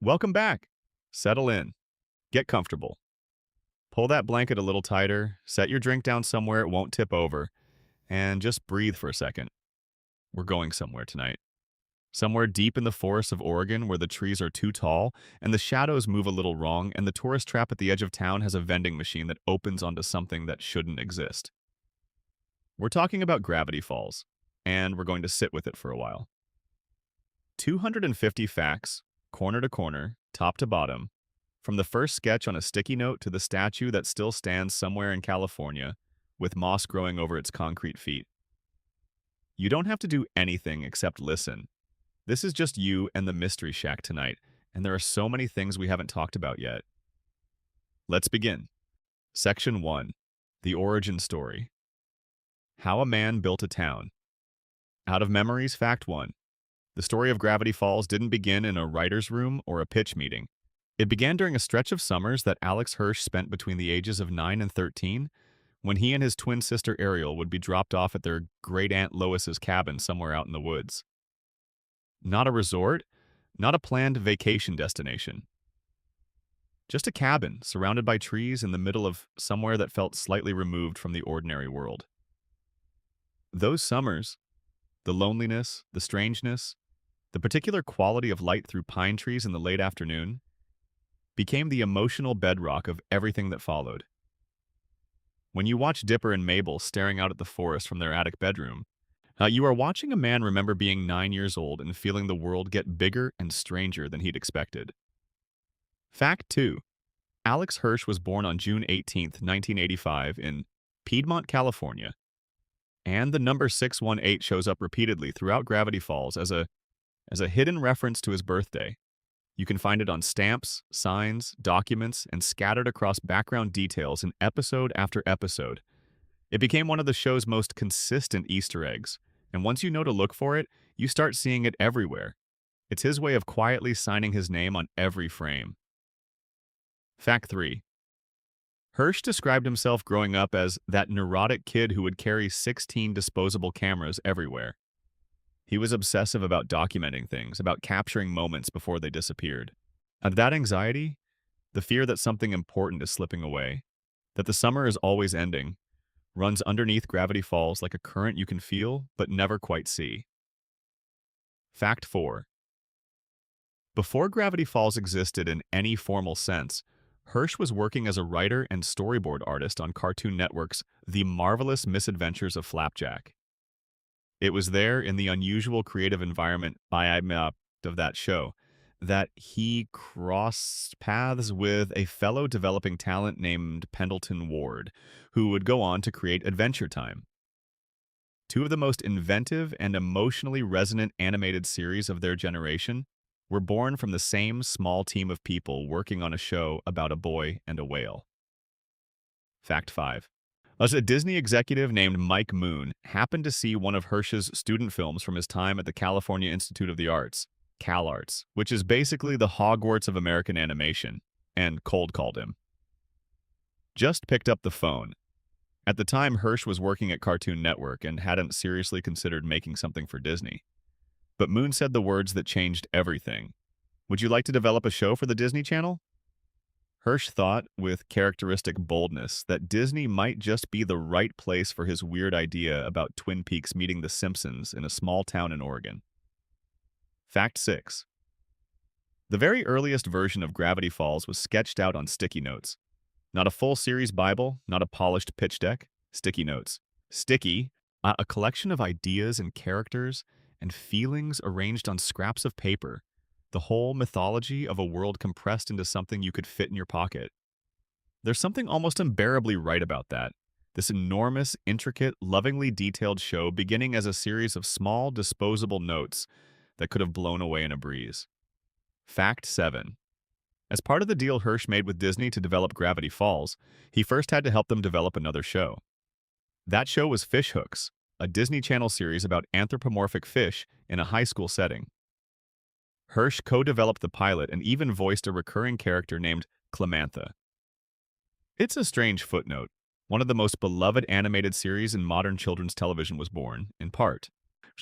Welcome back. Settle in. Get comfortable. Pull that blanket a little tighter, set your drink down somewhere it won't tip over, and just breathe for a second. We're going somewhere tonight. Somewhere deep in the forests of Oregon where the trees are too tall and the shadows move a little wrong, and the tourist trap at the edge of town has a vending machine that opens onto something that shouldn't exist. We're talking about Gravity Falls, and we're going to sit with it for a while. 250 facts, corner to corner, top to bottom, from the first sketch on a sticky note to the statue that still stands somewhere in California, with moss growing over its concrete feet. You don't have to do anything except listen. This is just you and the Mystery Shack tonight, and there are so many things we haven't talked about yet. Let's begin. Section 1. The Origin Story. How a Man Built a Town. Out of Memories, Fact 1. The story of Gravity Falls didn't begin in a writer's room or a pitch meeting. It began during a stretch of summers that Alex Hirsch spent between the ages of 9 and 13, when he and his twin sister Ariel would be dropped off at their great-aunt Lois's cabin somewhere out in the woods. Not a resort, not a planned vacation destination. Just a cabin surrounded by trees in the middle of somewhere that felt slightly removed from the ordinary world. Those summers, the loneliness, the strangeness, the particular quality of light through pine trees in the late afternoon, became the emotional bedrock of everything that followed. When you watch Dipper and Mabel staring out at the forest from their attic bedroom, you are watching a man remember being 9 years old and feeling the world get bigger and stranger than he'd expected. Fact 2. Alex Hirsch was born on June 18, 1985, in Piedmont, California. And the number 618 shows up repeatedly throughout Gravity Falls as a hidden reference to his birthday. You can find it on stamps, signs, documents, and scattered across background details in episode after episode. It became one of the show's most consistent Easter eggs, and once you know to look for it, you start seeing it everywhere. It's his way of quietly signing his name on every frame. Fact 3. Hirsch described himself growing up as that neurotic kid who would carry 16 disposable cameras everywhere. He was obsessive about documenting things, about capturing moments before they disappeared. And that anxiety, the fear that something important is slipping away, that the summer is always ending, runs underneath Gravity Falls like a current you can feel but never quite see. Fact 4. Before Gravity Falls existed in any formal sense, Hirsch was working as a writer and storyboard artist on Cartoon Network's The Marvelous Misadventures of Flapjack. It was there, in the unusual creative environment of that show, that he crossed paths with a fellow developing talent named Pendleton Ward, who would go on to create Adventure Time. Two of the most inventive and emotionally resonant animated series of their generation were born from the same small team of people working on a show about a boy and a whale. Fact 5. A Disney executive named Mike Moon happened to see one of Hirsch's student films from his time at the California Institute of the Arts, CalArts, which is basically the Hogwarts of American animation, and cold called him. Just picked up the phone. At the time, Hirsch was working at Cartoon Network and hadn't seriously considered making something for Disney. But Moon said the words that changed everything. Would you like to develop a show for the Disney Channel? Hirsch thought, with characteristic boldness, that Disney might just be the right place for his weird idea about Twin Peaks meeting The Simpsons in a small town in Oregon. Fact 6. The very earliest version of Gravity Falls was sketched out on sticky notes. Not a full series Bible, not a polished pitch deck, sticky notes. Sticky, a collection of ideas and characters and feelings arranged on scraps of paper. The whole mythology of a world compressed into something you could fit in your pocket. There's something almost unbearably right about that. This enormous, intricate, lovingly detailed show beginning as a series of small, disposable notes that could have blown away in a breeze. Fact 7. As part of the deal Hirsch made with Disney to develop Gravity Falls, he first had to help them develop another show. That show was Fish Hooks, a Disney Channel series about anthropomorphic fish in a high school setting. Hirsch co-developed the pilot and even voiced a recurring character named Clemantha. It's a strange footnote. One of the most beloved animated series in modern children's television was born, in part,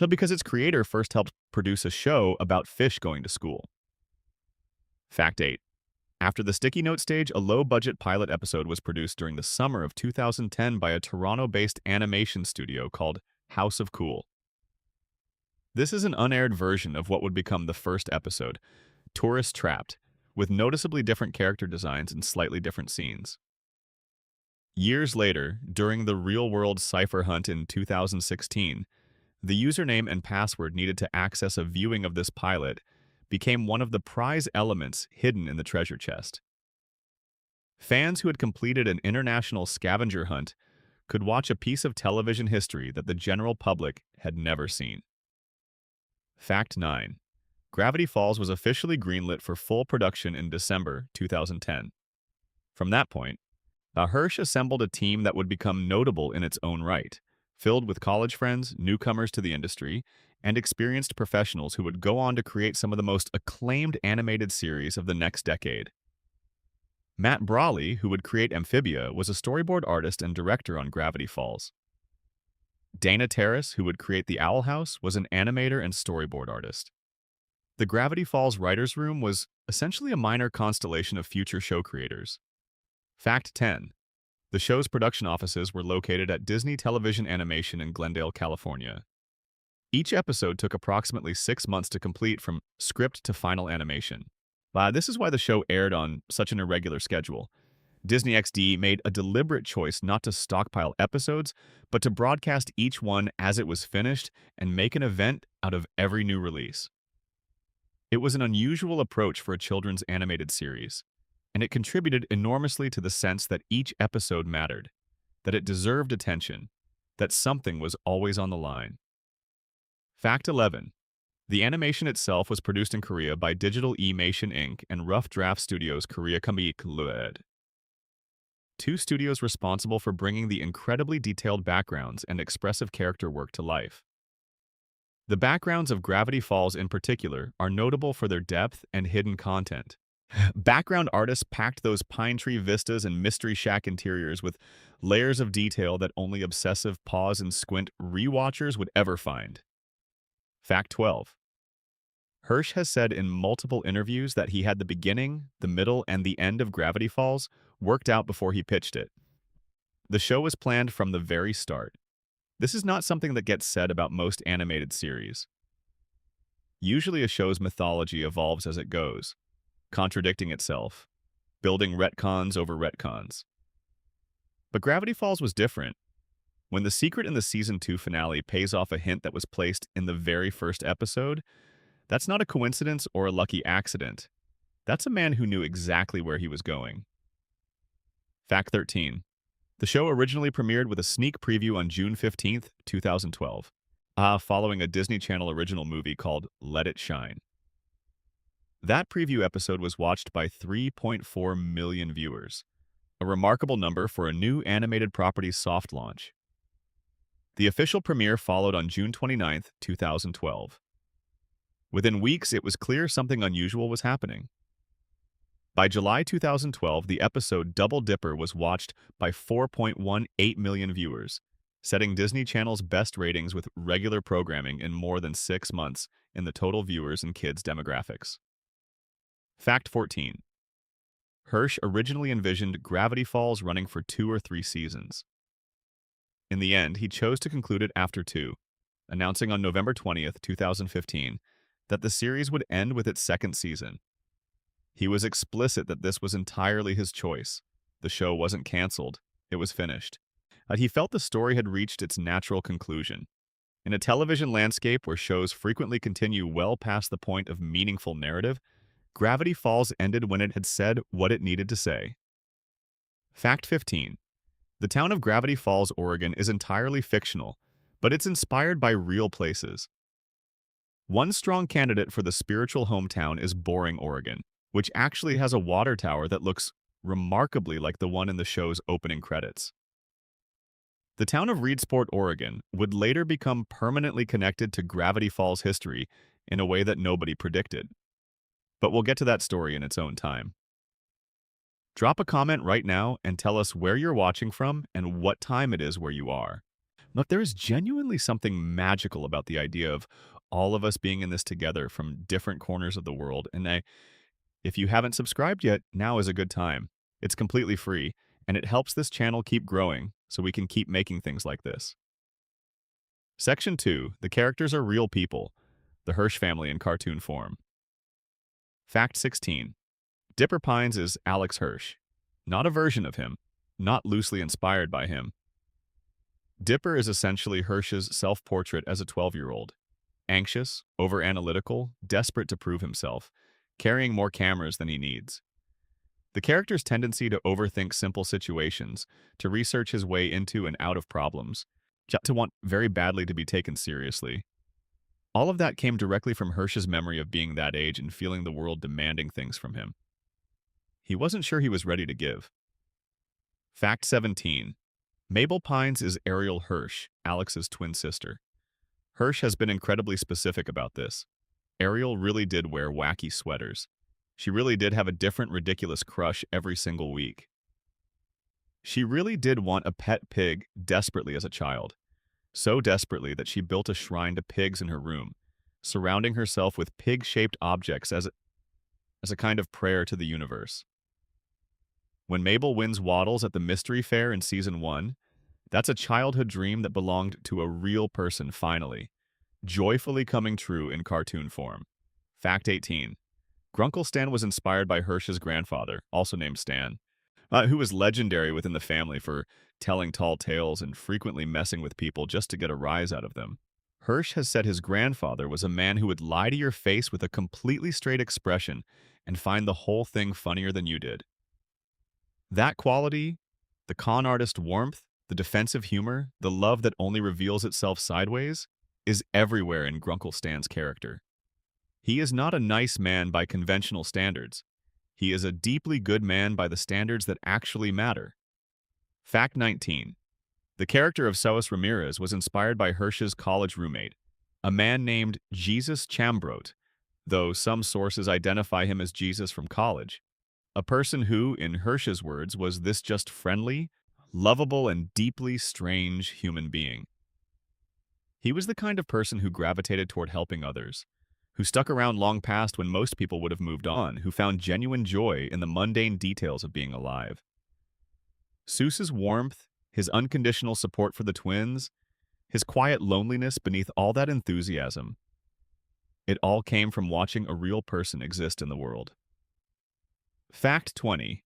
because its creator first helped produce a show about fish going to school. Fact 8. After the sticky note stage, a low-budget pilot episode was produced during the summer of 2010 by a Toronto-based animation studio called House of Cool. This is an unaired version of what would become the first episode, Tourist Trapped, with noticeably different character designs and slightly different scenes. Years later, during the real-world Cipher hunt in 2016, the username and password needed to access a viewing of this pilot became one of the prize elements hidden in the treasure chest. Fans who had completed an international scavenger hunt could watch a piece of television history that the general public had never seen. Fact 9. Gravity Falls was officially greenlit for full production in December 2010. From that point, Hirsch assembled a team that would become notable in its own right, filled with college friends, newcomers to the industry, and experienced professionals who would go on to create some of the most acclaimed animated series of the next decade. Matt Brawley, who would create Amphibia, was a storyboard artist and director on Gravity Falls. Dana Terrace, who would create The Owl House, was an animator and storyboard artist. The Gravity Falls writers' room was essentially a minor constellation of future show creators. Fact 10. The show's production offices were located at Disney Television Animation in Glendale, California. Each episode took approximately 6 months to complete from script to final animation. This is why the show aired on such an irregular schedule. Disney XD made a deliberate choice not to stockpile episodes, but to broadcast each one as it was finished and make an event out of every new release. It was an unusual approach for a children's animated series, and it contributed enormously to the sense that each episode mattered, that it deserved attention, that something was always on the line. Fact 11. The animation itself was produced in Korea by Digital E-Mation Inc. and Rough Draft Studios Korea Kamik Lued. Two studios responsible for bringing the incredibly detailed backgrounds and expressive character work to life. The backgrounds of Gravity Falls in particular are notable for their depth and hidden content. Background artists packed those pine tree vistas and mystery shack interiors with layers of detail that only obsessive pause and squint rewatchers would ever find. Fact 12. Hirsch has said in multiple interviews that he had the beginning, the middle, and the end of Gravity Falls worked out before he pitched it. The show was planned from the very start. This is not something that gets said about most animated series. Usually a show's mythology evolves as it goes, contradicting itself, building retcons over retcons. But Gravity Falls was different. When the secret in the Season 2 finale pays off a hint that was placed in the very first episode, that's not a coincidence or a lucky accident. That's a man who knew exactly where he was going. Fact 13. The show originally premiered with a sneak preview on June 15, 2012, following a Disney Channel original movie called Let It Shine. That preview episode was watched by 3.4 million viewers, a remarkable number for a new animated property's soft launch. The official premiere followed on June 29, 2012. Within weeks, it was clear something unusual was happening. By July 2012, the episode Double Dipper was watched by 4.18 million viewers, setting Disney Channel's best ratings with regular programming in more than 6 months in the total viewers and kids demographics. Fact 14. Hirsch originally envisioned Gravity Falls running for 2 or 3 seasons. In the end, he chose to conclude it after 2, announcing on November 20, 2015, that the series would end with its 2nd season. He was explicit that this was entirely his choice. The show wasn't canceled, it was finished. He felt the story had reached its natural conclusion. In a television landscape where shows frequently continue well past the point of meaningful narrative, Gravity Falls ended when it had said what it needed to say. Fact 15. The town of Gravity Falls, Oregon is entirely fictional, but it's inspired by real places. One strong candidate for the spiritual hometown is Boring, Oregon, which actually has a water tower that looks remarkably like the one in the show's opening credits. The town of Reedsport, Oregon, would later become permanently connected to Gravity Falls history in a way that nobody predicted. But we'll get to that story in its own time. Drop a comment right now and tell us where you're watching from and what time it is where you are. Look, there is genuinely something magical about the idea of all of us being in this together from different corners of the world, and If you haven't subscribed yet, now is a good time. It's completely free, and it helps this channel keep growing so we can keep making things like this. Section 2. The characters are real people, the Hirsch family in cartoon form. Fact 16. Dipper Pines is Alex Hirsch, not a version of him, not loosely inspired by him. Dipper is essentially Hirsch's self-portrait as a 12-year-old. Anxious, over-analytical, desperate to prove himself, carrying more cameras than he needs. The character's tendency to overthink simple situations, to research his way into and out of problems, to want very badly to be taken seriously. All of that came directly from Hirsch's memory of being that age and feeling the world demanding things from him. He wasn't sure he was ready to give. Fact 17. Mabel Pines is Ariel Hirsch, Alex's twin sister. Hirsch has been incredibly specific about this. Ariel really did wear wacky sweaters. She really did have a different ridiculous crush every single week. She really did want a pet pig desperately as a child. So desperately that she built a shrine to pigs in her room, surrounding herself with pig-shaped objects as a kind of prayer to the universe. When Mabel wins Waddles at the Mystery Fair in Season 1, that's a childhood dream that belonged to a real person finally, joyfully coming true in cartoon form. Fact 18. Grunkle Stan was inspired by Hirsch's grandfather, also named Stan, who was legendary within the family for telling tall tales and frequently messing with people just to get a rise out of them. Hirsch has said his grandfather was a man who would lie to your face with a completely straight expression and find the whole thing funnier than you did. That quality, the con artist warmth, the defensive humor, the love that only reveals itself sideways, is everywhere in Grunkle Stan's character. He is not a nice man by conventional standards. He is a deeply good man by the standards that actually matter. Fact 19. The character of Soas Ramirez was inspired by Hirsch's college roommate, a man named Jesus Chambrot, though some sources identify him as Jesus from college. A person who, in Hirsch's words, was this just friendly, lovable, and deeply strange human being. He was the kind of person who gravitated toward helping others, who stuck around long past when most people would have moved on, who found genuine joy in the mundane details of being alive. Seuss's warmth, his unconditional support for the twins, his quiet loneliness beneath all that enthusiasm, it all came from watching a real person exist in the world. Fact 20.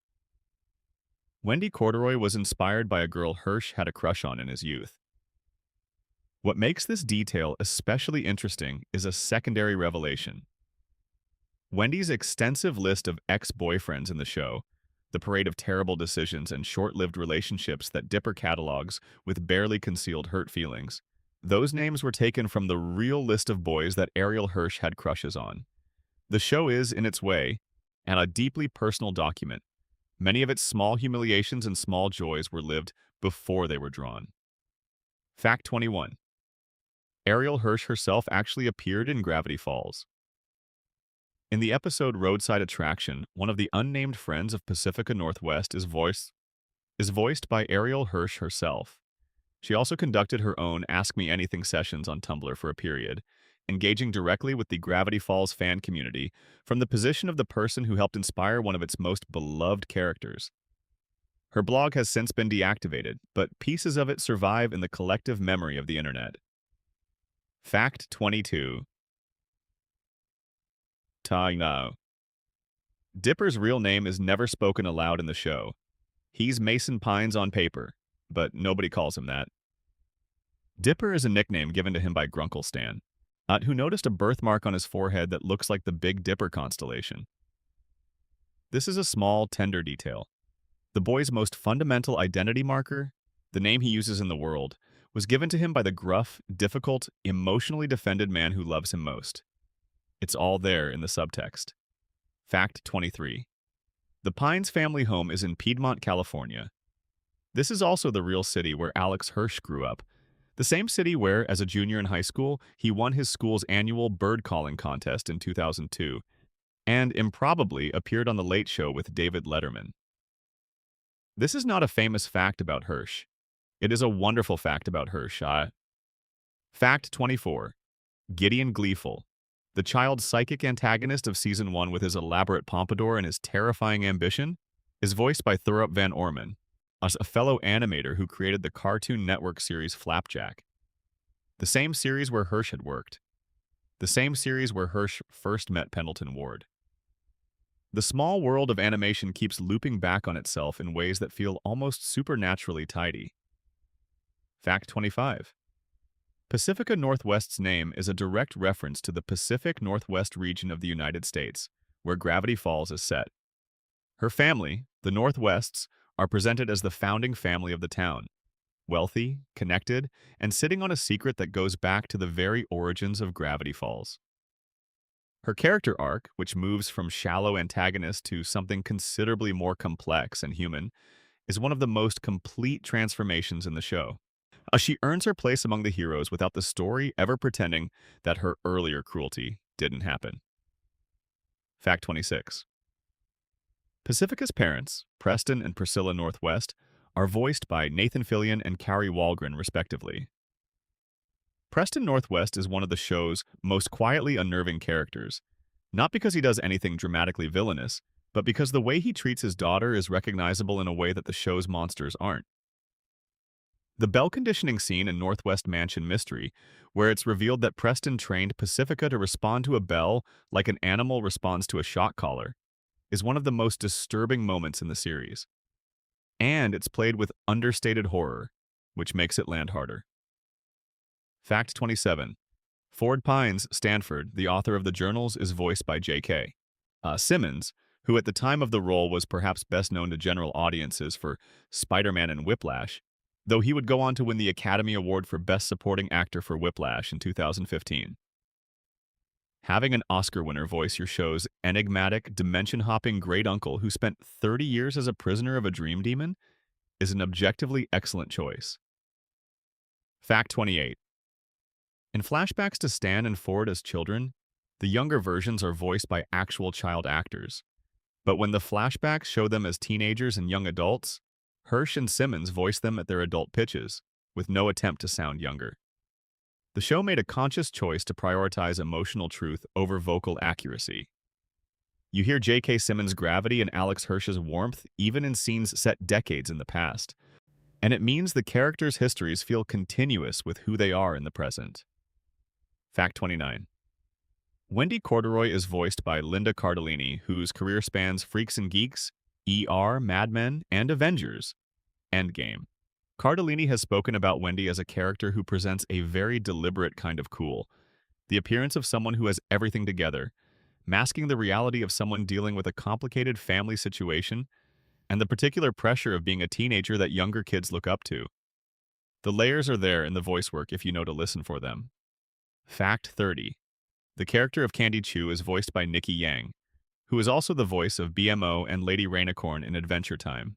Wendy Corduroy was inspired by a girl Hirsch had a crush on in his youth. What makes this detail especially interesting is a secondary revelation. Wendy's extensive list of ex-boyfriends in the show, the parade of terrible decisions and short-lived relationships that Dipper catalogs with barely concealed hurt feelings, those names were taken from the real list of boys that Ariel Hirsch had crushes on. The show is, in its way, and a deeply personal document. Many of its small humiliations and small joys were lived before they were drawn. Fact 21. Ariel Hirsch herself actually appeared in Gravity Falls. In the episode Roadside Attraction, one of the unnamed friends of Pacifica Northwest is voiced by Ariel Hirsch herself. She also conducted her own Ask Me Anything sessions on Tumblr for a period, engaging directly with the Gravity Falls fan community from the position of the person who helped inspire one of its most beloved characters. Her blog has since been deactivated, but pieces of it survive in the collective memory of the internet. Fact 22. Now. Dipper's real name is never spoken aloud in the show. He's Mason Pines on paper, but nobody calls him that. Dipper is a nickname given to him by Grunkle Stan, who noticed a birthmark on his forehead that looks like the Big Dipper constellation. This is a small, tender detail. The boy's most fundamental identity marker, the name he uses in the world, was given to him by the gruff, difficult, emotionally defended man who loves him most. It's all there in the subtext. Fact 23. The Pines family home is in Piedmont, California. This is also the real city where Alex Hirsch grew up, the same city where, as a junior in high school, he won his school's annual bird calling contest in 2002, and improbably appeared on The Late Show with David Letterman. This is not a famous fact about Hirsch. It is a wonderful fact about Hirsch. Fact 24. Gideon Gleeful. The child's psychic antagonist of Season 1 with his elaborate pompadour and his terrifying ambition is voiced by Thorup Van Orman, a fellow animator who created the Cartoon Network series Flapjack, the same series where Hirsch had worked, the same series where Hirsch first met Pendleton Ward. The small world of animation keeps looping back on itself in ways that feel almost supernaturally tidy. Fact 25. Pacifica Northwest's name is a direct reference to the Pacific Northwest region of the United States, where Gravity Falls is set. Her family, the Northwests, are presented as the founding family of the town, wealthy, connected, and sitting on a secret that goes back to the very origins of Gravity Falls. Her character arc, which moves from shallow antagonist to something considerably more complex and human, is one of the most complete transformations in the show. She earns her place among the heroes without the story ever pretending that her earlier cruelty didn't happen. Fact 26. Pacifica's parents, Preston and Priscilla Northwest, are voiced by Nathan Fillion and Carrie Walgren, respectively. Preston Northwest is one of the show's most quietly unnerving characters, not because he does anything dramatically villainous, but because the way he treats his daughter is recognizable in a way that the show's monsters aren't. The bell conditioning scene in Northwest Mansion Mystery, where it's revealed that Preston trained Pacifica to respond to a bell like an animal responds to a shock collar, is one of the most disturbing moments in the series. And it's played with understated horror, which makes it land harder. Fact 27. Ford Pines Stanford, the author of the journals, is voiced by J.K. Simmons, who at the time of the role was perhaps best known to general audiences for Spider-Man and Whiplash, though he would go on to win the Academy Award for Best Supporting Actor for Whiplash in 2015. Having an Oscar winner voice your show's enigmatic, dimension-hopping great uncle who spent 30 years as a prisoner of a dream demon is an objectively excellent choice. Fact 28. In flashbacks to Stan and Ford as children, the younger versions are voiced by actual child actors. But when the flashbacks show them as teenagers and young adults, Hirsch and Simmons voice them at their adult pitches, with no attempt to sound younger. The show made a conscious choice to prioritize emotional truth over vocal accuracy. You hear J.K. Simmons' gravity and Alex Hirsch's warmth even in scenes set decades in the past, and it means the characters' histories feel continuous with who they are in the present. Fact 29. Wendy Corduroy is voiced by Linda Cardellini, whose career spans Freaks and Geeks, ER, Mad Men, and Avengers. Endgame. Cardellini has spoken about Wendy as a character who presents a very deliberate kind of cool, the appearance of someone who has everything together, masking the reality of someone dealing with a complicated family situation and the particular pressure of being a teenager that younger kids look up to. The layers are there in the voice work if you know to listen for them. Fact 30. The character of Candy Chu is voiced by Nikki Yang, who is also the voice of BMO and Lady Rainicorn in Adventure Time.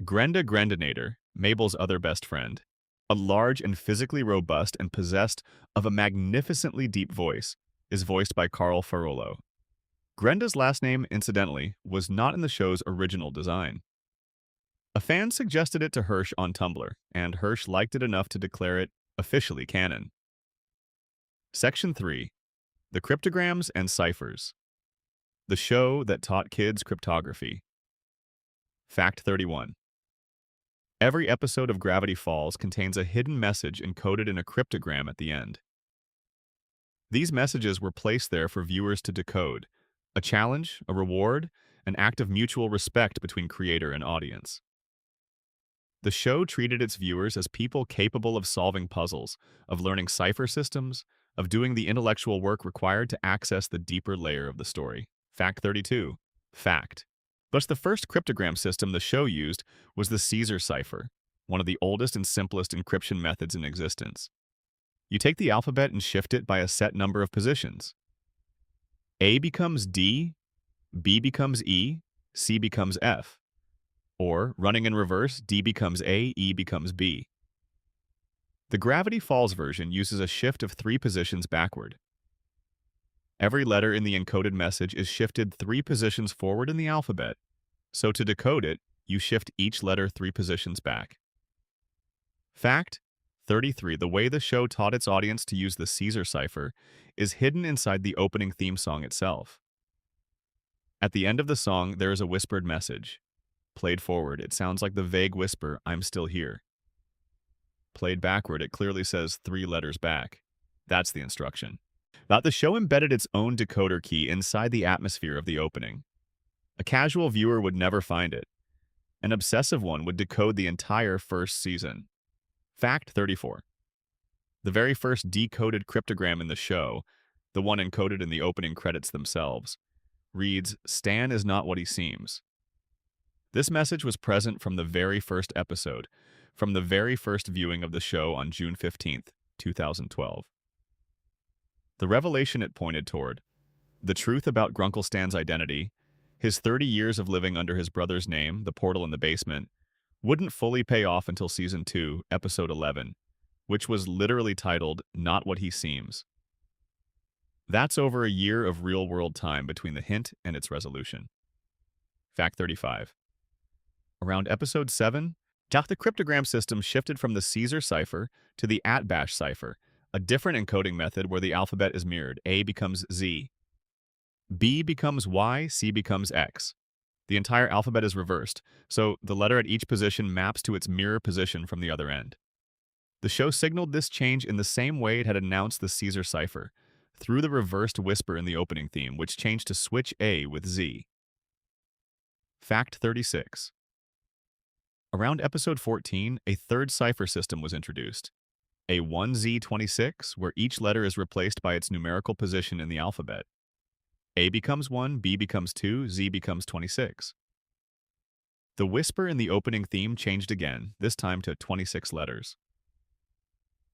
Grenda Grendinator, Mabel's other best friend, a large and physically robust and possessed of a magnificently deep voice, is voiced by Carl Farolo. Grenda's last name, incidentally, was not in the show's original design. A fan suggested it to Hirsch on Tumblr, and Hirsch liked it enough to declare it officially canon. Section 3. The Cryptograms and Ciphers. The show that taught kids cryptography. Fact 31. Every episode of Gravity Falls contains a hidden message encoded in a cryptogram at the end. These messages were placed there for viewers to decode, a challenge, a reward, an act of mutual respect between creator and audience. The show treated its viewers as people capable of solving puzzles, of learning cipher systems, of doing the intellectual work required to access the deeper layer of the story. Fact 32. Fact. Thus, the first cryptogram system the show used was the Caesar cipher, one of the oldest and simplest encryption methods in existence. You take the alphabet and shift it by a set number of positions. A becomes D, B becomes E, C becomes F. Or, running in reverse, D becomes A, E becomes B. The Gravity Falls version uses a shift of 3 positions backward. Every letter in the encoded message is shifted 3 positions forward in the alphabet, so to decode it, you shift each letter 3 positions back. Fact 33. The way the show taught its audience to use the Caesar cipher is hidden inside the opening theme song itself. At the end of the song, there is a whispered message. Played forward, it sounds like the vague whisper, "I'm still here." Played backward, it clearly says 3 letters back. That's the instruction. That the show embedded its own decoder key inside the atmosphere of the opening. A casual viewer would never find it. An obsessive one would decode the entire first season. Fact 34. The very first decoded cryptogram in the show, the one encoded in the opening credits themselves, reads, "Stan is not what he seems." This message was present from the very first episode, from the very first viewing of the show on June 15th, 2012. The revelation it pointed toward, the truth about Grunkle Stan's identity, his 30 years of living under his brother's name, the portal in the basement, wouldn't fully pay off until Season 2, Episode 11, which was literally titled, "Not What He Seems." That's over a year of real-world time between the hint and its resolution. Fact 35. Around Episode 7, the cryptogram system shifted from the Caesar cipher to the @bash cipher, a different encoding method where the alphabet is mirrored. A becomes Z. B becomes Y, C becomes X. The entire alphabet is reversed, so the letter at each position maps to its mirror position from the other end. The show signaled this change in the same way it had announced the Caesar cipher, through the reversed whisper in the opening theme, which changed to switch A with Z. Fact 36. Around Episode 14, a third cipher system was introduced. A 1Z26, where each letter is replaced by its numerical position in the alphabet. A becomes 1, B becomes 2, Z becomes 26. The whisper in the opening theme changed again, this time to 26 letters.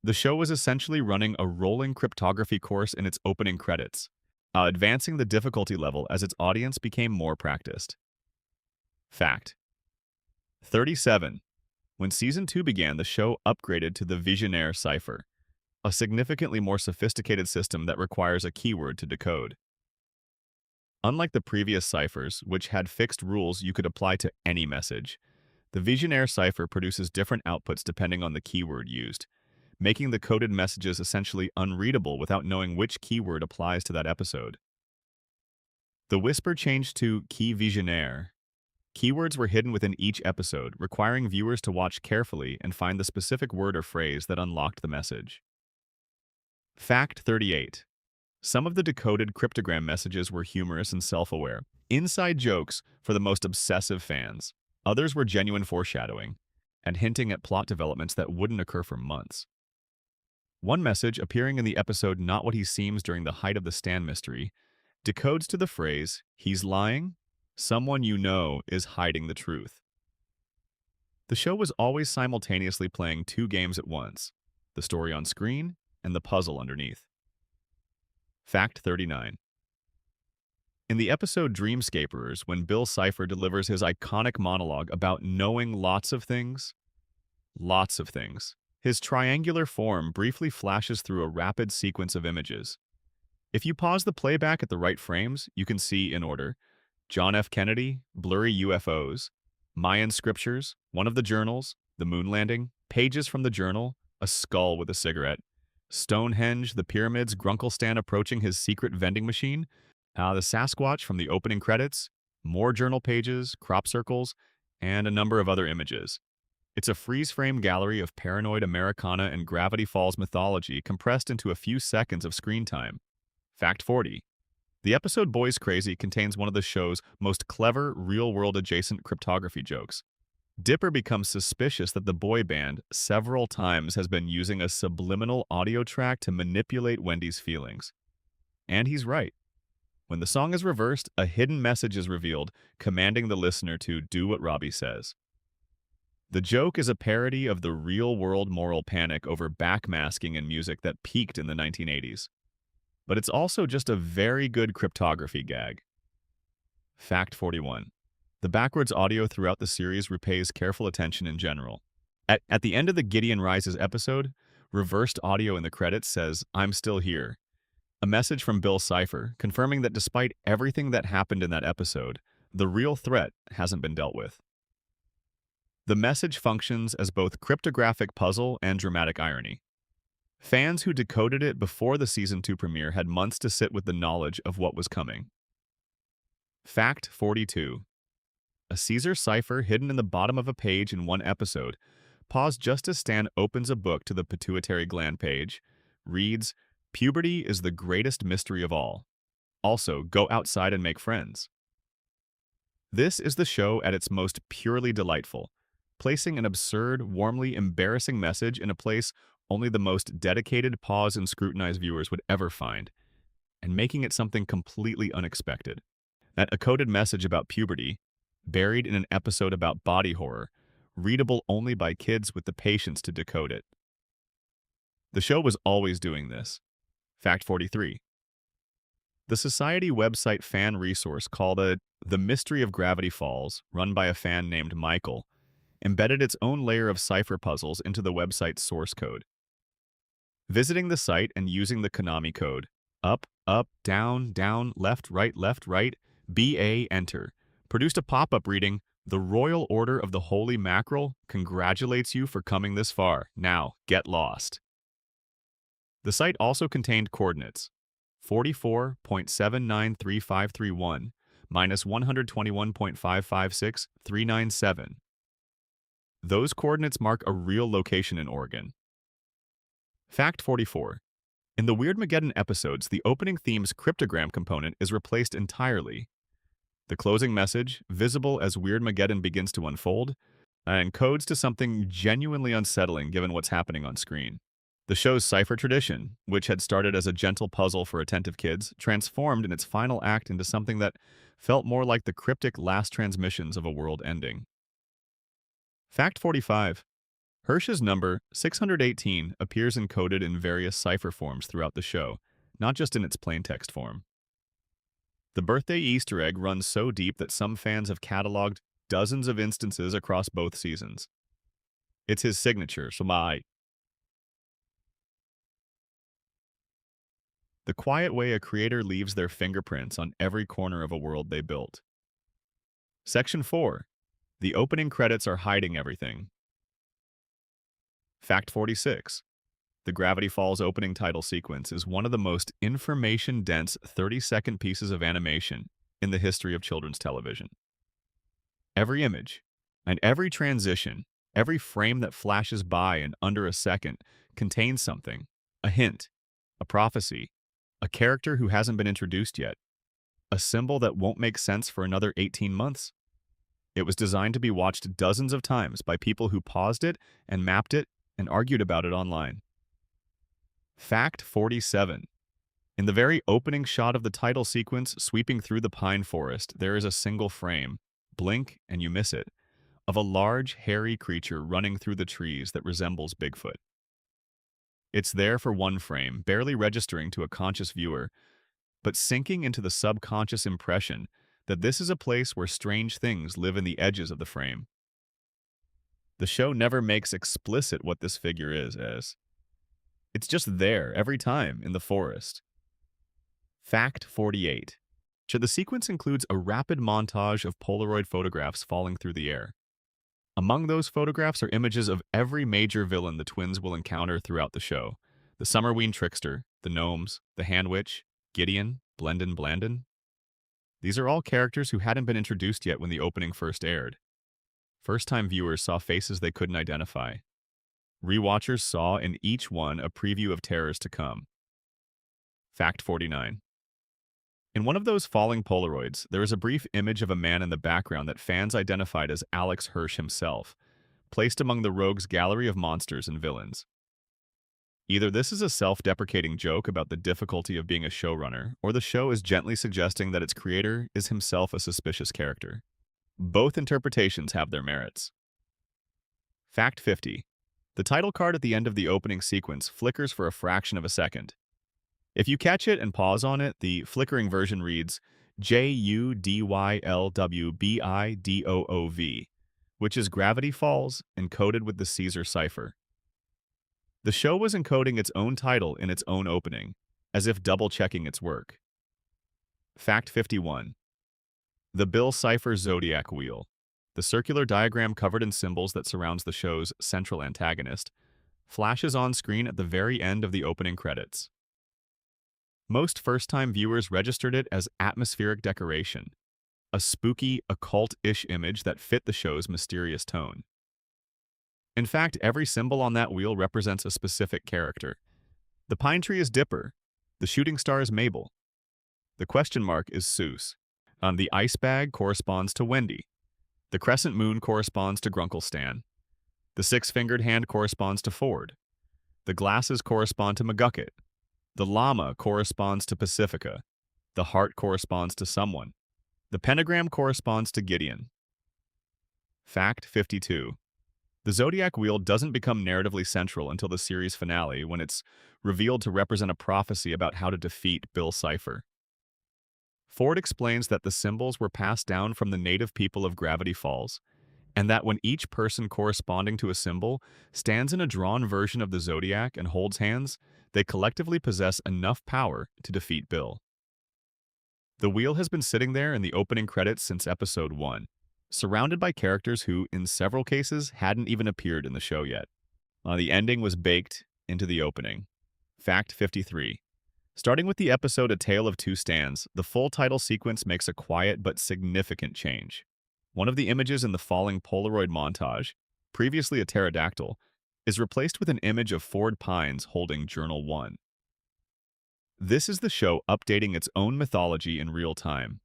The show was essentially running a rolling cryptography course in its opening credits, advancing the difficulty level as its audience became more practiced. Fact 37. When Season 2 began, the show upgraded to the Visionaire cipher, a significantly more sophisticated system that requires a keyword to decode. Unlike the previous ciphers, which had fixed rules you could apply to any message, the Visionaire cipher produces different outputs depending on the keyword used, making the coded messages essentially unreadable without knowing which keyword applies to that episode. The whisper changed to Key Visionaire. Keywords were hidden within each episode, requiring viewers to watch carefully and find the specific word or phrase that unlocked the message. Fact 38. Some of the decoded cryptogram messages were humorous and self-aware, inside jokes for the most obsessive fans. Others were genuine foreshadowing, and hinting at plot developments that wouldn't occur for months. One message, appearing in the episode Not What He Seems during the height of the Stan mystery, decodes to the phrase, "He's lying? Someone you know is hiding the truth." The show was always simultaneously playing 2 games at once, the story on screen and the puzzle underneath. Fact 39. In the episode Dreamscaperers, when Bill Cipher delivers his iconic monologue about knowing lots of things, his triangular form briefly flashes through a rapid sequence of images. If you pause the playback at the right frames, you can see, in order, John F. Kennedy, blurry UFOs, Mayan scriptures, one of the journals, the moon landing, pages from the journal, a skull with a cigarette, Stonehenge, the pyramids, Grunkle Stan approaching his secret vending machine, the Sasquatch from the opening credits, more journal pages, crop circles, and a number of other images. It's a freeze-frame gallery of paranoid Americana and Gravity Falls mythology compressed into a few seconds of screen time. Fact 40. The episode Boys Crazy contains one of the show's most clever, real-world adjacent cryptography jokes. Dipper becomes suspicious that the boy band several times has been using a subliminal audio track to manipulate Wendy's feelings. And he's right. When the song is reversed, a hidden message is revealed, commanding the listener to do what Robbie says. The joke is a parody of the real-world moral panic over backmasking in music that peaked in the 1980s. But it's also just a very good cryptography gag. Fact 41. The backwards audio throughout the series repays careful attention in general. At the end of the Gideon Rises episode, reversed audio in the credits says, "I'm still here." A message from Bill Cipher, confirming that despite everything that happened in that episode, the real threat hasn't been dealt with. The message functions as both cryptographic puzzle and dramatic irony. Fans who decoded it before the Season 2 premiere had months to sit with the knowledge of what was coming. Fact 42. A Caesar cipher hidden in the bottom of a page in one episode. Pause just as Stan opens a book to the pituitary gland page. Reads, "Puberty is the greatest mystery of all. Also, go outside and make friends." This is the show at its most purely delightful, placing an absurd, warmly embarrassing message in a place only the most dedicated pause and scrutinize viewers would ever find, and making it something completely unexpected. That a coded message about puberty, buried in an episode about body horror, readable only by kids with the patience to decode it. The show was always doing this. Fact 43. The Society website fan resource called The Mystery of Gravity Falls, run by a fan named Michael, embedded its own layer of cipher puzzles into the website's source code. Visiting the site and using the Konami code, up, up, down, down, left, right, BA, enter, produced a pop-up reading, "The Royal Order of the Holy Mackerel congratulates you for coming this far. Now, get lost." The site also contained coordinates 44.793531 minus 121.556397. Those coordinates mark a real location in Oregon. Fact 44. In the Weirdmageddon episodes, the opening theme's cryptogram component is replaced entirely. The closing message, visible as Weirdmageddon begins to unfold, encodes to something genuinely unsettling given what's happening on screen. The show's cipher tradition, which had started as a gentle puzzle for attentive kids, transformed in its final act into something that felt more like the cryptic last transmissions of a world ending. Fact 45. Hirsch's number 618 appears encoded in various cipher forms throughout the show, not just in its plaintext form. The birthday Easter egg runs so deep that some fans have cataloged dozens of instances across both seasons. It's his signature, the quiet way a creator leaves their fingerprints on every corner of a world they built. Section 4. The opening credits are hiding everything. Fact 46. The Gravity Falls opening title sequence is one of the most information-dense 30-second pieces of animation in the history of children's television. Every image and every transition, every frame that flashes by in under a second contains something, a hint, a prophecy, a character who hasn't been introduced yet, a symbol that won't make sense for another 18 months. It was designed to be watched dozens of times by people who paused it and mapped it and argued about it online. Fact 47. In the very opening shot of the title sequence sweeping through the pine forest, there is a single frame, blink and you miss it, of a large, hairy creature running through the trees that resembles Bigfoot. It's there for one frame, barely registering to a conscious viewer, but sinking into the subconscious impression that this is a place where strange things live in the edges of the frame. The show never makes explicit what this figure is as. It's just there every time in the forest. Fact 48. The sequence includes a rapid montage of Polaroid photographs falling through the air. Among those photographs are images of every major villain the twins will encounter throughout the show. The Summerween Trickster, the Gnomes, the Hand Witch, Gideon, Blendin Blandin. These are all characters who hadn't been introduced yet when the opening first aired. First-time viewers saw faces they couldn't identify. Rewatchers saw in each one a preview of terrors to come. Fact 49. In one of those falling Polaroids, there is a brief image of a man in the background that fans identified as Alex Hirsch himself, placed among the rogue's gallery of monsters and villains. Either this is a self-deprecating joke about the difficulty of being a showrunner, or the show is gently suggesting that its creator is himself a suspicious character. Both interpretations have their merits. Fact 50. The title card at the end of the opening sequence flickers for a fraction of a second. If you catch it and pause on it, the flickering version reads JUDYLWBIDOOV, which is Gravity Falls encoded with the Caesar cipher. The show was encoding its own title in its own opening, as if double-checking its work. Fact 51. The Bill Cipher Zodiac Wheel. The circular diagram covered in symbols that surrounds the show's central antagonist flashes on screen at the very end of the opening credits. Most first-time viewers registered it as atmospheric decoration, a spooky, occult-ish image that fit the show's mysterious tone. In fact, every symbol on that wheel represents a specific character. The pine tree is Dipper. The shooting star is Mabel. The question mark is Seuss. The ice bag corresponds to Wendy. The crescent moon corresponds to Grunkle Stan. The six-fingered hand corresponds to Ford. The glasses correspond to McGucket. The llama corresponds to Pacifica. The heart corresponds to someone. The pentagram corresponds to Gideon. Fact 52. The zodiac wheel doesn't become narratively central until the series finale, when it's revealed to represent a prophecy about how to defeat Bill Cipher. Ford explains that the symbols were passed down from the native people of Gravity Falls, and that when each person corresponding to a symbol stands in a drawn version of the zodiac and holds hands, they collectively possess enough power to defeat Bill. The wheel has been sitting there in the opening credits since episode 1, surrounded by characters who, in several cases, hadn't even appeared in the show yet. The ending was baked into the opening. Fact 53. Starting with the episode A Tale of Two Stands, the full title sequence makes a quiet but significant change. One of the images in the falling Polaroid montage, previously a pterodactyl, is replaced with an image of Ford Pines holding Journal 1. This is the show updating its own mythology in real time.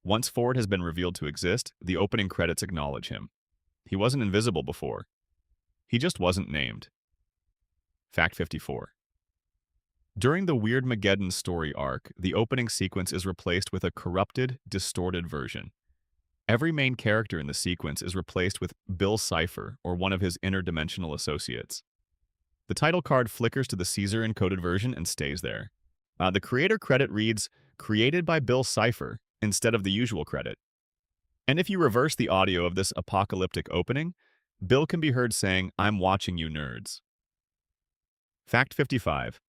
Once Ford has been revealed to exist, the opening credits acknowledge him. He wasn't invisible before. He just wasn't named. Fact 54. During the Weirdmageddon story arc, the opening sequence is replaced with a corrupted, distorted version. Every main character in the sequence is replaced with Bill Cipher or one of his interdimensional associates. The title card flickers to the Caesar-encoded version and stays there. The creator credit reads, "Created by Bill Cipher," instead of the usual credit. And if you reverse the audio of this apocalyptic opening, Bill can be heard saying, "I'm watching you nerds." Fact 55.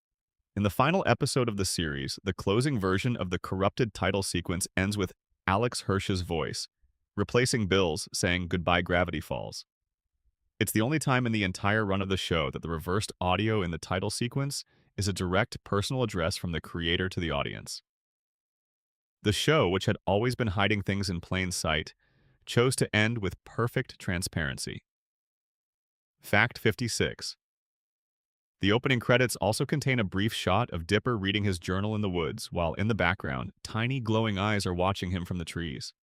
In the final episode of the series, the closing version of the corrupted title sequence ends with Alex Hirsch's voice, replacing Bill's, saying "Goodbye Gravity Falls." It's the only time in the entire run of the show that the reversed audio in the title sequence is a direct personal address from the creator to the audience. The show, which had always been hiding things in plain sight, chose to end with perfect transparency. Fact 56. The opening credits also contain a brief shot of Dipper reading his journal in the woods, while in the background, tiny glowing eyes are watching him from the trees.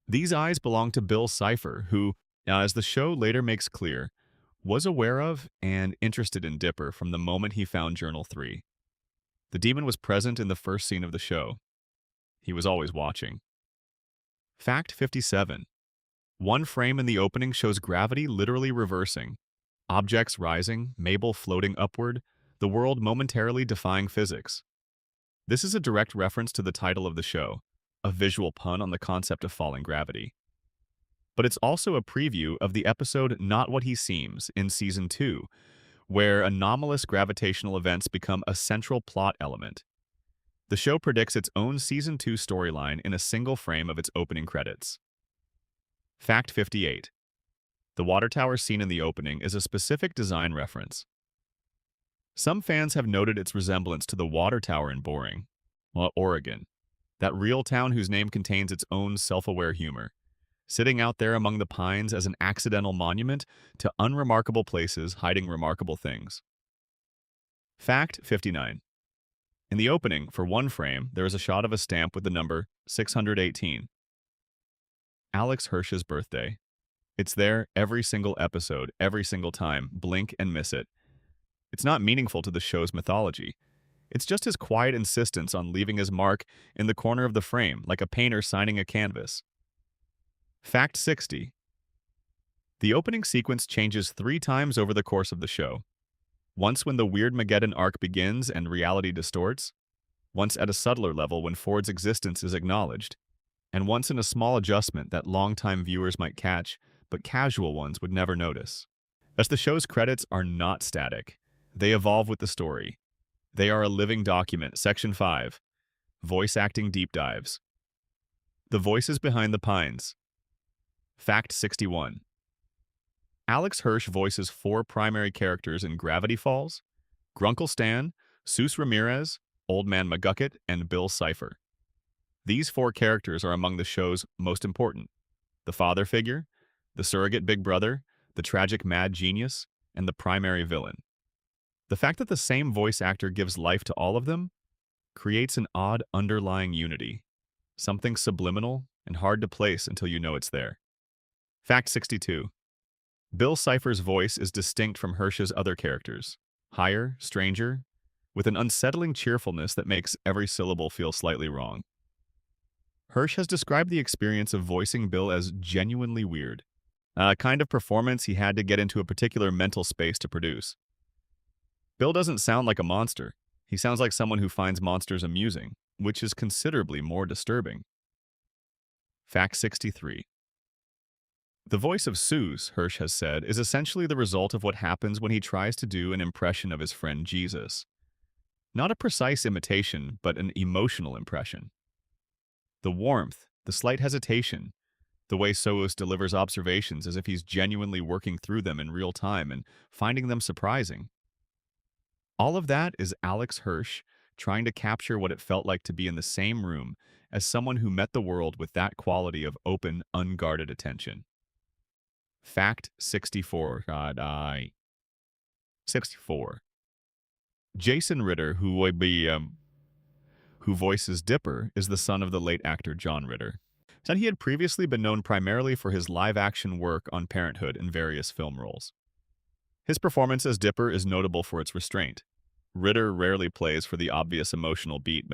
These eyes belong to Bill Cipher, who, as the show later makes clear, was aware of and interested in Dipper from the moment he found Journal 3. The demon was present in the first scene of the show. He was always watching. Fact 57. One frame in the opening shows gravity literally reversing. Objects rising, Mabel floating upward, the world momentarily defying physics. This is a direct reference to the title of the show, a visual pun on the concept of falling gravity. But it's also a preview of the episode Not What He Seems in Season 2, where anomalous gravitational events become a central plot element. The show predicts its own Season 2 storyline in a single frame of its opening credits. Fact 58. The water tower scene in the opening is a specific design reference. Some fans have noted its resemblance to the water tower in Boring, Oregon, that real town whose name contains its own self-aware humor, sitting out there among the pines as an accidental monument to unremarkable places hiding remarkable things. Fact 59. In the opening, for one frame, there is a shot of a stamp with the number 618. Alex Hirsch's birthday. It's there every single episode, every single time, blink and miss it. It's not meaningful to the show's mythology. It's just his quiet insistence on leaving his mark in the corner of the frame, like a painter signing a canvas. Fact 60. The opening sequence changes 3 times over the course of the show. Once when the Weirdmageddon arc begins and reality distorts, once at a subtler level when Ford's existence is acknowledged, and once in a small adjustment that longtime viewers might catch, but casual ones would never notice. As the show's credits are not static, they evolve with the story. They are a living document. Section 5. Voice acting deep dives. The voices behind the pines. Fact 61. Alex Hirsch voices four primary characters in Gravity Falls: Grunkle Stan, Seuss Ramirez, Old Man McGucket, and Bill Cipher. These four characters are among the show's most important: the father figure, the surrogate big brother, the tragic mad genius, and the primary villain. The fact that the same voice actor gives life to all of them creates an odd underlying unity, something subliminal and hard to place until you know it's there. Fact 62. Bill Cipher's voice is distinct from Hirsch's other characters: higher, stranger, with an unsettling cheerfulness that makes every syllable feel slightly wrong. Hirsch has described the experience of voicing Bill as genuinely weird, a kind of performance he had to get into a particular mental space to produce. Bill doesn't sound like a monster. He sounds like someone who finds monsters amusing, which is considerably more disturbing. Fact 63. The voice of Seuss, Hirsch has said, is essentially the result of what happens when he tries to do an impression of his friend Jesus. Not a precise imitation, but an emotional impression. The warmth, the slight hesitation, the way Seuss delivers observations as if he's genuinely working through them in real time and finding them surprising. All of that is Alex Hirsch trying to capture what it felt like to be in the same room as someone who met the world with that quality of open, unguarded attention. Fact 64. 64. Jason Ritter, who voices Dipper, is the son of the late actor John Ritter. Said he had previously been known primarily for his live-action work on Parenthood and various film roles. His performance as Dipper is notable for its restraint. Ritter rarely plays for the obvious emotional beat,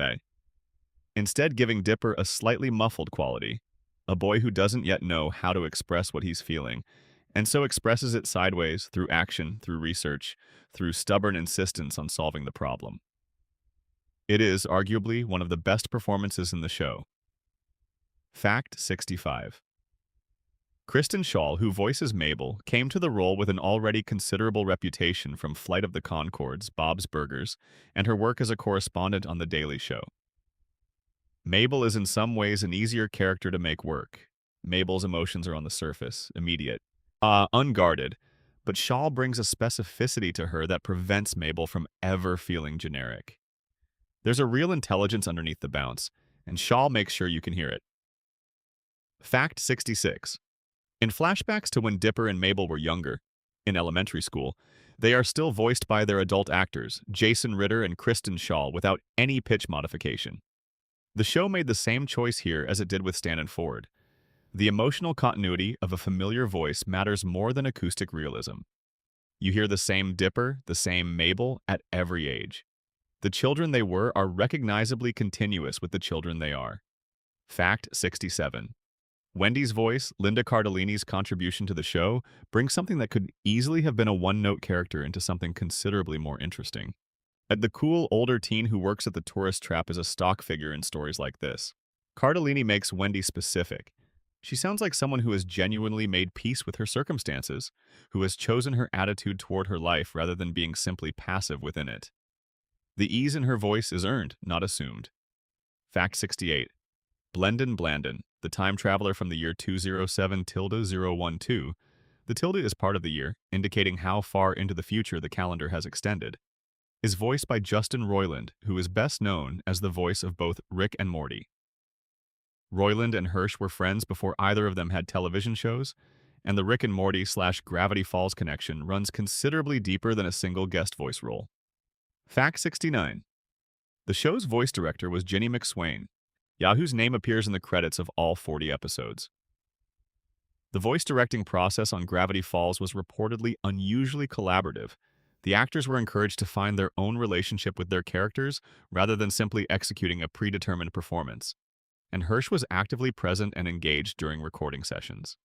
instead giving Dipper a slightly muffled quality, a boy who doesn't yet know how to express what he's feeling, and so expresses it sideways through action, through research, through stubborn insistence on solving the problem. It is, arguably, one of the best performances in the show. Fact 65. Kristen Schaal, who voices Mabel, came to the role with an already considerable reputation from Flight of the Conchords, Bob's Burgers, and her work as a correspondent on The Daily Show. Mabel is in some ways an easier character to make work. Mabel's emotions are on the surface, immediate, unguarded, but Schaal brings a specificity to her that prevents Mabel from ever feeling generic. There's a real intelligence underneath the bounce, and Schaal makes sure you can hear it. Fact 66. In flashbacks to when Dipper and Mabel were younger, in elementary school, they are still voiced by their adult actors, Jason Ritter and Kristen Schaal, without any pitch modification. The show made the same choice here as it did with Stan and Ford. The emotional continuity of a familiar voice matters more than acoustic realism. You hear the same Dipper, the same Mabel, at every age. The children they were are recognizably continuous with the children they are. Fact 67. Wendy's voice, Linda Cardellini's contribution to the show, brings something that could easily have been a one-note character into something considerably more interesting. The cool, older teen who works at the tourist trap is a stock figure in stories like this. Cardellini makes Wendy specific. She sounds like someone who has genuinely made peace with her circumstances, who has chosen her attitude toward her life rather than being simply passive within it. The ease in her voice is earned, not assumed. Fact 68. Blendon Blandon, the time traveler from the year 207-012, the tilde is part of the year, indicating how far into the future the calendar has extended, is voiced by Justin Roiland, who is best known as the voice of both Rick and Morty. Roiland and Hirsch were friends before either of them had television shows, and the Rick and Morty/Gravity Falls connection runs considerably deeper than a single guest voice role. Fact 69. The show's voice director was Ginny McSwain, whose name appears in the credits of all 40 episodes. The voice directing process on Gravity Falls was reportedly unusually collaborative. The actors were encouraged to find their own relationship with their characters rather than simply executing a predetermined performance, and Hirsch was actively present and engaged during recording sessions.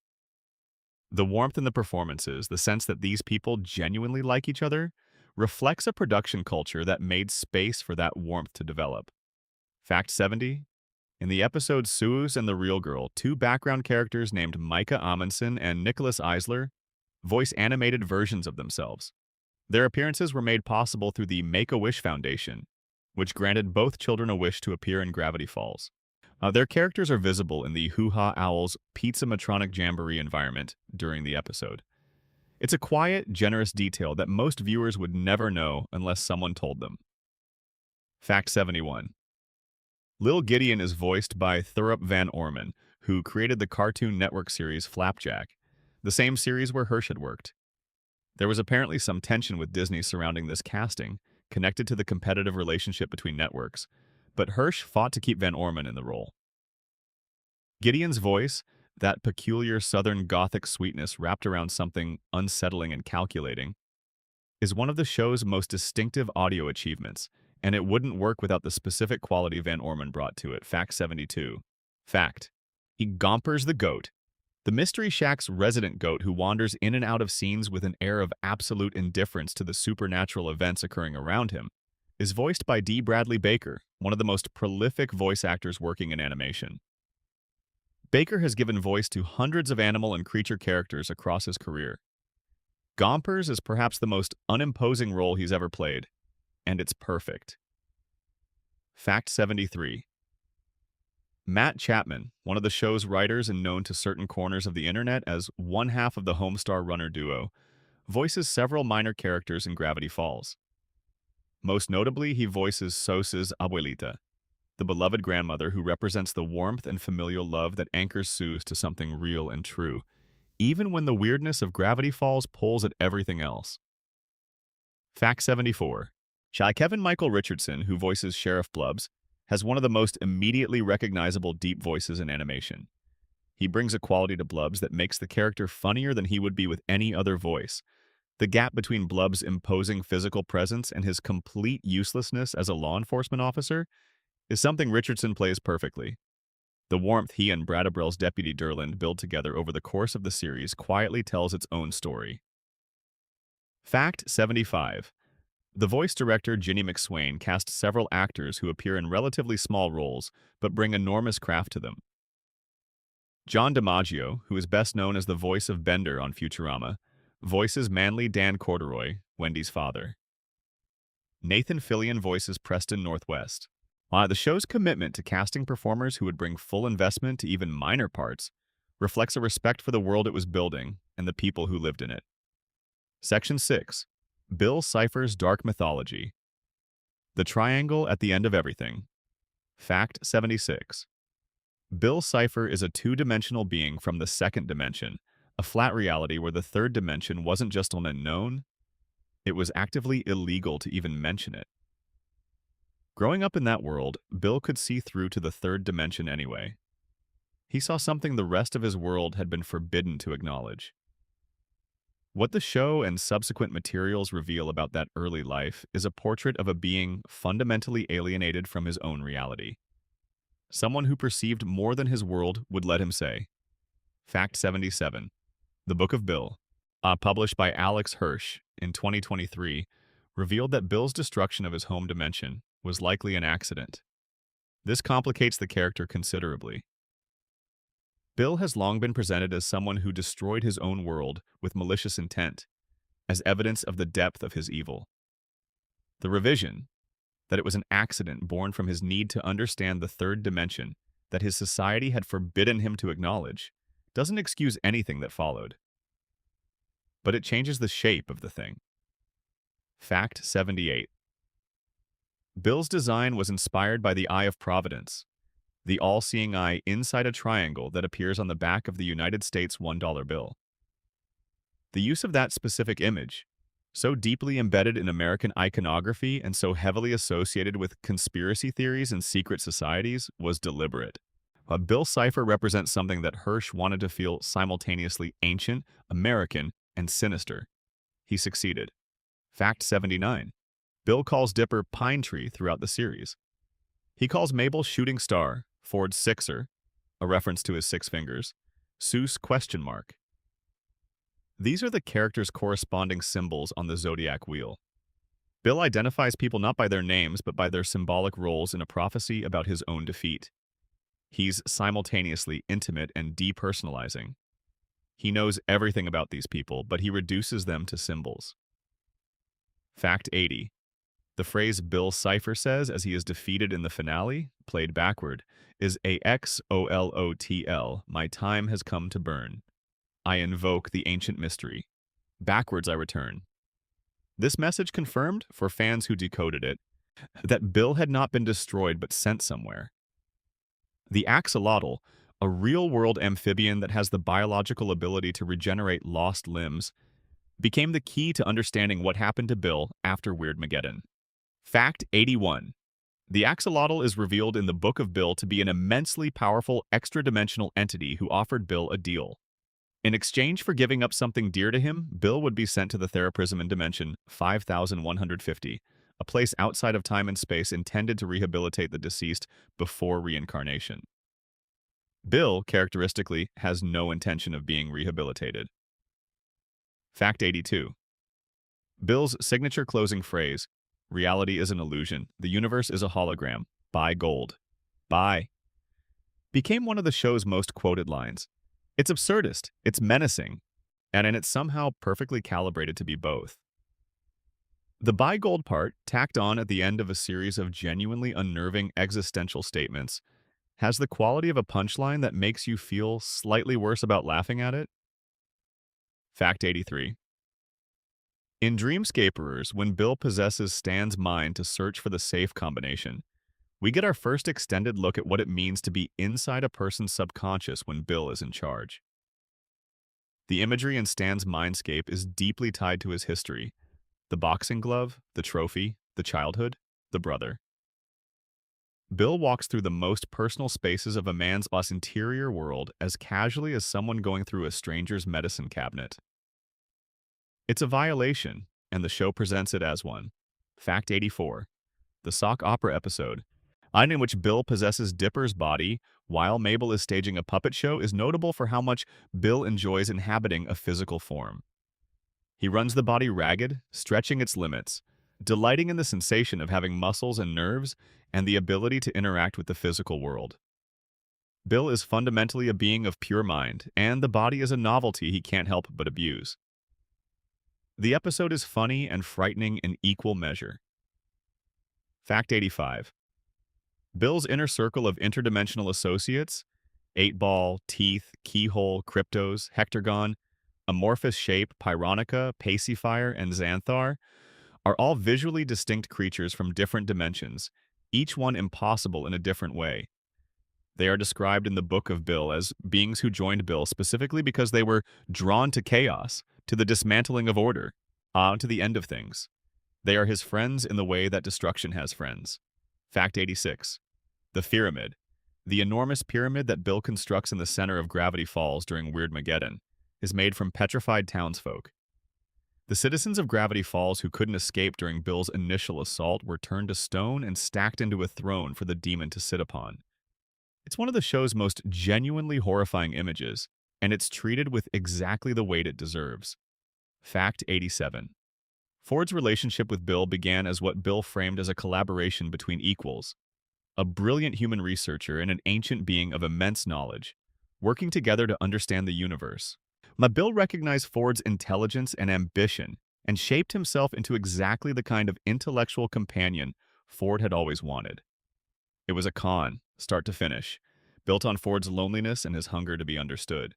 The warmth in the performances, the sense that these people genuinely like each other, reflects a production culture that made space for that warmth to develop. Fact 70. In the episode Seuss and the Real Girl, two background characters named Micah Amundsen and Nicholas Eisler voice animated versions of themselves. Their appearances were made possible through the Make-A-Wish Foundation, which granted both children a wish to appear in Gravity Falls. Their characters are visible in the Hoo Ha Owl's Pizza Matronic Jamboree environment during the episode. It's a quiet, generous detail that most viewers would never know unless someone told them. Fact 71. Lil Gideon is voiced by Thurup Van Orman, who created the Cartoon Network series Flapjack, the same series where Hirsch had worked. There was apparently some tension with Disney surrounding this casting, connected to the competitive relationship between networks, but Hirsch fought to keep Van Orman in the role. Gideon's voice, that peculiar Southern Gothic sweetness wrapped around something unsettling and calculating, is one of the show's most distinctive audio achievements, and it wouldn't work without the specific quality Van Orman brought to it. Fact 72. Fact. He gompers the goat. The Mystery Shack's resident goat who wanders in and out of scenes with an air of absolute indifference to the supernatural events occurring around him is voiced by D. Bradley Baker, one of the most prolific voice actors working in animation. Baker has given voice to hundreds of animal and creature characters across his career. Gompers is perhaps the most unimposing role he's ever played, and it's perfect. Fact 73. Matt Chapman, one of the show's writers and known to certain corners of the internet as one half of the Homestar Runner duo, voices several minor characters in Gravity Falls. Most notably, he voices Sos's abuelita, the beloved grandmother who represents the warmth and familial love that anchors Sus to something real and true, even when the weirdness of Gravity Falls pulls at everything else. Fact 74. Kevin Michael Richardson, who voices Sheriff Blubbs, has one of the most immediately recognizable deep voices in animation. He brings a quality to Blubbs that makes the character funnier than he would be with any other voice. The gap between Blubbs' imposing physical presence and his complete uselessness as a law enforcement officer is something Richardson plays perfectly. The warmth he and Brad Abrell's deputy Derland build together over the course of the series quietly tells its own story. Fact 75. The voice director Ginny McSwain cast several actors who appear in relatively small roles but bring enormous craft to them. John DiMaggio, who is best known as the voice of Bender on Futurama, voices manly Dan Corduroy, Wendy's father. Nathan Fillion voices Preston Northwest. The show's commitment to casting performers who would bring full investment to even minor parts reflects a respect for the world it was building and the people who lived in it. Section 6. Bill Cipher's Dark Mythology. The Triangle at the End of Everything. Fact 76. Bill Cipher is a two-dimensional being from the second dimension, a flat reality where the third dimension wasn't just an unknown, it was actively illegal to even mention it. Growing up in that world, Bill could see through to the third dimension anyway. He saw something the rest of his world had been forbidden to acknowledge. What the show and subsequent materials reveal about that early life is a portrait of a being fundamentally alienated from his own reality. Someone who perceived more than his world would let him say. Fact 77. The Book of Bill, published by Alex Hirsch in 2023, revealed that Bill's destruction of his home dimension was likely an accident. This complicates the character considerably. Bill has long been presented as someone who destroyed his own world with malicious intent, as evidence of the depth of his evil. The revision, that it was an accident born from his need to understand the third dimension that his society had forbidden him to acknowledge, doesn't excuse anything that followed. But it changes the shape of the thing. Fact 78. Bill's design was inspired by the Eye of Providence, the all-seeing eye inside a triangle that appears on the back of the United States $1 bill. The use of that specific image, so deeply embedded in American iconography and so heavily associated with conspiracy theories and secret societies, was deliberate. Bill Cipher represents something that Hirsch wanted to feel simultaneously ancient, American, and sinister. He succeeded. Fact 79. Bill calls Dipper Pine Tree throughout the series. He calls Mabel Shooting Star, Ford's Sixer, a reference to his 6 fingers, Seuss ? These are the characters' corresponding symbols on the zodiac wheel. Bill identifies people not by their names but by their symbolic roles in a prophecy about his own defeat. He's simultaneously intimate and depersonalizing. He knows everything about these people, but he reduces them to symbols. Fact 80. The phrase Bill Cipher says as he is defeated in the finale, played backward, is AXOLOTL, my time has come to burn. I invoke the ancient mystery. Backwards I return. This message confirmed, for fans who decoded it, that Bill had not been destroyed but sent somewhere. The axolotl, a real-world amphibian that has the biological ability to regenerate lost limbs, became the key to understanding what happened to Bill after Weirdmageddon. Fact 81. The axolotl is revealed in the Book of Bill to be an immensely powerful extra-dimensional entity who offered Bill a deal. In exchange for giving up something dear to him, Bill would be sent to the Theraprism in Dimension 5150, a place outside of time and space intended to rehabilitate the deceased before reincarnation. Bill, characteristically, has no intention of being rehabilitated. Fact 82. Bill's signature closing phrase, reality is an illusion, the universe is a hologram, buy gold, buy, became one of the show's most quoted lines. It's absurdist, it's menacing, and it's somehow perfectly calibrated to be both. The buy gold part, tacked on at the end of a series of genuinely unnerving existential statements, has the quality of a punchline that makes you feel slightly worse about laughing at it. Fact 83. In Dreamscaperers, when Bill possesses Stan's mind to search for the safe combination, we get our first extended look at what it means to be inside a person's subconscious when Bill is in charge. The imagery in Stan's mindscape is deeply tied to his history: the boxing glove, the trophy, the childhood, the brother. Bill walks through the most personal spaces of a man's interior world as casually as someone going through a stranger's medicine cabinet. It's a violation, and the show presents it as one. Fact 84. The sock opera episode, in which Bill possesses Dipper's body while Mabel is staging a puppet show, is notable for how much Bill enjoys inhabiting a physical form. He runs the body ragged, stretching its limits, delighting in the sensation of having muscles and nerves and the ability to interact with the physical world. Bill is fundamentally a being of pure mind, and the body is a novelty he can't help but abuse. The episode is funny and frightening in equal measure. Fact 85. Bill's inner circle of interdimensional associates, 8-Ball, Teeth, Keyhole, Cryptos, Hectagon, Amorphous Shape, Pyronica, Pacifier, and Xanthar, are all visually distinct creatures from different dimensions, each one impossible in a different way. They are described in the Book of Bill as beings who joined Bill specifically because they were drawn to chaos, to the dismantling of order, to the end of things. They are his friends in the way that destruction has friends. Fact 86. The Pyramid. The enormous pyramid that Bill constructs in the center of Gravity Falls during Weirdmageddon is made from petrified townsfolk. The citizens of Gravity Falls who couldn't escape during Bill's initial assault were turned to stone and stacked into a throne for the demon to sit upon. It's one of the show's most genuinely horrifying images, and it's treated with exactly the weight it deserves. Fact 87. Ford's relationship with Bill began as what Bill framed as a collaboration between equals, a brilliant human researcher and an ancient being of immense knowledge, working together to understand the universe. Bill recognized Ford's intelligence and ambition and shaped himself into exactly the kind of intellectual companion Ford had always wanted. It was a con, start to finish, built on Ford's loneliness and his hunger to be understood.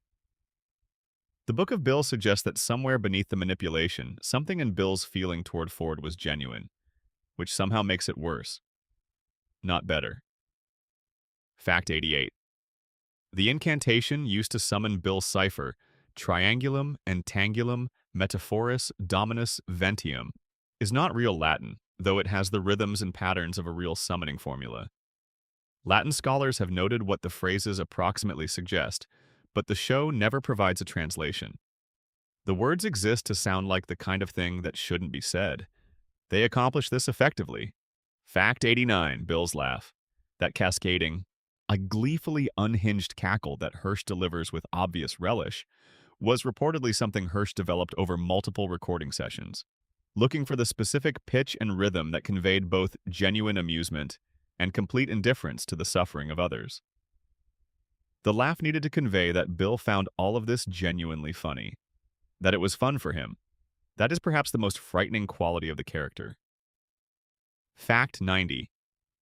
The Book of Bill suggests that somewhere beneath the manipulation, something in Bill's feeling toward Ford was genuine, which somehow makes it worse, not better. Fact 88. The incantation used to summon Bill's cipher, Triangulum Entangulum Metaphoris Dominus Ventium, is not real Latin, though it has the rhythms and patterns of a real summoning formula. Latin scholars have noted what the phrases approximately suggest, but the show never provides a translation. The words exist to sound like the kind of thing that shouldn't be said. They accomplish this effectively. Fact 89, Bill's laugh. That cascading, a gleefully unhinged cackle that Hirsch delivers with obvious relish, was reportedly something Hirsch developed over multiple recording sessions, looking for the specific pitch and rhythm that conveyed both genuine amusement and complete indifference to the suffering of others. The laugh needed to convey that Bill found all of this genuinely funny, that it was fun for him. That is perhaps the most frightening quality of the character. Fact 90.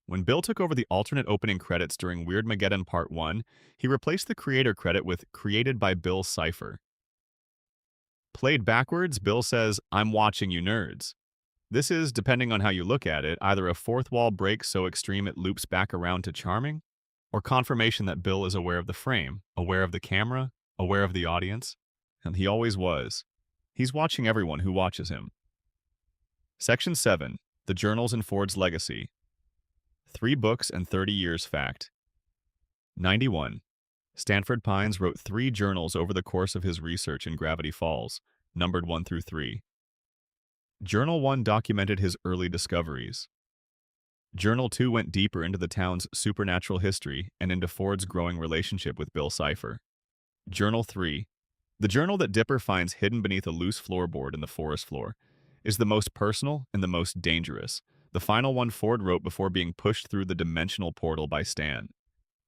When Bill took over the alternate opening credits during Weirdmageddon Part 1, he replaced the creator credit with Created by Bill Cipher. Played backwards, Bill says, "I'm watching you nerds." This is, depending on how you look at it, either a fourth wall break so extreme it loops back around to charming, or confirmation that Bill is aware of the frame, aware of the camera, aware of the audience, and he always was. He's watching everyone who watches him. Section 7. The Journals and Ford's Legacy. 3 books and 30 years fact. 91. Stanford Pines wrote 3 journals over the course of his research in Gravity Falls, numbered 1 through 3. Journal 1 documented his early discoveries. Journal 2 went deeper into the town's supernatural history and into Ford's growing relationship with Bill Cipher. Journal 3, the journal that Dipper finds hidden beneath a loose floorboard in the forest floor, is the most personal and the most dangerous, the final one Ford wrote before being pushed through the dimensional portal by Stan.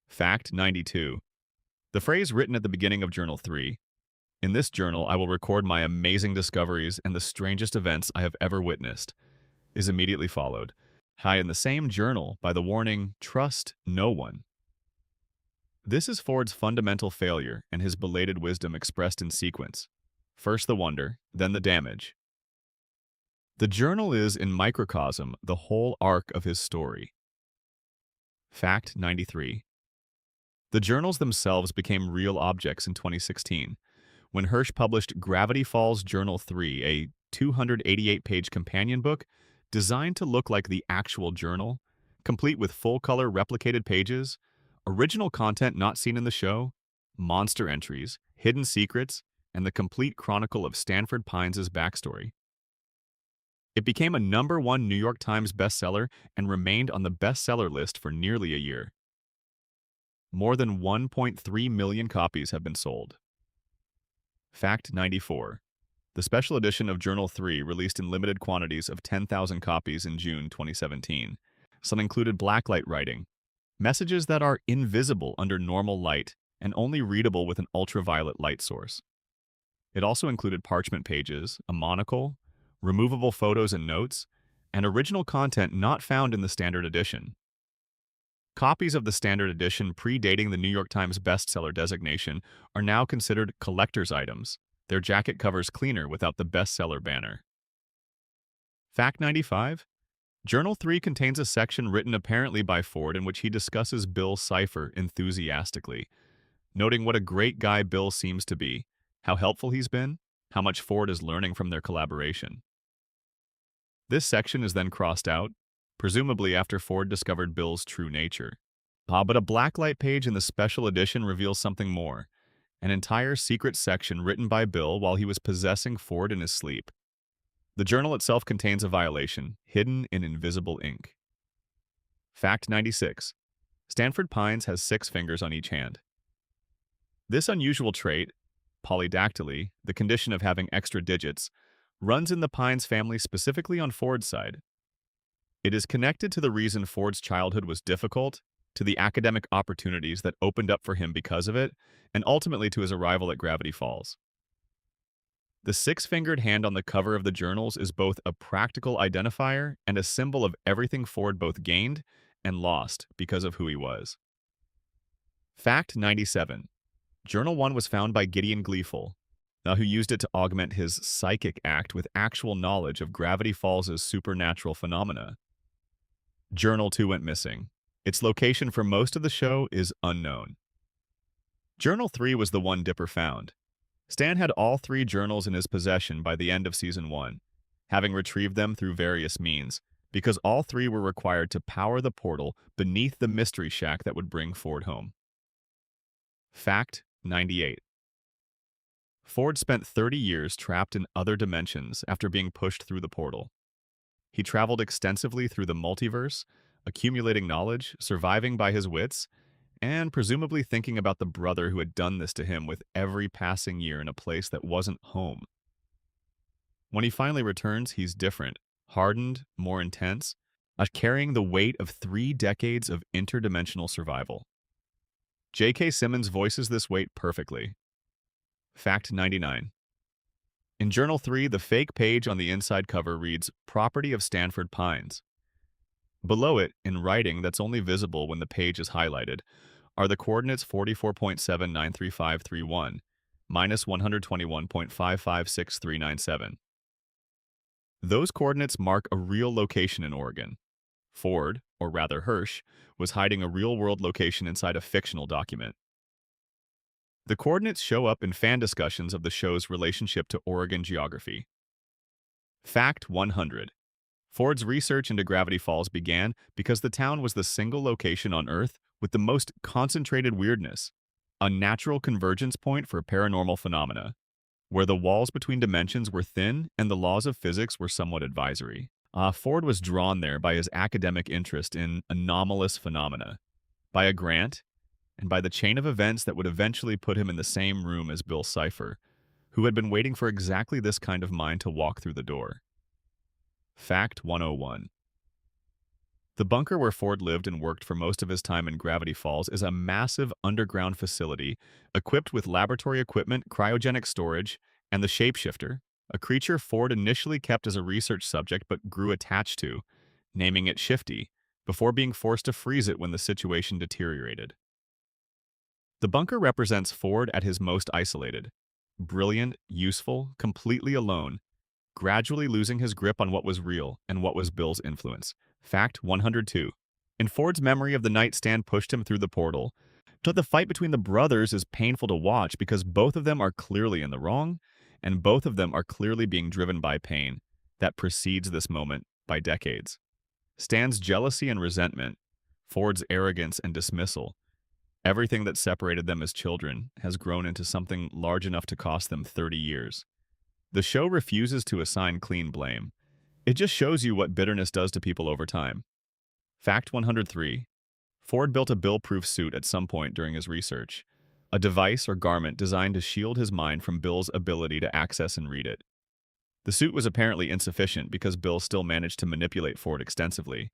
Fact 92. The phrase written at the beginning of Journal 3, "In this journal I will record my amazing discoveries and the strangest events I have ever witnessed," is immediately followed, high in the same journal, by the warning, "Trust no one." This is Ford's fundamental failure and his belated wisdom expressed in sequence. First the wonder, then the damage. The journal is, in microcosm, the whole arc of his story. Fact 93. The journals themselves became real objects in 2016, when Hirsch published Gravity Falls Journal 3, a 288-page companion book designed to look like the actual journal, complete with full-color replicated pages, original content not seen in the show, monster entries, hidden secrets, and the complete chronicle of Stanford Pines' backstory. It became a #1 New York Times bestseller and remained on the bestseller list for nearly a year. More than 1.3 million copies have been sold. Fact 94. The special edition of Journal 3 released in limited quantities of 10,000 copies in June 2017. Some included blacklight writing, messages that are invisible under normal light and only readable with an ultraviolet light source. It also included parchment pages, a monocle, removable photos and notes, and original content not found in the standard edition. Copies of the standard edition predating the New York Times bestseller designation are now considered collector's items, their jacket covers cleaner without the bestseller banner. Fact 95. Journal 3 contains a section written apparently by Ford in which he discusses Bill Cipher enthusiastically, noting what a great guy Bill seems to be, how helpful he's been, how much Ford is learning from their collaboration. This section is then crossed out, presumably after Ford discovered Bill's true nature. But a blacklight page in the special edition reveals something more, an entire secret section written by Bill while he was possessing Ford in his sleep. The journal itself contains a violation, hidden in invisible ink. Fact 96. Stanford Pines has 6 fingers on each hand. This unusual trait, polydactyly, the condition of having extra digits, runs in the Pines family specifically on Ford's side. It is connected to the reason Ford's childhood was difficult, to the academic opportunities that opened up for him because of it, and ultimately to his arrival at Gravity Falls. The 6-fingered hand on the cover of the journals is both a practical identifier and a symbol of everything Ford both gained and lost because of who he was. Fact 97. Journal 1 was found by Gideon Gleeful, who used it to augment his psychic act with actual knowledge of Gravity Falls' supernatural phenomena. Journal 2 went missing. Its location for most of the show is unknown. Journal 3 was the one Dipper found. Stan had all 3 journals in his possession by the end of Season 1, having retrieved them through various means, because all 3 were required to power the portal beneath the mystery shack that would bring Ford home. Fact 98. Ford spent 30 years trapped in other dimensions after being pushed through the portal. He traveled extensively through the multiverse, accumulating knowledge, surviving by his wits, and presumably thinking about the brother who had done this to him with every passing year in a place that wasn't home. When he finally returns, he's different, hardened, more intense, carrying the weight of 3 decades of interdimensional survival. J.K. Simmons voices this weight perfectly. Fact 99. In Journal 3, the fake page on the inside cover reads, "Property of Stanford Pines." Below it, in writing that's only visible when the page is highlighted, are the coordinates 44.793531 minus 121.556397. Those coordinates mark a real location in Oregon. Ford, or rather Hirsch, was hiding a real-world location inside a fictional document. The coordinates show up in fan discussions of the show's relationship to Oregon geography. Fact 100. Ford's research into Gravity Falls began because the town was the single location on Earth with the most concentrated weirdness, a natural convergence point for paranormal phenomena, where the walls between dimensions were thin and the laws of physics were somewhat advisory. Ford was drawn there by his academic interest in anomalous phenomena, by a grant, and by the chain of events that would eventually put him in the same room as Bill Cipher, who had been waiting for exactly this kind of mind to walk through the door. Fact 101. The bunker where Ford lived and worked for most of his time in Gravity Falls is a massive underground facility equipped with laboratory equipment, cryogenic storage, and the shapeshifter, a creature Ford initially kept as a research subject but grew attached to, naming it Shifty, before being forced to freeze it when the situation deteriorated. The bunker represents Ford at his most isolated, brilliant, useful, completely alone, gradually losing his grip on what was real and what was Bill's influence. Fact 102. In Ford's memory of the night Stan pushed him through the portal, but the fight between the brothers is painful to watch because both of them are clearly in the wrong, and both of them are clearly being driven by pain that precedes this moment by decades. Stan's jealousy and resentment, Ford's arrogance and dismissal, everything that separated them as children has grown into something large enough to cost them 30 years. The show refuses to assign clean blame. It just shows you what bitterness does to people over time. Fact 103. Ford built a Bill-proof suit at some point during his research, a device or garment designed to shield his mind from Bill's ability to access and read it. The suit was apparently insufficient because Bill still managed to manipulate Ford extensively.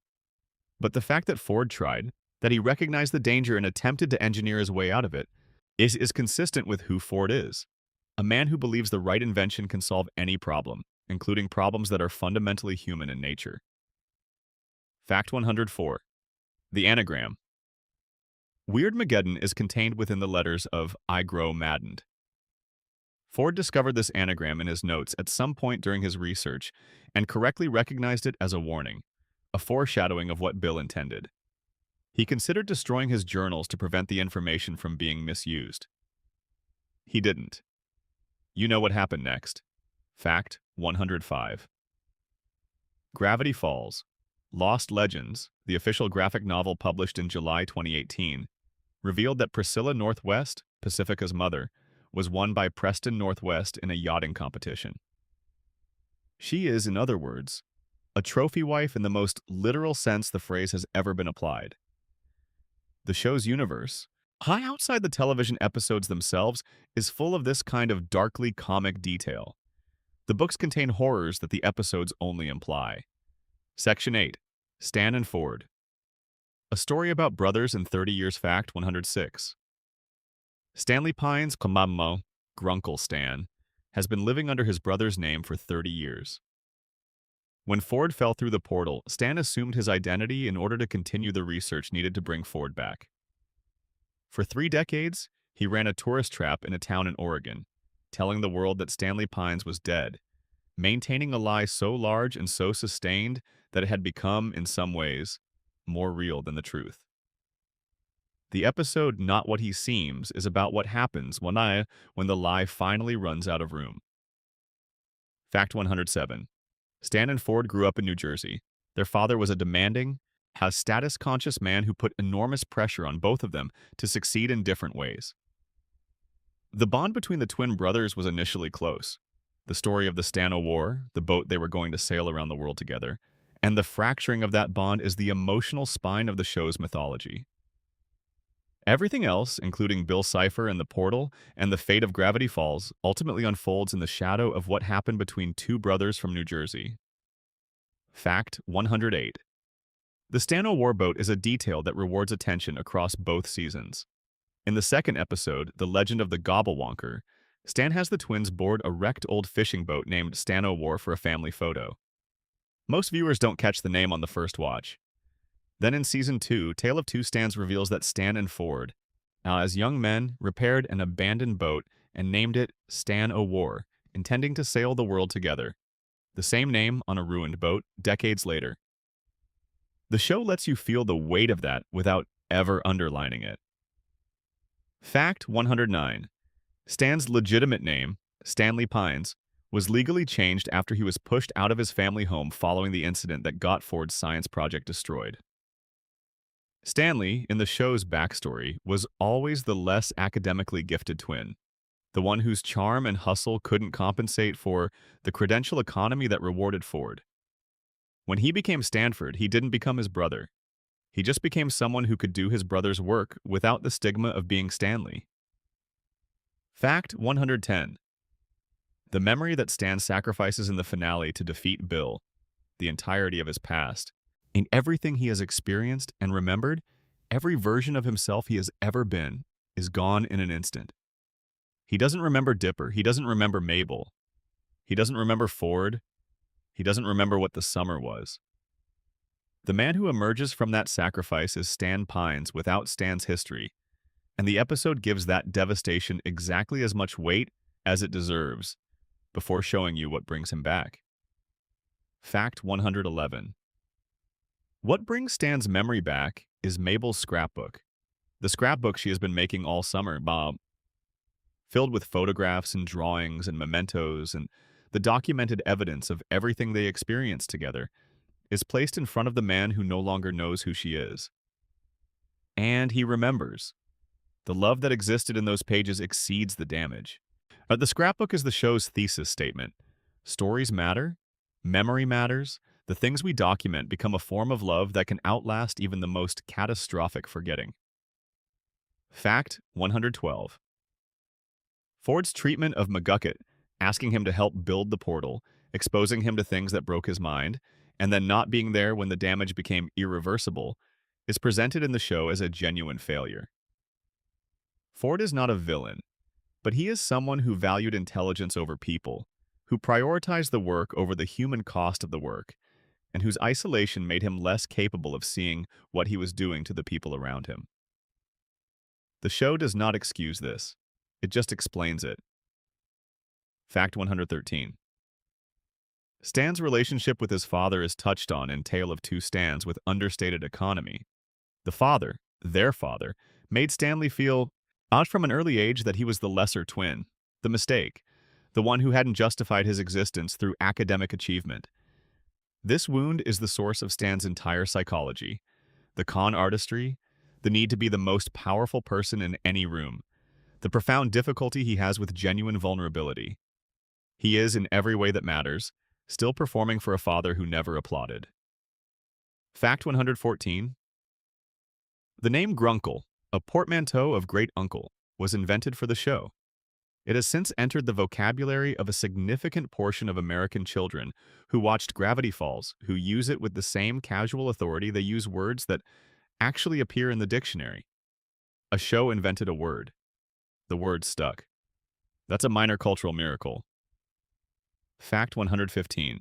But the fact that Ford tried, that he recognized the danger and attempted to engineer his way out of it, is consistent with who Ford is. A man who believes the right invention can solve any problem, including problems that are fundamentally human in nature. Fact 104. The anagram. Weirdmageddon is contained within the letters of I Grow Maddened. Ford discovered this anagram in his notes at some point during his research and correctly recognized it as a warning, a foreshadowing of what Bill intended. He considered destroying his journals to prevent the information from being misused. He didn't. You know what happened next. Fact 105. Gravity Falls. Lost Legends, the official graphic novel published in July 2018, revealed that Priscilla Northwest, Pacifica's mother, was won by Preston Northwest in a yachting competition. She is, in other words, a trophy wife in the most literal sense the phrase has ever been applied. The show's universe, high outside the television episodes themselves, is full of this kind of darkly comic detail. The books contain horrors that the episodes only imply. Section 8. Stan and Ford. A story about brothers in 30 Years. Fact 106. Stanley Pines Kamamo, Grunkle Stan, has been living under his brother's name for 30 years. When Ford fell through the portal, Stan assumed his identity in order to continue the research needed to bring Ford back. For 3 decades, he ran a tourist trap in a town in Oregon, telling the world that Stanley Pines was dead, maintaining a lie so large and so sustained that it had become, in some ways, more real than the truth. The episode Not What He Seems is about what happens when the lie finally runs out of room. Fact 107. Stan and Ford grew up in New Jersey. Their father was a demanding, status-conscious man who put enormous pressure on both of them to succeed in different ways. The bond between the twin brothers was initially close. The story of the Stano War, the boat they were going to sail around the world together, and the fracturing of that bond is the emotional spine of the show's mythology. Everything else, including Bill Cipher and the portal and the fate of Gravity Falls, ultimately unfolds in the shadow of what happened between two brothers from New Jersey. Fact 108. The Stano Warboat is a detail that rewards attention across both seasons. In the second episode, The Legend of the Gobblewonker, Stan has the twins board a wrecked old fishing boat named Stano War for a family photo. Most viewers don't catch the name on the first watch. Then in Season 2, Tale of Two Stans reveals that Stan and Ford, as young men, repaired an abandoned boat and named it Stan o' War, intending to sail the world together. The same name on a ruined boat decades later. The show lets you feel the weight of that without ever underlining it. Fact 109. Stan's legitimate name, Stanley Pines, was legally changed after he was pushed out of his family home following the incident that got Ford's science project destroyed. Stanley, in the show's backstory, was always the less academically gifted twin, the one whose charm and hustle couldn't compensate for the credential economy that rewarded Ford. When he became Stanford, he didn't become his brother. He just became someone who could do his brother's work without the stigma of being Stanley. Fact 110. The memory that Stan sacrifices in the finale to defeat Bill, the entirety of his past, in everything he has experienced and remembered, every version of himself he has ever been, is gone in an instant. He doesn't remember Dipper. He doesn't remember Mabel. He doesn't remember Ford. He doesn't remember what the summer was. The man who emerges from that sacrifice is Stan Pines without Stan's history, and the episode gives that devastation exactly as much weight as it deserves before showing you what brings him back. Fact 111. What brings Stan's memory back is Mabel's scrapbook. The scrapbook she has been making all summer, filled with photographs and drawings and mementos and the documented evidence of everything they experienced together, is placed in front of the man who no longer knows who she is. And he remembers. The love that existed in those pages exceeds the damage. The scrapbook is the show's thesis statement. Stories matter, memory matters, the things we document become a form of love that can outlast even the most catastrophic forgetting. Fact 112. Ford's treatment of McGucket, asking him to help build the portal, exposing him to things that broke his mind, and then not being there when the damage became irreversible, is presented in the show as a genuine failure. Ford is not a villain, but he is someone who valued intelligence over people, who prioritized the work over the human cost of the work, and whose isolation made him less capable of seeing what he was doing to the people around him. The show does not excuse this. It just explains it. Fact 113. Stan's relationship with his father is touched on in Tale of Two Stans with understated economy. The father, their father, made Stanley feel, out from an early age, that he was the lesser twin, the mistake, the one who hadn't justified his existence through academic achievement. This wound is the source of Stan's entire psychology, the con artistry, the need to be the most powerful person in any room, the profound difficulty he has with genuine vulnerability. He is, in every way that matters, still performing for a father who never applauded. Fact 114. The name Grunkle, a portmanteau of great uncle, was invented for the show. It has since entered the vocabulary of a significant portion of American children who watched Gravity Falls, who use it with the same casual authority they use words that actually appear in the dictionary. A show invented a word. The word stuck. That's a minor cultural miracle. Fact 115.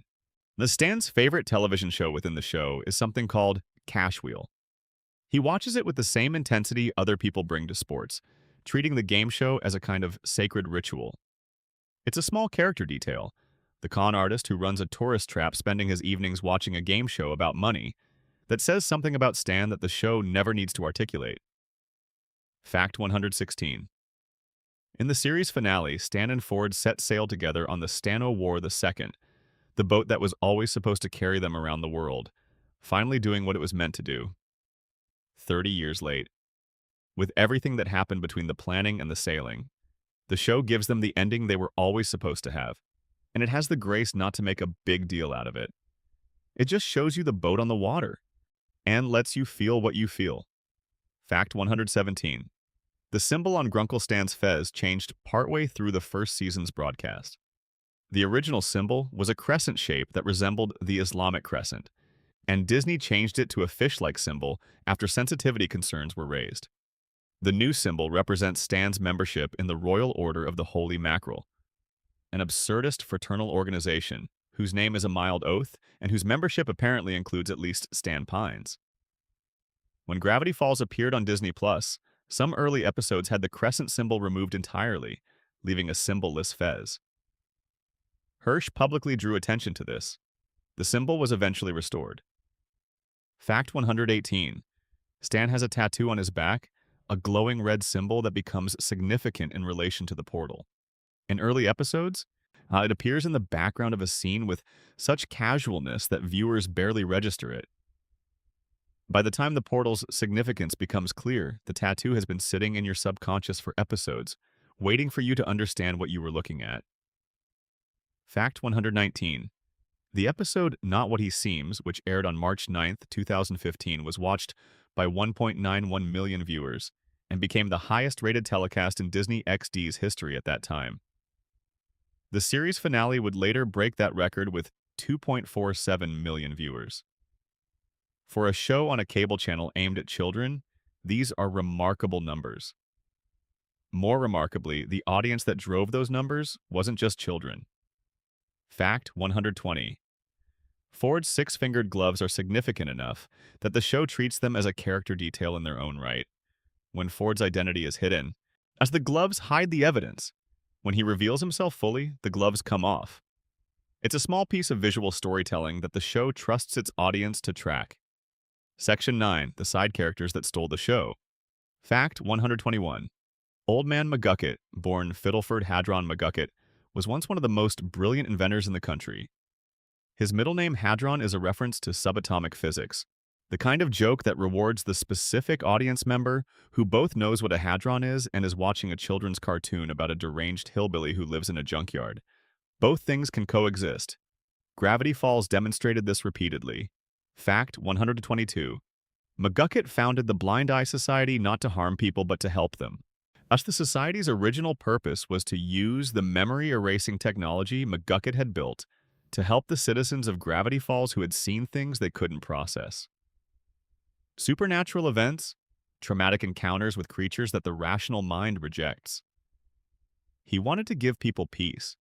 Stan's favorite television show within the show is something called Cash Wheel. He watches it with the same intensity other people bring to sports, treating the game show as a kind of sacred ritual. It's a small character detail, the con artist who runs a tourist trap spending his evenings watching a game show about money, that says something about Stan that the show never needs to articulate. Fact 116. In the series finale, Stan and Ford set sail together on the Stan o' War II, the boat that was always supposed to carry them around the world, finally doing what it was meant to do. 30 years late. With everything that happened between the planning and the sailing, the show gives them the ending they were always supposed to have, and it has the grace not to make a big deal out of it. It just shows you the boat on the water, and lets you feel what you feel. Fact 117. The symbol on Grunkle Stan's fez changed partway through the first season's broadcast. The original symbol was a crescent shape that resembled the Islamic crescent, and Disney changed it to a fish-like symbol after sensitivity concerns were raised. The new symbol represents Stan's membership in the Royal Order of the Holy Mackerel, an absurdist fraternal organization whose name is a mild oath and whose membership apparently includes at least Stan Pines. When Gravity Falls appeared on Disney Plus, some early episodes had the crescent symbol removed entirely, leaving a symbolless fez. Hirsch publicly drew attention to this. The symbol was eventually restored. Fact 118. Stan has a tattoo on his back, a glowing red symbol that becomes significant in relation to the portal. In early episodes, it appears in the background of a scene with such casualness that viewers barely register it. By the time the portal's significance becomes clear, the tattoo has been sitting in your subconscious for episodes, waiting for you to understand what you were looking at. Fact 119. The episode Not What He Seems, which aired on March 9, 2015, was watched by 1.91 million viewers and became the highest-rated telecast in Disney XD's history at that time. The series finale would later break that record with 2.47 million viewers. For a show on a cable channel aimed at children, these are remarkable numbers. More remarkably, the audience that drove those numbers wasn't just children. Fact 120. Ford's six-fingered gloves are significant enough that the show treats them as a character detail in their own right. When Ford's identity is hidden, as the gloves hide the evidence, when he reveals himself fully, the gloves come off. It's a small piece of visual storytelling that the show trusts its audience to track. Section 9. The side characters that stole the show. Fact 121. Old Man McGucket, born Fiddleford Hadron McGucket, was once one of the most brilliant inventors in the country. His middle name Hadron is a reference to subatomic physics, the kind of joke that rewards the specific audience member who both knows what a hadron is and is watching a children's cartoon about a deranged hillbilly who lives in a junkyard. Both things can coexist. Gravity Falls demonstrated this repeatedly. Fact 122. McGucket founded the Blind Eye Society not to harm people but to help them. Thus, the Society's original purpose was to use the memory-erasing technology McGucket had built to help the citizens of Gravity Falls who had seen things they couldn't process. Supernatural events, traumatic encounters with creatures that the rational mind rejects. He wanted to give people peace.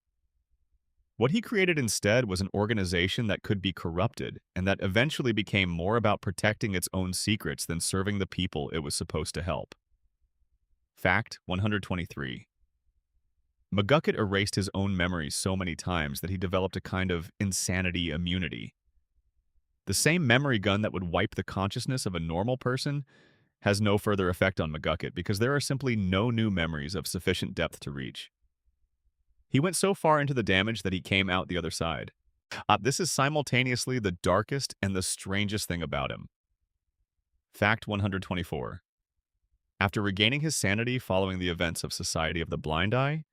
What he created instead was an organization that could be corrupted and that eventually became more about protecting its own secrets than serving the people it was supposed to help. Fact 123. McGucket erased his own memories so many times that he developed a kind of insanity immunity. The same memory gun that would wipe the consciousness of a normal person has no further effect on McGucket because there are simply no new memories of sufficient depth to reach. He went so far into the damage that he came out the other side. This is simultaneously the darkest and the strangest thing about him. Fact 124. After regaining his sanity following the events of Society of the Blind Eye,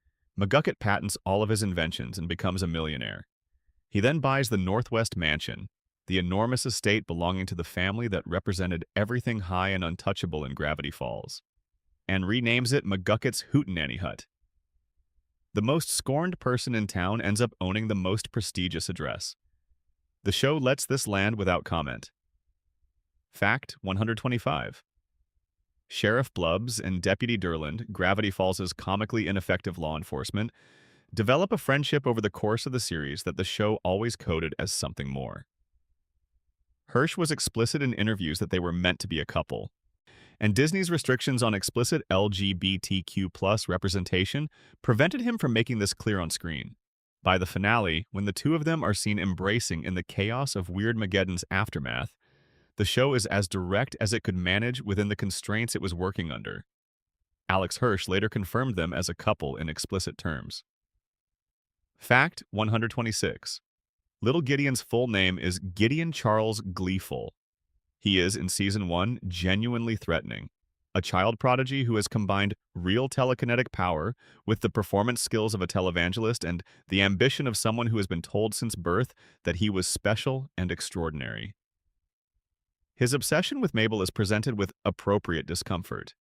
McGucket patents all of his inventions and becomes a millionaire. He then buys the Northwest Mansion, the enormous estate belonging to the family that represented everything high and untouchable in Gravity Falls, and renames it McGucket's Hootenanny Hut. The most scorned person in town ends up owning the most prestigious address. The show lets this land without comment. Fact 125. Sheriff Blubbs and Deputy Durland, Gravity Falls' comically ineffective law enforcement, develop a friendship over the course of the series that the show always coded as something more. Hirsch was explicit in interviews that they were meant to be a couple, and Disney's restrictions on explicit LGBTQ+ representation prevented him from making this clear on screen. By the finale, when the two of them are seen embracing in the chaos of Weirdmageddon's aftermath, the show is as direct as it could manage within the constraints it was working under. Alex Hirsch later confirmed them as a couple in explicit terms. Fact 126. Little Gideon's full name is Gideon Charles Gleeful. He is, in Season 1, genuinely threatening. A child prodigy who has combined real telekinetic power with the performance skills of a televangelist and the ambition of someone who has been told since birth that he was special and extraordinary. His obsession with Mabel is presented with appropriate discomfort.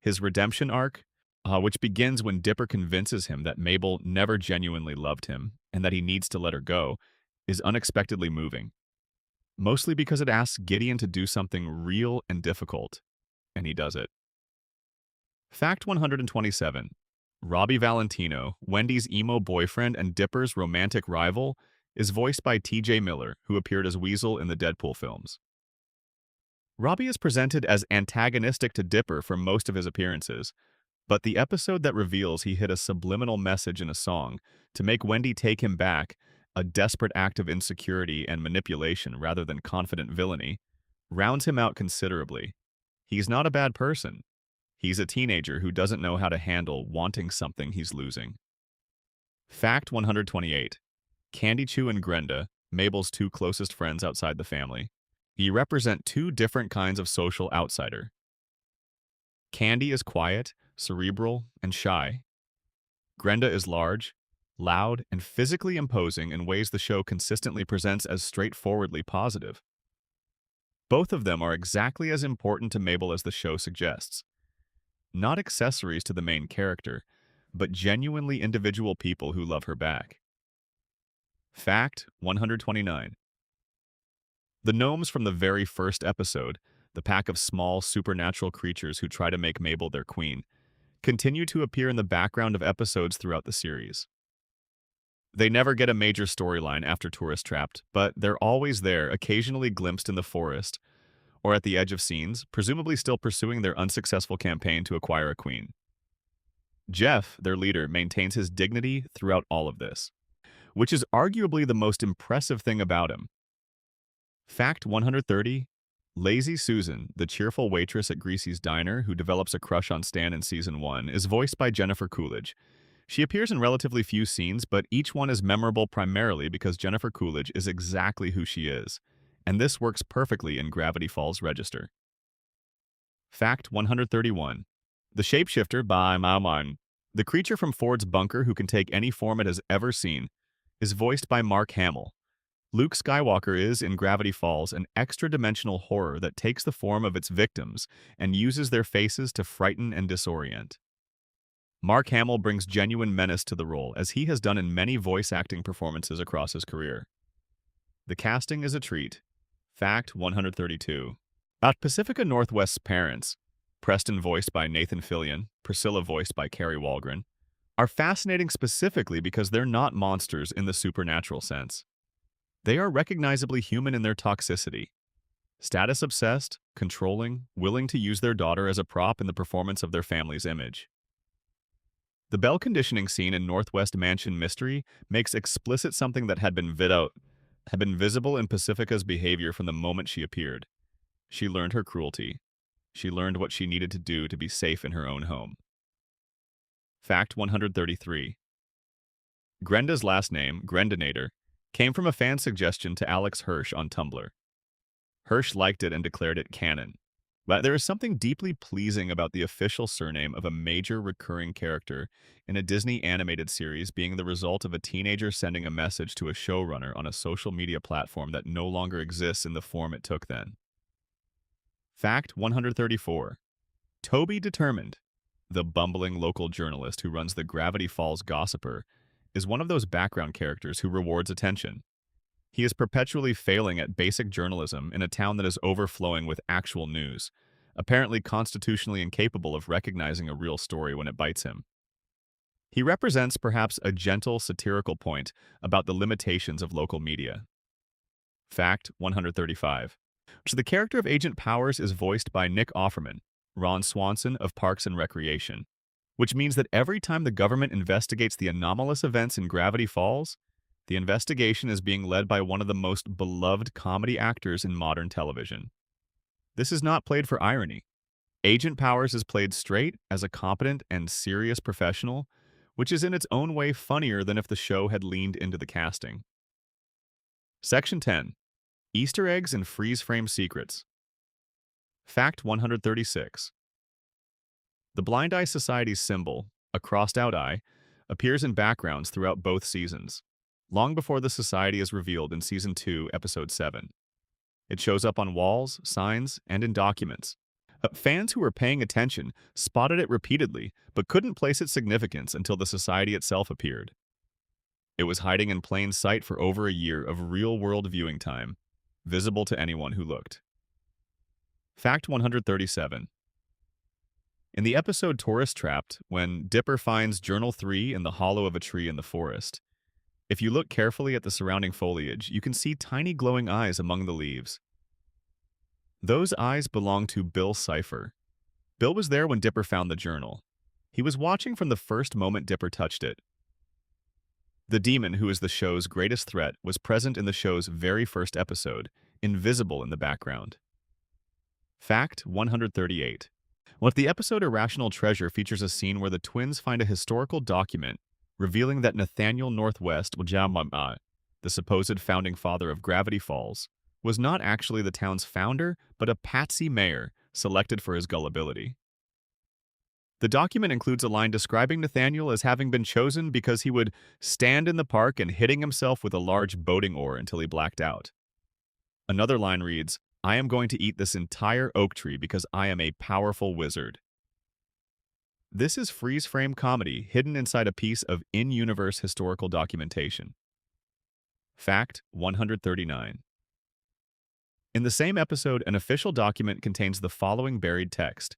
His redemption arc, which begins when Dipper convinces him that Mabel never genuinely loved him and that he needs to let her go, is unexpectedly moving. Mostly because it asks Gideon to do something real and difficult, and he does it. Fact 127. Robbie Valentino, Wendy's emo boyfriend and Dipper's romantic rival, is voiced by T.J. Miller, who appeared as Weasel in the Deadpool films. Robbie is presented as antagonistic to Dipper for most of his appearances, but the episode that reveals he hid a subliminal message in a song to make Wendy take him back, a desperate act of insecurity and manipulation rather than confident villainy, rounds him out considerably. He's not a bad person. He's a teenager who doesn't know how to handle wanting something he's losing. Fact 128. Candy Chew and Grenda, Mabel's two closest friends outside the family, represent two different kinds of social outsider. Candy is quiet, cerebral, and shy. Grenda is large, loud, and physically imposing in ways the show consistently presents as straightforwardly positive. Both of them are exactly as important to Mabel as the show suggests. Not accessories to the main character, but genuinely individual people who love her back. Fact 129. The gnomes from the very first episode, the pack of small supernatural creatures who try to make Mabel their queen, continue to appear in the background of episodes throughout the series. They never get a major storyline after Tourist Trapped, but they're always there, occasionally glimpsed in the forest or at the edge of scenes, presumably still pursuing their unsuccessful campaign to acquire a queen. Jeff, their leader, maintains his dignity throughout all of this, which is arguably the most impressive thing about him. Fact 130. Lazy Susan, the cheerful waitress at Greasy's diner who develops a crush on Stan in Season 1, is voiced by Jennifer Coolidge. She appears in relatively few scenes, but each one is memorable primarily because Jennifer Coolidge is exactly who she is, and this works perfectly in Gravity Falls register. Fact 131. The Shapeshifter by Mauman, the creature from Ford's bunker who can take any form it has ever seen, is voiced by Mark Hamill. Luke Skywalker is, in Gravity Falls, an extra-dimensional horror that takes the form of its victims and uses their faces to frighten and disorient. Mark Hamill brings genuine menace to the role, as he has done in many voice acting performances across his career. The casting is a treat. Fact 132. About Pacifica Northwest's parents, Preston voiced by Nathan Fillion, Priscilla voiced by Carrie Walgren, are fascinating specifically because they're not monsters in the supernatural sense. They are recognizably human in their toxicity. Status-obsessed, controlling, willing to use their daughter as a prop in the performance of their family's image. The bell conditioning scene in Northwest Mansion Mystery makes explicit something that had been visible in Pacifica's behavior from the moment she appeared. She learned her cruelty. She learned what she needed to do to be safe in her own home. Fact 133. Grenda's last name, Grendinator, came from a fan suggestion to Alex Hirsch on Tumblr. Hirsch liked it and declared it canon. But there is something deeply pleasing about the official surname of a major recurring character in a Disney animated series being the result of a teenager sending a message to a showrunner on a social media platform that no longer exists in the form it took then. Fact 134. Toby Determined, the bumbling local journalist who runs the Gravity Falls Gossiper, is one of those background characters who rewards attention. He is perpetually failing at basic journalism in a town that is overflowing with actual news, apparently constitutionally incapable of recognizing a real story when it bites him. He represents perhaps a gentle satirical point about the limitations of local media. Fact 135. So the character of Agent Powers is voiced by Nick Offerman, Ron Swanson of Parks and Recreation, which means that every time the government investigates the anomalous events in Gravity Falls, the investigation is being led by one of the most beloved comedy actors in modern television. This is not played for irony. Agent Powers is played straight as a competent and serious professional, which is in its own way funnier than if the show had leaned into the casting. Section 10. Easter eggs and freeze-frame secrets. Fact 136. The Blind Eye Society's symbol, a crossed-out eye, appears in backgrounds throughout both seasons, long before the society is revealed in Season 2, Episode 7. It shows up on walls, signs, and in documents. Fans who were paying attention spotted it repeatedly, but couldn't place its significance until the society itself appeared. It was hiding in plain sight for over a year of real-world viewing time, visible to anyone who looked. Fact 137. In the episode Tourist Trapped, when Dipper finds Journal 3 in the hollow of a tree in the forest, if you look carefully at the surrounding foliage, you can see tiny glowing eyes among the leaves. Those eyes belong to Bill Cipher. Bill was there when Dipper found the journal. He was watching from the first moment Dipper touched it. The demon, who is the show's greatest threat, was present in the show's very first episode, invisible in the background. Fact 138. Well, the episode Irrational Treasure features a scene where the twins find a historical document revealing that Nathaniel Northwest Wajamama, the supposed founding father of Gravity Falls, was not actually the town's founder, but a patsy mayor selected for his gullibility. The document includes a line describing Nathaniel as having been chosen because he would stand in the park and hitting himself with a large boating oar until he blacked out. Another line reads, "I am going to eat this entire oak tree because I am a powerful wizard." This is freeze-frame comedy hidden inside a piece of in-universe historical documentation. Fact 139. In the same episode, an official document contains the following buried text.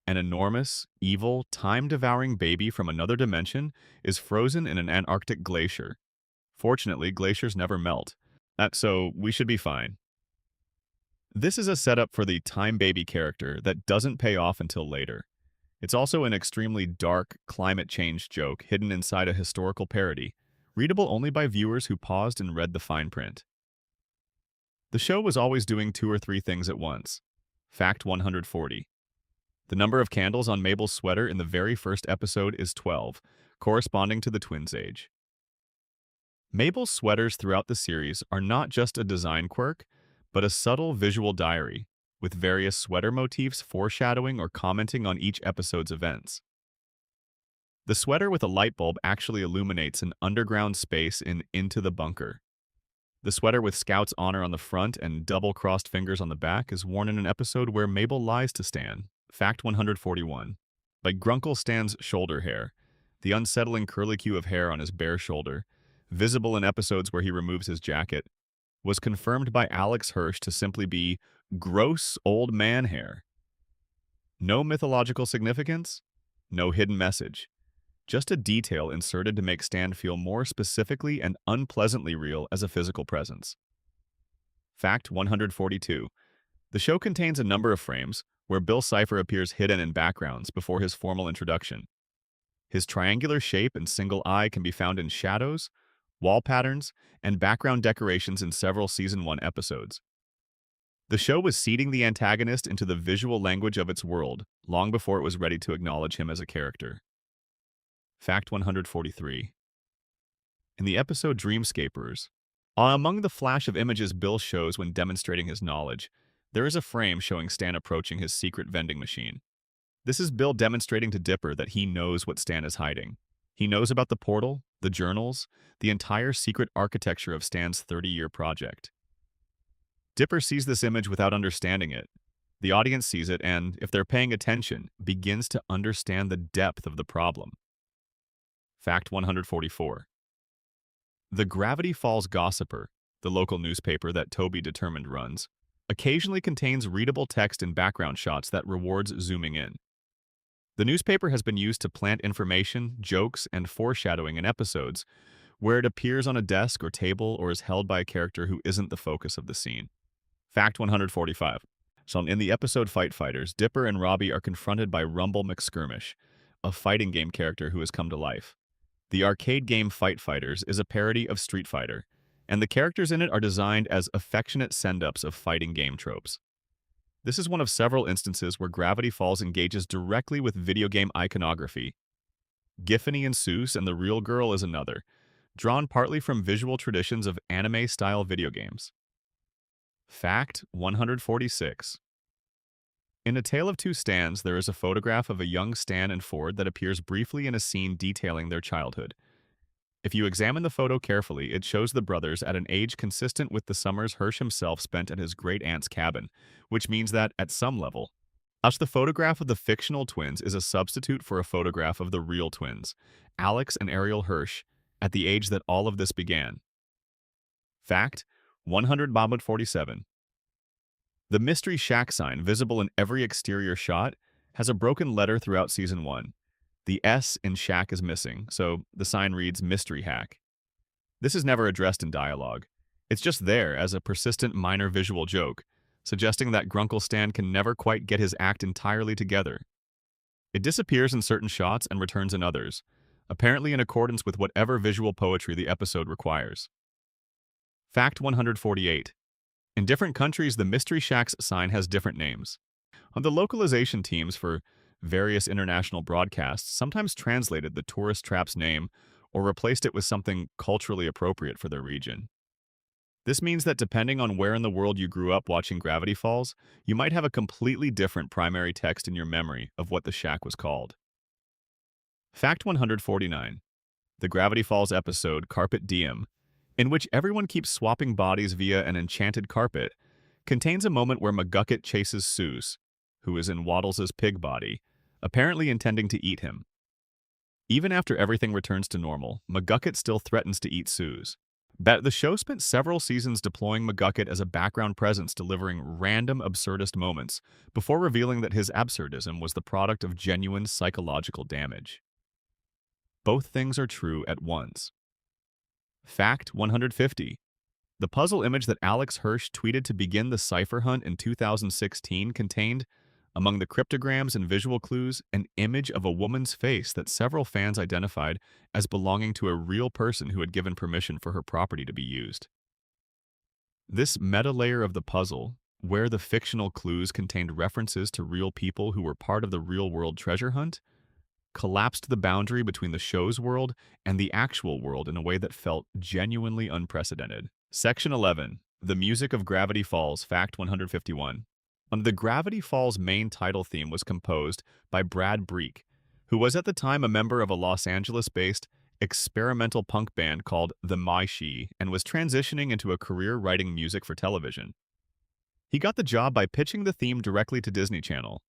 An enormous, evil, time-devouring baby from another dimension is frozen in an Antarctic glacier. Fortunately, glaciers never melt, so we should be fine. This is a setup for the Time Baby character that doesn't pay off until later. It's also an extremely dark climate change joke hidden inside a historical parody, readable only by viewers who paused and read the fine print. The show was always doing 2 or 3 things at once. Fact 140. The number of candles on Mabel's sweater in the very first episode is 12, corresponding to the twins' age. Mabel's sweaters throughout the series are not just a design quirk, but a subtle visual diary, with various sweater motifs foreshadowing or commenting on each episode's events. The sweater with a light bulb actually illuminates an underground space in Into the Bunker. The sweater with Scout's honor on the front and double-crossed fingers on the back is worn in an episode where Mabel lies to Stan. Fact 141. By Grunkle Stan's shoulder hair, the unsettling curlicue of hair on his bare shoulder, visible in episodes where he removes his jacket, was confirmed by Alex Hirsch to simply be gross old man hair. No mythological significance, no hidden message. Just a detail inserted to make Stan feel more specifically and unpleasantly real as a physical presence. Fact 142. The show contains a number of frames where Bill Cipher appears hidden in backgrounds before his formal introduction. His triangular shape and single eye can be found in shadows, wall patterns, and background decorations in several Season 1 episodes. The show was seeding the antagonist into the visual language of its world long before it was ready to acknowledge him as a character. Fact 143. In the episode Dreamscapers, among the flash of images Bill shows when demonstrating his knowledge, there is a frame showing Stan approaching his secret vending machine. This is Bill demonstrating to Dipper that he knows what Stan is hiding. He knows about the portal, the journals, the entire secret architecture of Stan's 30-year project. Dipper sees this image without understanding it. The audience sees it and, if they're paying attention, begins to understand the depth of the problem. Fact 144. The Gravity Falls Gossiper, the local newspaper that Toby determined runs, occasionally contains readable text and background shots that rewards zooming in. The newspaper has been used to plant information, jokes, and foreshadowing in episodes where it appears on a desk or table or is held by a character who isn't the focus of the scene. Fact 145. So in the episode Fight Fighters, Dipper and Robbie are confronted by Rumble McSkirmish, a fighting game character who has come to life. The arcade game Fight Fighters is a parody of Street Fighter, and the characters in it are designed as affectionate send-ups of fighting game tropes. This is one of several instances where Gravity Falls engages directly with video game iconography. Giffany and Seuss and the Real Girl is another, drawn partly from visual traditions of anime-style video games. Fact 146. In A Tale of Two Stans, there is a photograph of a young Stan and Ford that appears briefly in a scene detailing their childhood. If you examine the photo carefully, it shows the brothers at an age consistent with the summers Hirsch himself spent at his great-aunt's cabin, which means that, at some level, the photograph of the fictional twins is a substitute for a photograph of the real twins, Alex and Ariel Hirsch, at the age that all of this began. Fact 147. The Mystery Shack sign, visible in every exterior shot, has a broken letter throughout Season 1. The S in Shack is missing, so the sign reads Mystery Hack. This is never addressed in dialogue. It's just there as a persistent minor visual joke, suggesting that Grunkle Stan can never quite get his act entirely together. It disappears in certain shots and returns in others, apparently in accordance with whatever visual poetry the episode requires. Fact 148. In different countries, the Mystery Shack's sign has different names. The localization teams for various international broadcasts sometimes translated the tourist trap's name or replaced it with something culturally appropriate for their region. This means that depending on where in the world you grew up watching Gravity Falls, you might have a completely different primary text in your memory of what the shack was called. Fact 149. The Gravity Falls episode Carpet Diem, in which everyone keeps swapping bodies via an enchanted carpet, contains a moment where McGucket chases Soos, who is in Waddles' pig body, apparently intending to eat him. Even after everything returns to normal, McGucket still threatens to eat Soos. The show spent several seasons deploying McGucket as a background presence, delivering random absurdist moments, before revealing that his absurdism was the product of genuine psychological damage. Both things are true at once. Fact 150. The puzzle image that Alex Hirsch tweeted to begin the Cipher hunt in 2016 contained, among the cryptograms and visual clues, an image of a woman's face that several fans identified as belonging to a real person who had given permission for her property to be used. This meta layer of the puzzle, where the fictional clues contained references to real people who were part of the real-world treasure hunt, collapsed the boundary between the show's world and the actual world in a way that felt genuinely unprecedented. Section 11. The music of Gravity Falls, Fact 151. The Gravity Falls main title theme was composed by Brad Breek, who was at the time a member of a Los Angeles-based experimental punk band called The Maishi and was transitioning into a career writing music for television. He got the job by pitching the theme directly to Disney Channel.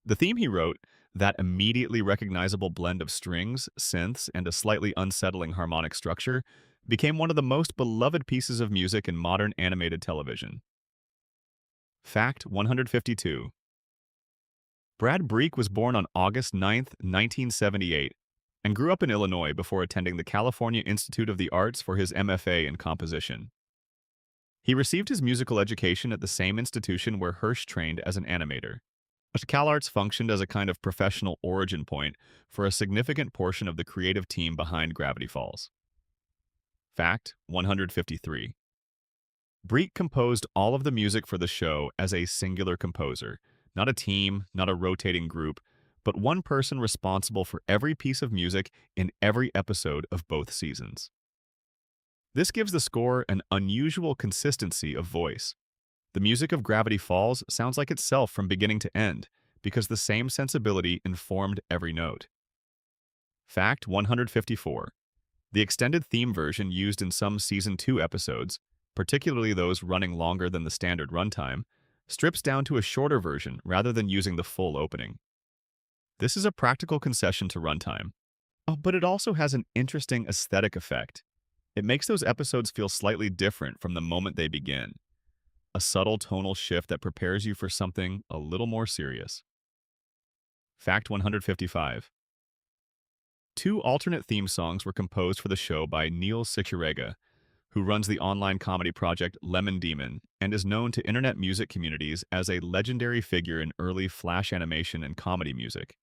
The theme he wrote, that immediately recognizable blend of strings, synths, and a slightly unsettling harmonic structure, became one of the most beloved pieces of music in modern animated television. Fact 152. Brad Breek was born on August 9, 1978, and grew up in Illinois before attending the California Institute of the Arts for his MFA in composition. He received his musical education at the same institution where Hirsch trained as an animator. CalArts functioned as a kind of professional origin point for a significant portion of the creative team behind Gravity Falls. Fact 153. Breek composed all of the music for the show as a singular composer, not a team, not a rotating group, but one person responsible for every piece of music in every episode of both seasons. This gives the score an unusual consistency of voice. The music of Gravity Falls sounds like itself from beginning to end, because the same sensibility informed every note. Fact 154. The extended theme version used in some Season 2 episodes, particularly those running longer than the standard runtime, strips down to a shorter version rather than using the full opening. This is a practical concession to runtime. But it also has an interesting aesthetic effect. It makes those episodes feel slightly different from the moment they begin. A subtle tonal shift that prepares you for something a little more serious. Fact 155. 2 alternate theme songs were composed for the show by Neil Cicierega, who runs the online comedy project Lemon Demon and is known to internet music communities as a legendary figure in early Flash animation and comedy music.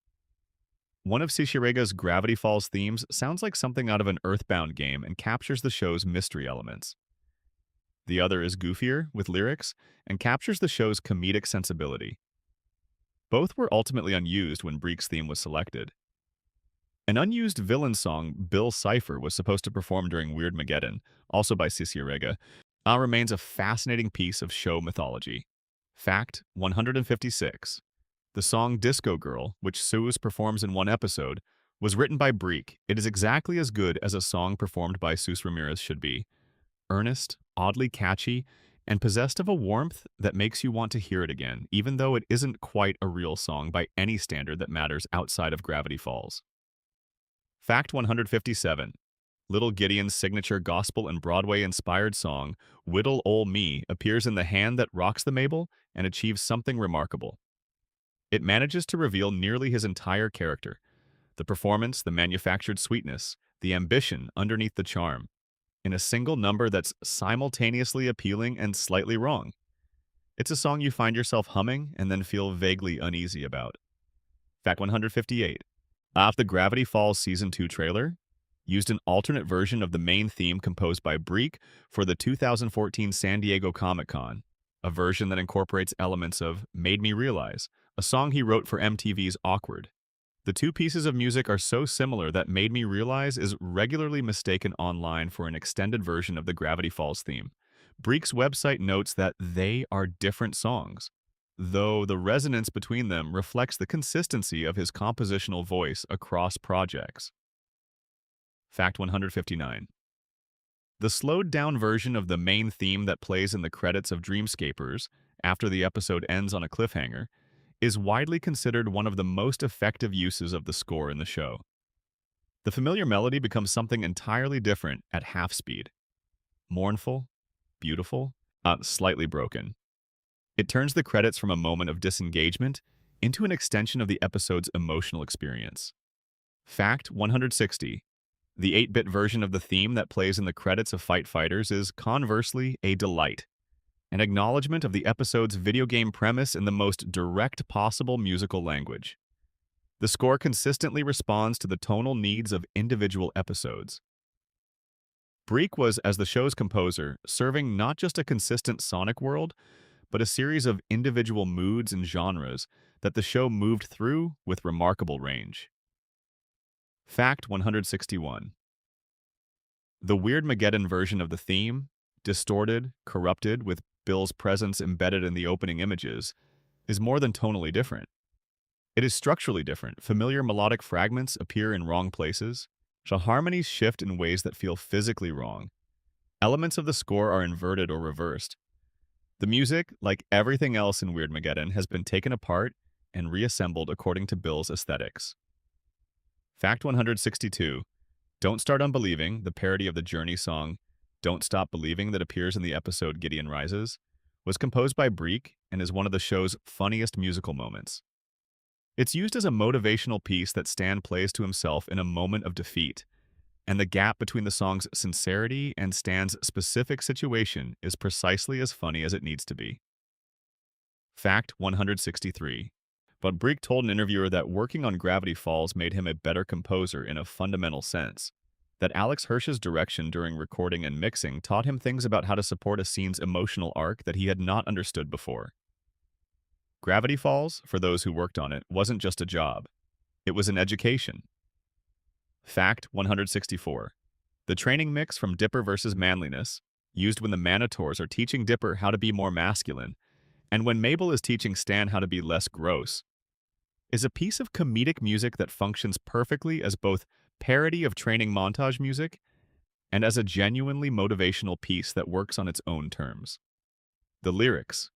One of Cicierega's Gravity Falls themes sounds like something out of an Earthbound game and captures the show's mystery elements. The other is goofier, with lyrics, and captures the show's comedic sensibility. Both were ultimately unused when Breek's theme was selected. An unused villain song, Bill Cipher, was supposed to perform during Weirdmageddon, also by Cicierega, remains a fascinating piece of show mythology. Fact 156. The song Disco Girl, which Soos performs in one episode, was written by Breek. It is exactly as good as a song performed by Soos Ramirez should be. Earnest, oddly catchy, and possessed of a warmth that makes you want to hear it again, even though it isn't quite a real song by any standard that matters outside of Gravity Falls. Fact 157. Little Gideon's signature gospel and Broadway-inspired song, Whittle Ol' Me, appears in The Hand That Rocks the Mabel and achieves something remarkable. It manages to reveal nearly his entire character, the performance, the manufactured sweetness, the ambition underneath the charm, in a single number that's simultaneously appealing and slightly wrong. It's a song you find yourself humming and then feel vaguely uneasy about. Fact 158. Off the Gravity Falls Season 2 trailer, used an alternate version of the main theme composed by Breek for the 2014 San Diego Comic-Con, a version that incorporates elements of Made Me Realize, a song he wrote for MTV's Awkward. The two pieces of music are so similar that Made Me Realize is regularly mistaken online for an extended version of the Gravity Falls theme. Breek's website notes that they are different songs, though the resonance between them reflects the consistency of his compositional voice across projects. Fact 159. The slowed-down version of the main theme that plays in the credits of Dreamscapers, after the episode ends on a cliffhanger, is widely considered one of the most effective uses of the score in the show. The familiar melody becomes something entirely different at half speed. Mournful, beautiful, slightly broken. It turns the credits from a moment of disengagement into an extension of the episode's emotional experience. Fact 160. The 8-bit version of the theme that plays in the credits of Fight Fighters is conversely a delight, an acknowledgement of the episode's video game premise in the most direct possible musical language. The score consistently responds to the tonal needs of individual episodes. Breek was, as the show's composer, serving not just a consistent sonic world, but a series of individual moods and genres that the show moved through with remarkable range. Fact 161. The Weirdmageddon version of the theme, distorted, corrupted, with Bill's presence embedded in the opening images, is more than tonally different. It is structurally different. Familiar melodic fragments appear in wrong places. The harmonies shift in ways that feel physically wrong. Elements of the score are inverted or reversed. The music, like everything else in Weirdmageddon, has been taken apart and reassembled according to Bill's aesthetics. Fact 162. Don't Start Unbelieving, the parody of the Journey song Don't Stop Believing that appears in the episode Gideon Rises, was composed by Breek and is one of the show's funniest musical moments. It's used as a motivational piece that Stan plays to himself in a moment of defeat, and the gap between the song's sincerity and Stan's specific situation is precisely as funny as it needs to be. Fact 163. But Breek told an interviewer that working on Gravity Falls made him a better composer in a fundamental sense, that Alex Hirsch's direction during recording and mixing taught him things about how to support a scene's emotional arc that he had not understood before. Gravity Falls, for those who worked on it, wasn't just a job. It was an education. Fact 164. The training mix from Dipper vs. Manliness, used when the Manitors are teaching Dipper how to be more masculine, and when Mabel is teaching Stan how to be less gross, is a piece of comedic music that functions perfectly as both parody of training montage music and as a genuinely motivational piece that works on its own terms. The lyrics,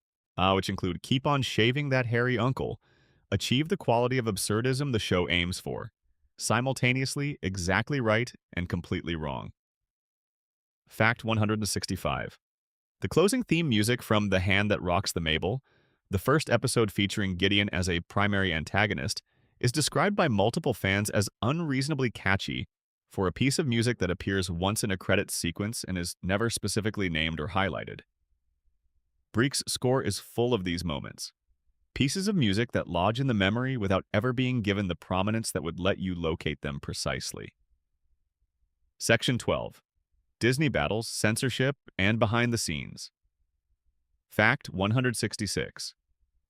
which include "Keep on shaving that hairy uncle," achieve the quality of absurdism the show aims for, simultaneously exactly right and completely wrong. Fact 165. The closing theme music from The Hand That Rocks the Mabel, the first episode featuring Gideon as a primary antagonist, is described by multiple fans as unreasonably catchy for a piece of music that appears once in a credits sequence and is never specifically named or highlighted. Breek's score is full of these moments, pieces of music that lodge in the memory without ever being given the prominence that would let you locate them precisely. Section 12. Disney battles, censorship, and behind the scenes. Fact 166.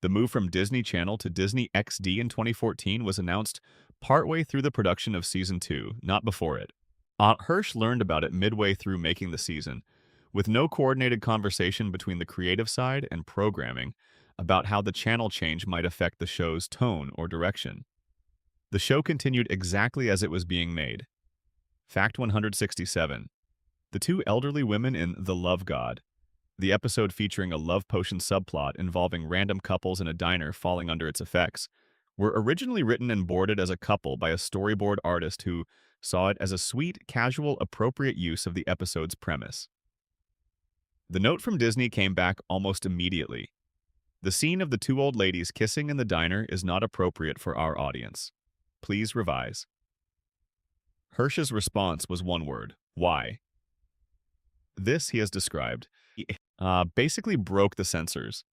The move from Disney Channel to Disney XD in 2014 was announced partway through the production of Season 2, not before it. Hirsch learned about it midway through making the season, with no coordinated conversation between the creative side and programming about how the channel change might affect the show's tone or direction. The show continued exactly as it was being made. Fact 167. The two elderly women in The Love God, the episode featuring a love potion subplot involving random couples in a diner falling under its effects, were originally written and boarded as a couple by a storyboard artist who saw it as a sweet, casual, appropriate use of the episode's premise. The note from Disney came back almost immediately. The scene of the two old ladies kissing in the diner is not appropriate for our audience. Please revise. Hirsch's response was one word: why? This, he has described, basically broke the censors.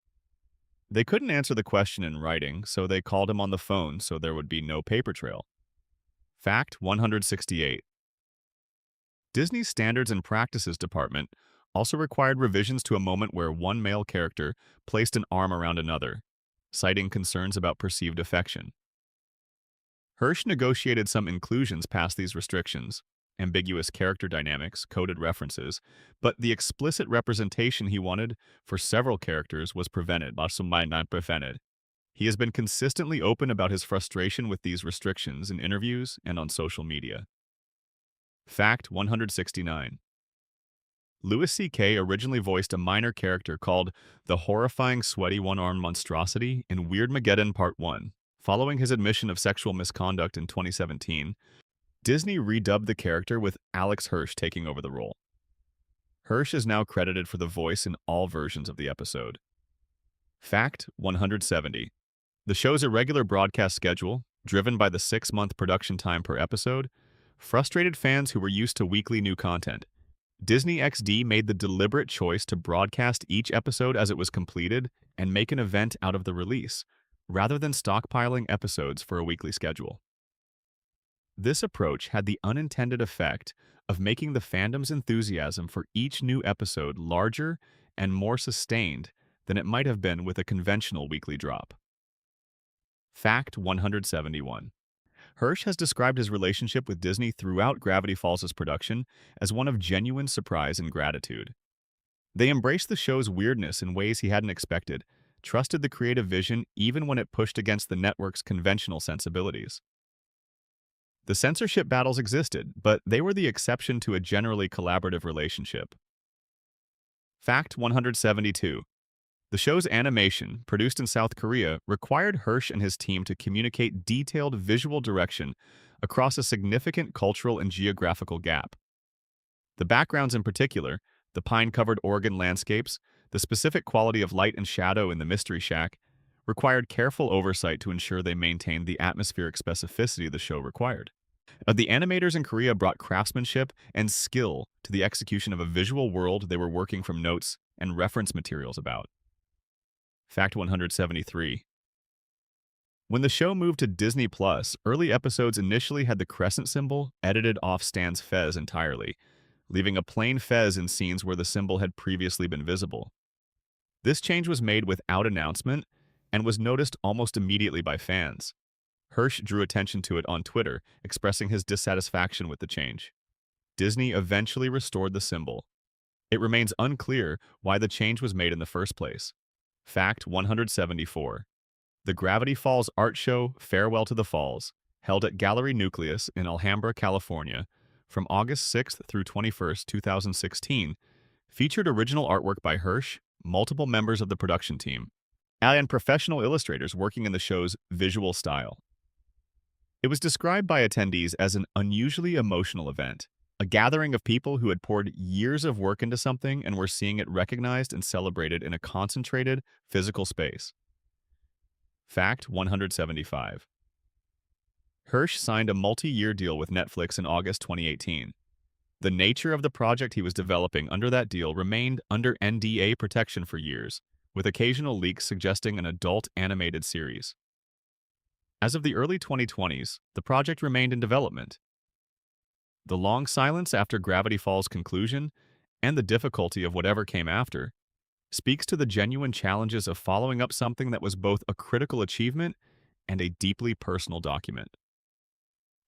They couldn't answer the question in writing, so they called him on the phone so there would be no paper trail. Fact 168. Disney's Standards and Practices Department also required revisions to a moment where one male character placed an arm around another, citing concerns about perceived affection. Hirsch negotiated some inclusions past these restrictions, ambiguous character dynamics, coded references, but the explicit representation he wanted for several characters was prevented. He has been consistently open about his frustration with these restrictions in interviews and on social media. Fact 169. Louis C.K. originally voiced a minor character called the horrifying sweaty one-armed monstrosity in Weirdmageddon Part 1. Following his admission of sexual misconduct in 2017, Disney redubbed the character with Alex Hirsch taking over the role. Hirsch is now credited for the voice in all versions of the episode. Fact 170. The show's irregular broadcast schedule, driven by the 6-month production time per episode, frustrated fans who were used to weekly new content. Disney XD made the deliberate choice to broadcast each episode as it was completed and make an event out of the release, rather than stockpiling episodes for a weekly schedule. This approach had the unintended effect of making the fandom's enthusiasm for each new episode larger and more sustained than it might have been with a conventional weekly drop. Fact 171. Hirsch has described his relationship with Disney throughout Gravity Falls' production as one of genuine surprise and gratitude. They embraced the show's weirdness in ways he hadn't expected, trusted the creative vision even when it pushed against the network's conventional sensibilities. The censorship battles existed, but they were the exception to a generally collaborative relationship. Fact 172. The show's animation, produced in South Korea, required Hirsch and his team to communicate detailed visual direction across a significant cultural and geographical gap. The backgrounds in particular, the pine-covered Oregon landscapes, the specific quality of light and shadow in the Mystery Shack, required careful oversight to ensure they maintained the atmospheric specificity the show required. The animators in Korea brought craftsmanship and skill to the execution of a visual world they were working from notes and reference materials about. Fact 173. When the show moved to Disney+, early episodes initially had the crescent symbol edited off Stan's fez entirely, leaving a plain fez in scenes where the symbol had previously been visible. This change was made without announcement and was noticed almost immediately by fans. Hirsch drew attention to it on Twitter, expressing his dissatisfaction with the change. Disney eventually restored the symbol. It remains unclear why the change was made in the first place. Fact 174. The Gravity Falls art show Farewell to the Falls, held at Gallery Nucleus in Alhambra, California, from August 6th through 21st, 2016, featured original artwork by Hirsch, multiple members of the production team, and professional illustrators working in the show's visual style. It was described by attendees as an unusually emotional event, a gathering of people who had poured years of work into something and were seeing it recognized and celebrated in a concentrated, physical space. Fact 175. Hirsch signed a multi-year deal with Netflix in August 2018. The nature of the project he was developing under that deal remained under NDA protection for years, with occasional leaks suggesting an adult animated series. As of the early 2020s, the project remained in development. The long silence after Gravity Falls' conclusion, and the difficulty of whatever came after, speaks to the genuine challenges of following up something that was both a critical achievement and a deeply personal document.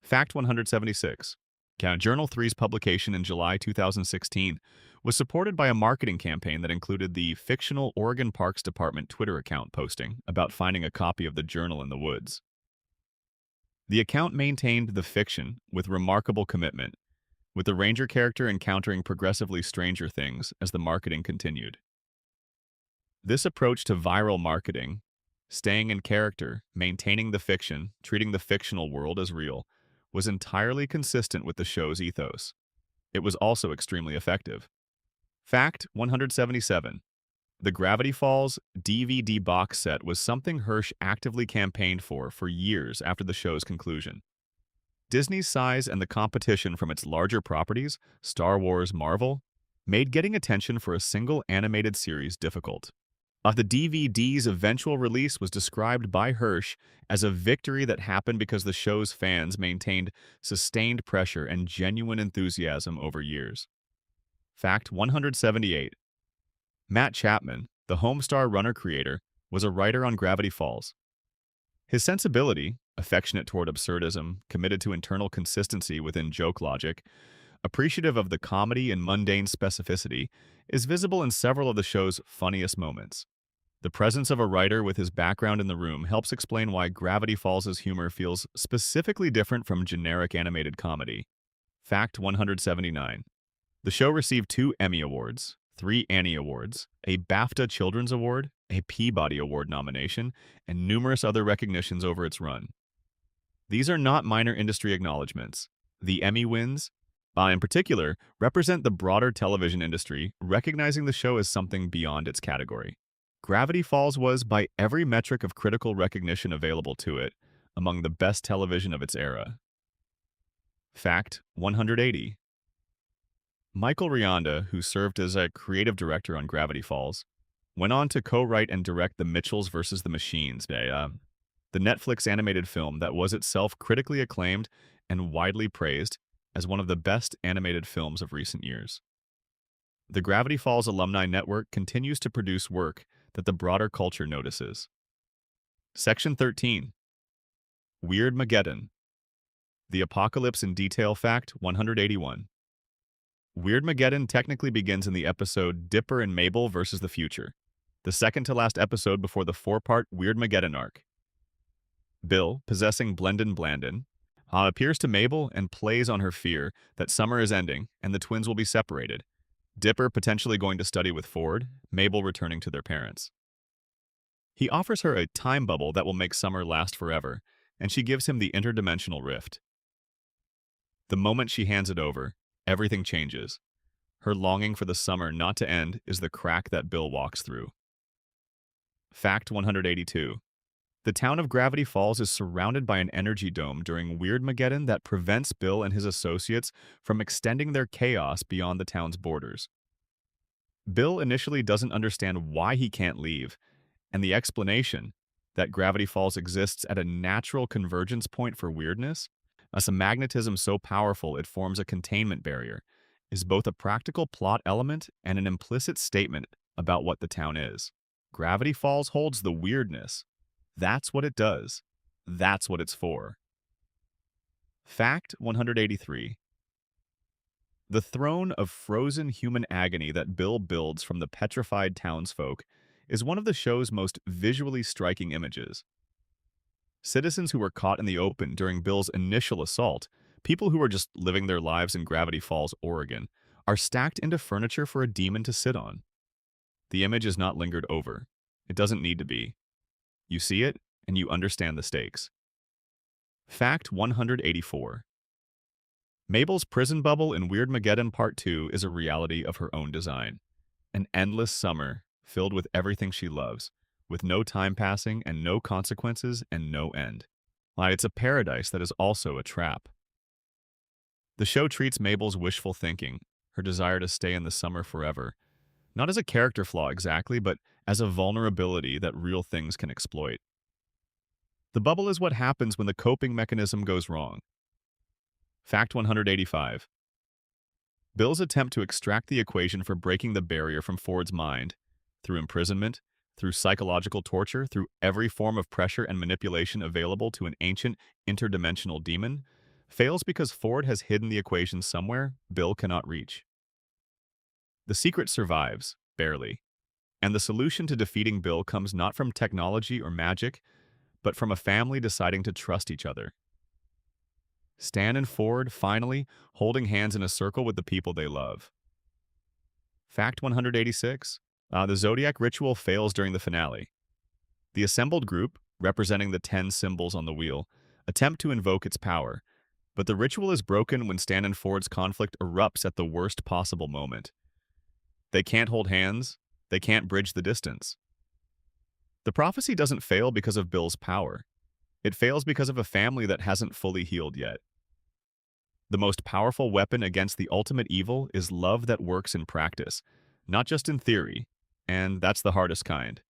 Fact 176. Journal 3's publication in July 2016 was supported by a marketing campaign that included the fictional Oregon Parks Department Twitter account posting about finding a copy of the journal in the woods. The account maintained the fiction with remarkable commitment, with the ranger character encountering progressively stranger things as the marketing continued. This approach to viral marketing, staying in character, maintaining the fiction, treating the fictional world as real, was entirely consistent with the show's ethos. It was also extremely effective. Fact 177. The Gravity Falls DVD box set was something Hirsch actively campaigned for years after the show's conclusion. Disney's size and the competition from its larger properties, Star Wars, Marvel, made getting attention for a single animated series difficult. The DVD's eventual release was described by Hirsch as a victory that happened because the show's fans maintained sustained pressure and genuine enthusiasm over years. Fact 178. Matt Chapman, the Homestar Runner creator, was a writer on Gravity Falls. His sensibility, affectionate toward absurdism, committed to internal consistency within joke logic, appreciative of the comedy and mundane specificity, is visible in several of the show's funniest moments. The presence of a writer with his background in the room helps explain why Gravity Falls' humor feels specifically different from generic animated comedy. Fact 179. The show received 2 Emmy Awards, 3 Annie Awards, a BAFTA Children's Award, a Peabody Award nomination, and numerous other recognitions over its run. These are not minor industry acknowledgments. The Emmy wins, in particular, represent the broader television industry, recognizing the show as something beyond its category. Gravity Falls was, by every metric of critical recognition available to it, among the best television of its era. Fact 180. Michael Rianda, who served as a creative director on Gravity Falls, went on to co-write and direct The Mitchells vs. the Machines, the Netflix animated film that was itself critically acclaimed and widely praised as one of the best animated films of recent years. The Gravity Falls Alumni Network continues to produce work that the broader culture notices. Section 13. Weirdmageddon. The Apocalypse in Detail Fact 181. Weirdmageddon technically begins in the episode Dipper and Mabel versus the Future, the second-to-last episode before the 4-part Weirdmageddon arc. Bill, possessing Blendin Blandin, appears to Mabel and plays on her fear that summer is ending and the twins will be separated, Dipper potentially going to study with Ford, Mabel returning to their parents. He offers her a time bubble that will make summer last forever, and she gives him the interdimensional rift. The moment she hands it over, everything changes. Her longing for the summer not to end is the crack that Bill walks through. Fact 182. The town of Gravity Falls is surrounded by an energy dome during Weirdmageddon that prevents Bill and his associates from extending their chaos beyond the town's borders. Bill initially doesn't understand why he can't leave, and the explanation, that Gravity Falls exists at a natural convergence point for weirdness, as a magnetism so powerful it forms a containment barrier, is both a practical plot element and an implicit statement about what the town is. Gravity Falls holds the weirdness. That's what it does. That's what it's for. Fact 183. The throne of frozen human agony that Bill builds from the petrified townsfolk is one of the show's most visually striking images. Citizens who were caught in the open during Bill's initial assault, people who are just living their lives in Gravity Falls, Oregon, are stacked into furniture for a demon to sit on. The image is not lingered over. It doesn't need to be. You see it, and you understand the stakes. Fact 184. Mabel's prison bubble in Weirdmageddon Part 2 is a reality of her own design. An endless summer filled with everything she loves, with no time passing and no consequences and no end. It's a paradise that is also a trap. The show treats Mabel's wishful thinking, her desire to stay in the summer forever, not as a character flaw exactly, but as a vulnerability that real things can exploit. The bubble is what happens when the coping mechanism goes wrong. Fact 185. Bill's attempt to extract the equation for breaking the barrier from Ford's mind, through imprisonment, through psychological torture, through every form of pressure and manipulation available to an ancient interdimensional demon, fails because Ford has hidden the equation somewhere Bill cannot reach. The secret survives, barely, and the solution to defeating Bill comes not from technology or magic, but from a family deciding to trust each other. Stan and Ford, finally, holding hands in a circle with the people they love. Fact 186. The Zodiac ritual fails during the finale. The assembled group, representing the 10 symbols on the wheel, attempt to invoke its power, but the ritual is broken when Stan and Ford's conflict erupts at the worst possible moment. They can't hold hands. They can't bridge the distance. The prophecy doesn't fail because of Bill's power. It fails because of a family that hasn't fully healed yet. The most powerful weapon against the ultimate evil is love that works in practice, not just in theory, and that's the hardest kind.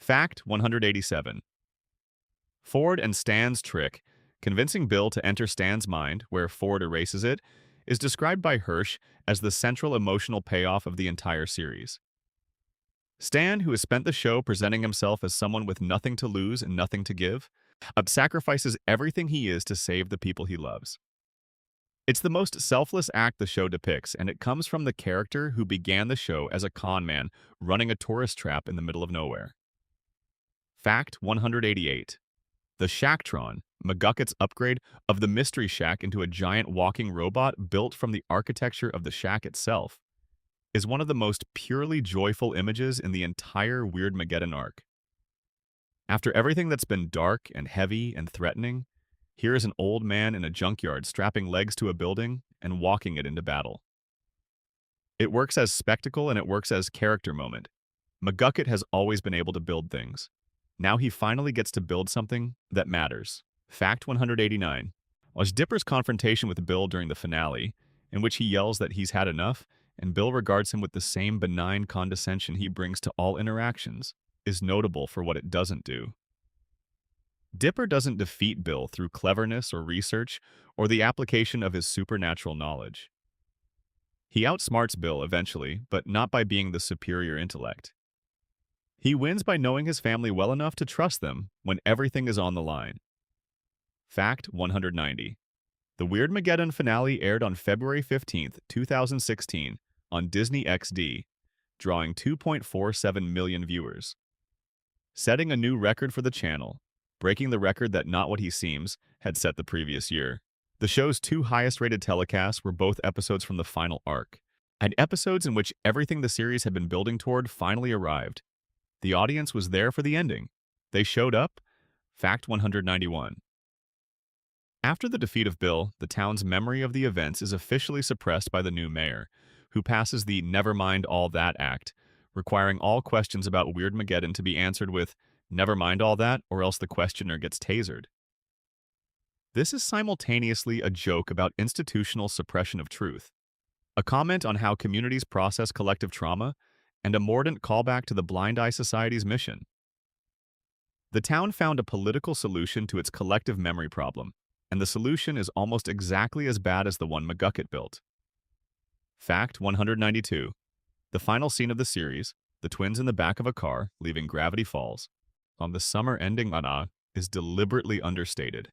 Fact 187. Ford and Stan's trick, convincing Bill to enter Stan's mind, where Ford erases it, is described by Hirsch as the central emotional payoff of the entire series. Stan, who has spent the show presenting himself as someone with nothing to lose and nothing to give, sacrifices everything he is to save the people he loves. It's the most selfless act the show depicts, and it comes from the character who began the show as a con man running a tourist trap in the middle of nowhere. Fact 188. The Shacktron, McGucket's upgrade of the Mystery Shack into a giant walking robot built from the architecture of the shack itself, is one of the most purely joyful images in the entire Weirdmageddon arc. After everything that's been dark and heavy and threatening, here is an old man in a junkyard strapping legs to a building and walking it into battle. It works as spectacle and it works as character moment. McGucket has always been able to build things. Now he finally gets to build something that matters. Fact 189. Was Dipper's confrontation with Bill during the finale, in which he yells that he's had enough, and Bill regards him with the same benign condescension he brings to all interactions, is notable for what it doesn't do. Dipper doesn't defeat Bill through cleverness or research or the application of his supernatural knowledge. He outsmarts Bill eventually, but not by being the superior intellect. He wins by knowing his family well enough to trust them when everything is on the line. Fact 190. The Weirdmageddon finale aired on February 15, 2016, on Disney XD, drawing 2.47 million viewers. Setting a new record for the channel, breaking the record that Not What He Seems had set the previous year. The show's two highest-rated telecasts were both episodes from the final arc, and episodes in which everything the series had been building toward finally arrived. The audience was there for the ending. They showed up. Fact 191. After the defeat of Bill, the town's memory of the events is officially suppressed by the new mayor, who passes the Never Mind All That Act, requiring all questions about Weirdmageddon to be answered with, "Never mind all that," or else the questioner gets tasered. This is simultaneously a joke about institutional suppression of truth, a comment on how communities process collective trauma, and a mordant callback to the Blind Eye Society's mission. The town found a political solution to its collective memory problem, and the solution is almost exactly as bad as the one McGucket built. Fact 192. The final scene of the series, the twins in the back of a car leaving Gravity Falls, on the summer ending is deliberately understated.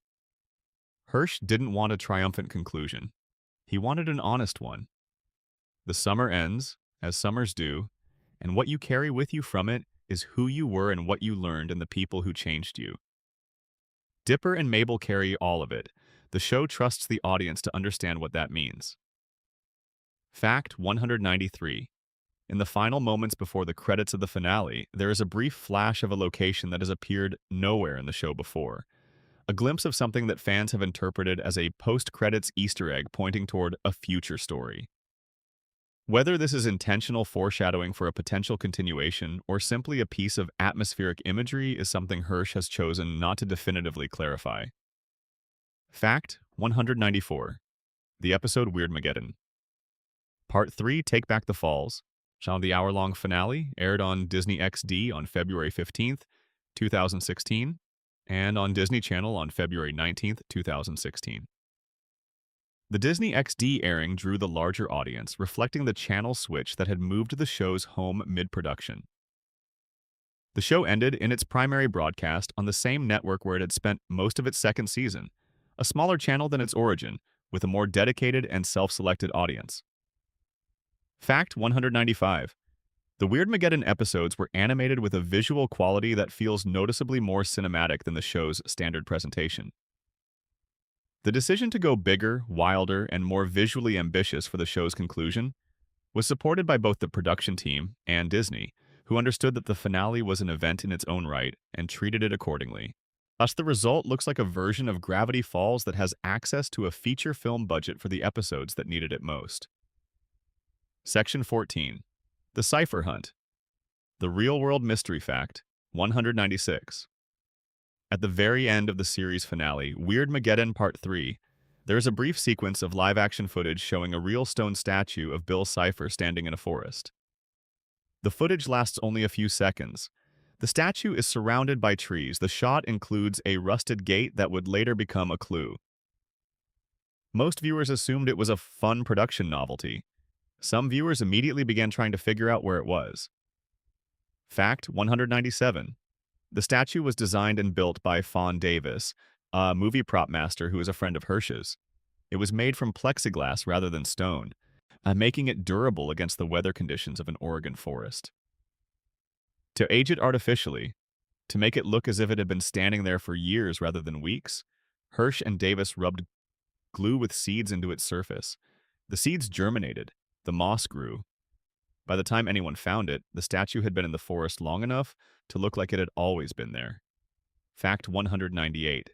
Hirsch didn't want a triumphant conclusion. He wanted an honest one. The summer ends, as summers do, and what you carry with you from it is who you were and what you learned and the people who changed you. Dipper and Mabel carry all of it. The show trusts the audience to understand what that means. Fact 193. In the final moments before the credits of the finale, there is a brief flash of a location that has appeared nowhere in the show before. A glimpse of something that fans have interpreted as a post-credits Easter egg pointing toward a future story. Whether this is intentional foreshadowing for a potential continuation or simply a piece of atmospheric imagery is something Hirsch has chosen not to definitively clarify. Fact 194. The episode Weirdmageddon. Part 3, Take Back the Falls, the hour-long finale, aired on Disney XD on February 15th, 2016, and on Disney Channel on February 19th, 2016. The Disney XD airing drew the larger audience, reflecting the channel switch that had moved the show's home mid-production. The show ended in its primary broadcast on the same network where it had spent most of its second season, a smaller channel than its origin, with a more dedicated and self-selected audience. Fact 195. The Weirdmageddon episodes were animated with a visual quality that feels noticeably more cinematic than the show's standard presentation. The decision to go bigger, wilder, and more visually ambitious for the show's conclusion was supported by both the production team and Disney, who understood that the finale was an event in its own right and treated it accordingly. Thus, the result looks like a version of Gravity Falls that has access to a feature film budget for the episodes that needed it most. Section 14. The Cipher Hunt. The Real-World Mystery Fact, 196. At the very end of the series finale, Weirdmageddon Part 3, there is a brief sequence of live-action footage showing a real stone statue of Bill Cipher standing in a forest. The footage lasts only a few seconds. The statue is surrounded by trees. The shot includes a rusted gate that would later become a clue. Most viewers assumed it was a fun production novelty. Some viewers immediately began trying to figure out where it was. Fact 197. The statue was designed and built by Fawn Davis, a movie prop master who is a friend of Hirsch's. It was made from plexiglass rather than stone, making it durable against the weather conditions of an Oregon forest. To age it artificially, to make it look as if it had been standing there for years rather than weeks, Hirsch and Davis rubbed glue with seeds into its surface. The seeds germinated, the moss grew. By the time anyone found it, the statue had been in the forest long enough to look like it had always been there. Fact 198.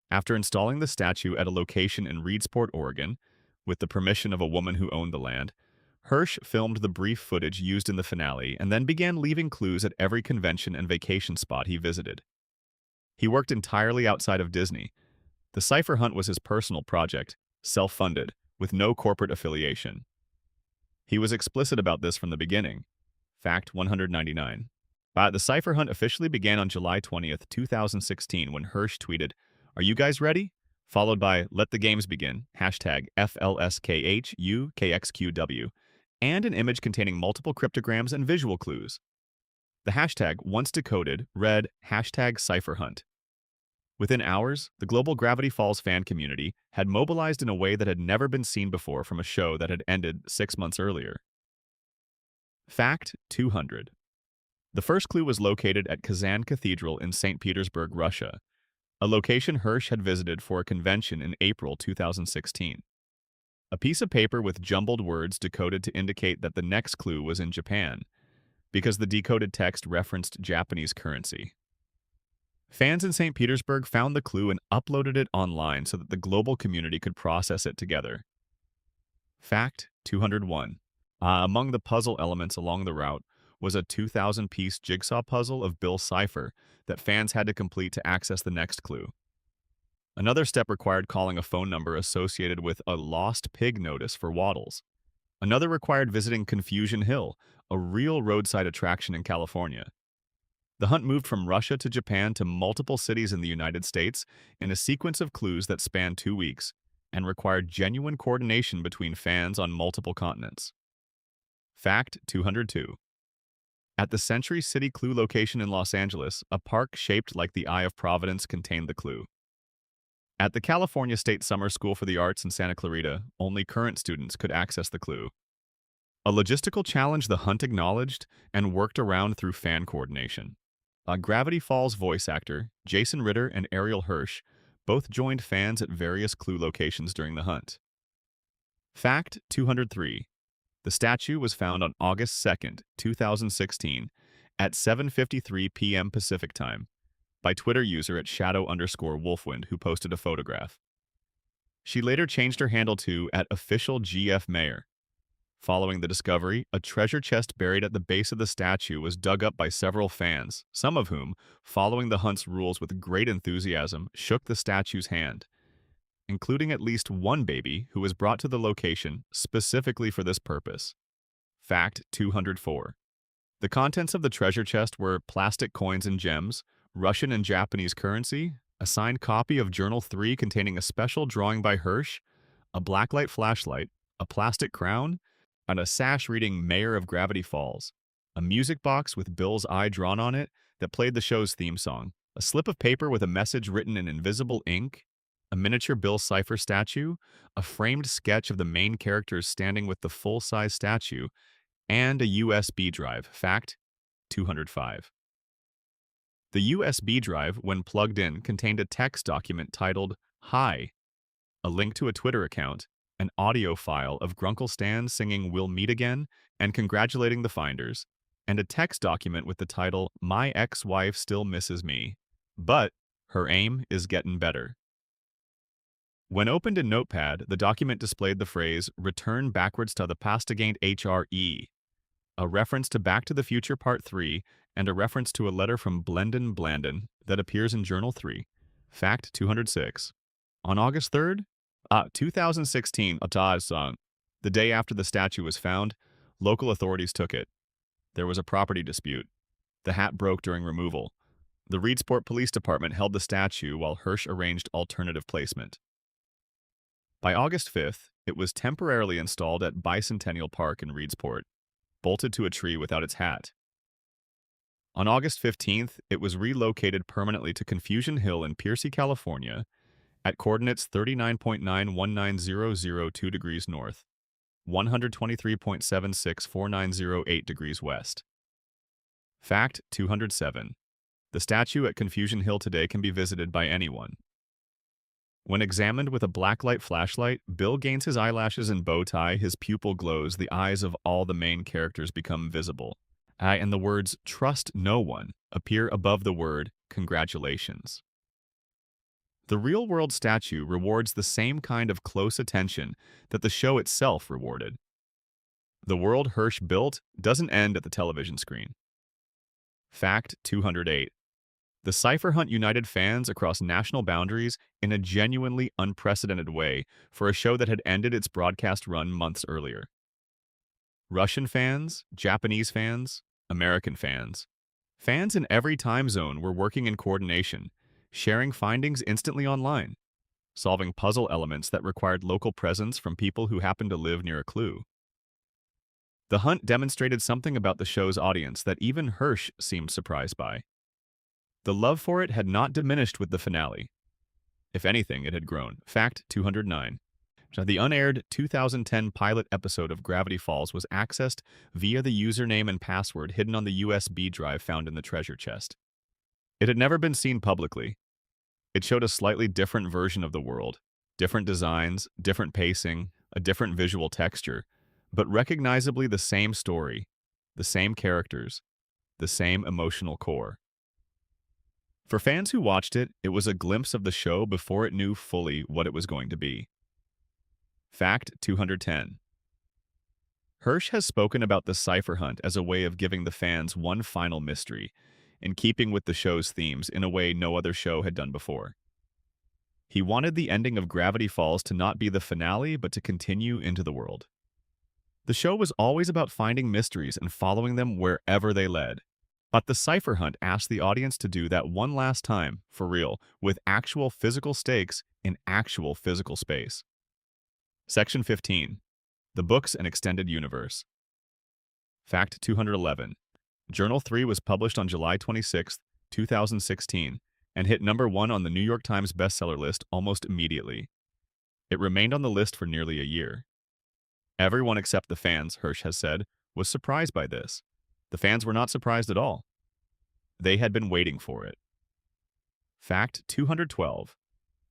After installing the statue at a location in Reedsport, Oregon, with the permission of a woman who owned the land, Hirsch filmed the brief footage used in the finale and then began leaving clues at every convention and vacation spot he visited. He worked entirely outside of Disney. The Cipher hunt was his personal project, self-funded, with no corporate affiliation. He was explicit about this from the beginning. Fact 199. The Cipher hunt officially began on July 20th, 2016 when Hirsch tweeted, "Are you guys ready?" Followed by "Let the games begin," hashtag FLSKHUKXQW, and an image containing multiple cryptograms and visual clues. The hashtag, once decoded, read hashtag Cipher hunt. Within hours, the global Gravity Falls fan community had mobilized in a way that had never been seen before from a show that had ended 6 months earlier. Fact 200. The first clue was located at Kazan Cathedral in St. Petersburg, Russia, a location Hirsch had visited for a convention in April 2016. A piece of paper with jumbled words decoded to indicate that the next clue was in Japan, because the decoded text referenced Japanese currency. Fans in St. Petersburg found the clue and uploaded it online so that the global community could process it together. Fact 201. Among the puzzle elements along the route was a 2,000-piece jigsaw puzzle of Bill Cipher that fans had to complete to access the next clue. Another step required calling a phone number associated with a lost pig notice for Waddles. Another required visiting Confusion Hill, a real roadside attraction in California. The hunt moved from Russia to Japan to multiple cities in the United States in a sequence of clues that spanned 2 weeks and required genuine coordination between fans on multiple continents. Fact 202. At the Century City Clue location in Los Angeles, a park shaped like the Eye of Providence contained the clue. At the California State Summer School for the Arts in Santa Clarita, only current students could access the clue. A logistical challenge the hunt acknowledged and worked around through fan coordination. Gravity Falls voice actor Jason Ritter and Ariel Hirsch both joined fans at various clue locations during the hunt. Fact 203. The statue was found on August 2nd, 2016, at 7:53 p.m. Pacific Time, by Twitter user at shadow_wolfwind who posted a photograph. She later changed her handle to @officialgfmayor. Following the discovery, a treasure chest buried at the base of the statue was dug up by several fans, some of whom, following the hunt's rules with great enthusiasm, shook the statue's hand, including at least one baby who was brought to the location specifically for this purpose. Fact 204. The contents of the treasure chest were plastic coins and gems, Russian and Japanese currency, a signed copy of Journal 3 containing a special drawing by Hirsch, a blacklight flashlight, a plastic crown, and a sash reading Mayor of Gravity Falls, a music box with Bill's eye drawn on it that played the show's theme song, a slip of paper with a message written in invisible ink, a miniature Bill Cipher statue, a framed sketch of the main characters standing with the full-size statue, and a USB drive. Fact 205. The USB drive, when plugged in, contained a text document titled Hi, a link to a Twitter account, an audio file of Grunkle Stan singing We'll Meet Again and congratulating the finders, and a text document with the title My Ex-Wife Still Misses Me, but her aim is getting better. When opened in Notepad, the document displayed the phrase Return backwards to the past again HRE, a reference to Back to the Future Part 3 and a reference to a letter from Blendon Blandon that appears in Journal 3. Fact 206. On August 3rd, 2016, the day after the statue was found, local authorities took it. There was a property dispute. The hat broke during removal. The Reedsport Police Department held the statue while Hirsch arranged alternative placement. By August 5th, it was temporarily installed at Bicentennial Park in Reedsport, bolted to a tree without its hat. On August 15th, it was relocated permanently to Confusion Hill in Piercy, California, at coordinates 39.919002 degrees north, 123.764908 degrees west. Fact 207. The statue at Confusion Hill today can be visited by anyone. When examined with a blacklight flashlight, Bill gains his eyelashes and bow tie, his pupil glows, the eyes of all the main characters become visible. And the words, "Trust no one," appear above the word, "Congratulations." The real-world statue rewards the same kind of close attention that the show itself rewarded. The world Hirsch built doesn't end at the television screen. Fact 208. The Cipher Hunt united fans across national boundaries in a genuinely unprecedented way for a show that had ended its broadcast run months earlier. Russian fans, Japanese fans, American fans. Fans in every time zone were working in coordination, sharing findings instantly online, solving puzzle elements that required local presence from people who happened to live near a clue. The hunt demonstrated something about the show's audience that even Hirsch seemed surprised by. The love for it had not diminished with the finale. If anything, it had grown. Fact 209. The unaired 2010 pilot episode of Gravity Falls was accessed via the username and password hidden on the USB drive found in the treasure chest. It had never been seen publicly. It showed a slightly different version of the world, different designs, different pacing, a different visual texture, but recognizably the same story, the same characters, the same emotional core. For fans who watched it, it was a glimpse of the show before it knew fully what it was going to be. Fact 210. Hirsch has spoken about the Cipher Hunt as a way of giving the fans one final mystery, in keeping with the show's themes in a way no other show had done before. He wanted the ending of Gravity Falls to not be the finale, but to continue into the world. The show was always about finding mysteries and following them wherever they led. But the Cipher Hunt asked the audience to do that one last time, for real, with actual physical stakes in actual physical space. Section 15. The Books and Extended Universe. Fact 211. Journal 3 was published on July 26, 2016, and hit number 1 on the New York Times bestseller list almost immediately. It remained on the list for nearly a year. Everyone except the fans, Hirsch has said, was surprised by this. The fans were not surprised at all. They had been waiting for it. Fact 212.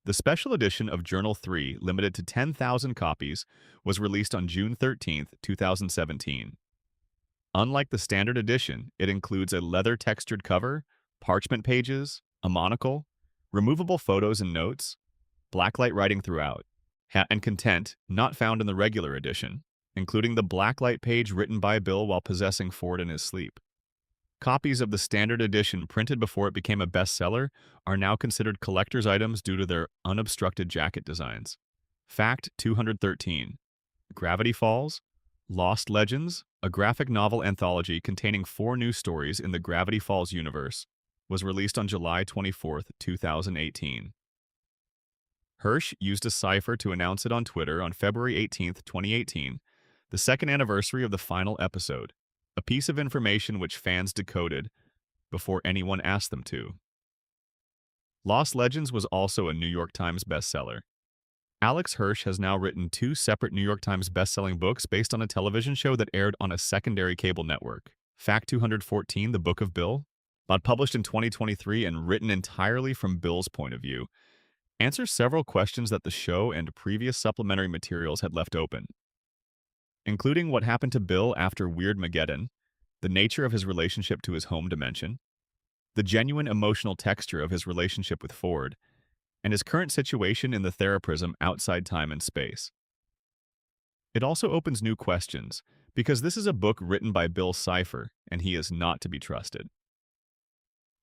The special edition of Journal 3, limited to 10,000 copies, was released on June 13, 2017. Unlike the standard edition, it includes a leather-textured cover, parchment pages, a monocle, removable photos and notes, blacklight writing throughout, and content not found in the regular edition, including the blacklight page written by Bill while possessing Ford in his sleep. Copies of the standard edition printed before it became a bestseller are now considered collector's items due to their unobstructed jacket designs. Fact 213. Gravity Falls, Lost Legends, a graphic novel anthology containing 4 new stories in the Gravity Falls universe, was released on July 24, 2018. Hirsch used a cipher to announce it on Twitter on February 18, 2018, the second anniversary of the final episode, a piece of information which fans decoded before anyone asked them to. Lost Legends was also a New York Times bestseller. Alex Hirsch has now written 2 separate New York Times bestselling books based on a television show that aired on a secondary cable network. Fact 214, The Book of Bill, but published in 2023 and written entirely from Bill's point of view, answers several questions that the show and previous supplementary materials had left open, including what happened to Bill after Weirdmageddon, the nature of his relationship to his home dimension, the genuine emotional texture of his relationship with Ford, and his current situation in the theraprism outside time and space. It also opens new questions, because this is a book written by Bill Cipher, and he is not to be trusted.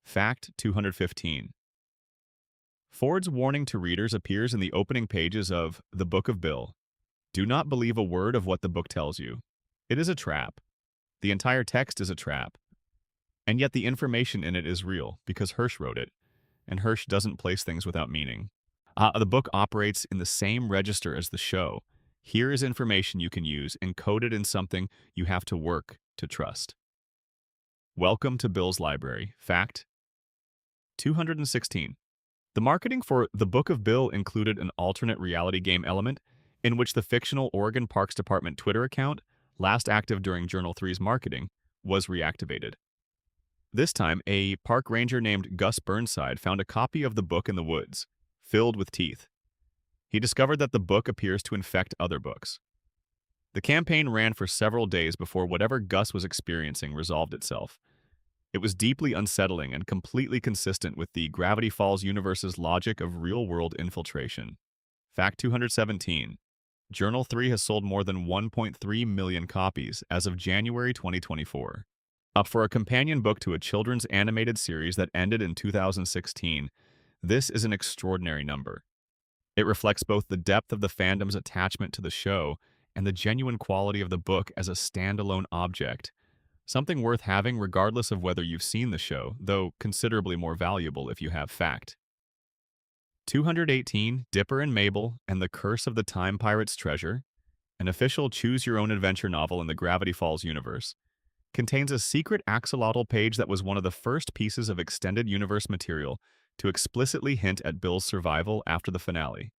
Fact 215. Ford's warning to readers appears in the opening pages of The Book of Bill. Do not believe a word of what the book tells you. It is a trap. The entire text is a trap. And yet the information in it is real because Hirsch wrote it, and Hirsch doesn't place things without meaning. The book operates in the same register as the show. Here is information you can use, encoded in something you have to work to trust. Welcome to Bill's Library. Fact 216. The marketing for The Book of Bill included an alternate reality game element in which the fictional Oregon Parks Department Twitter account, last active during Journal 3's marketing, was reactivated. This time, a park ranger named Gus Burnside found a copy of the book in the woods, filled with teeth. He discovered that the book appears to infect other books. The campaign ran for several days before whatever Gus was experiencing resolved itself. It was deeply unsettling and completely consistent with the Gravity Falls universe's logic of real-world infiltration. Fact 217. Journal 3 has sold more than 1.3 million copies as of January 2024. Up for a companion book to a children's animated series that ended in 2016, this is an extraordinary number. It reflects both the depth of the fandom's attachment to the show and the genuine quality of the book as a standalone object, something worth having regardless of whether you've seen the show, though considerably more valuable if you have fact. 218, Dipper and Mabel and the Curse of the Time Pirate's Treasure, an official choose-your-own-adventure novel in the Gravity Falls universe, contains a secret axolotl page that was one of the first pieces of extended universe material to explicitly hint at Bill's survival after the finale.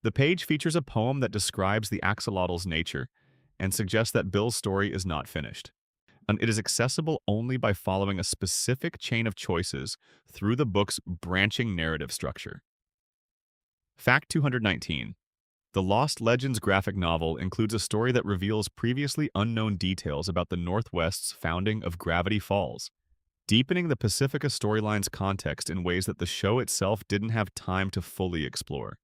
The page features a poem that describes the axolotl's nature and suggests that Bill's story is not finished, and it is accessible only by following a specific chain of choices through the book's branching narrative structure. Fact 219. The Lost Legends graphic novel includes a story that reveals previously unknown details about the Northwest's founding of Gravity Falls, deepening the Pacifica storyline's context in ways that the show itself didn't have time to fully explore.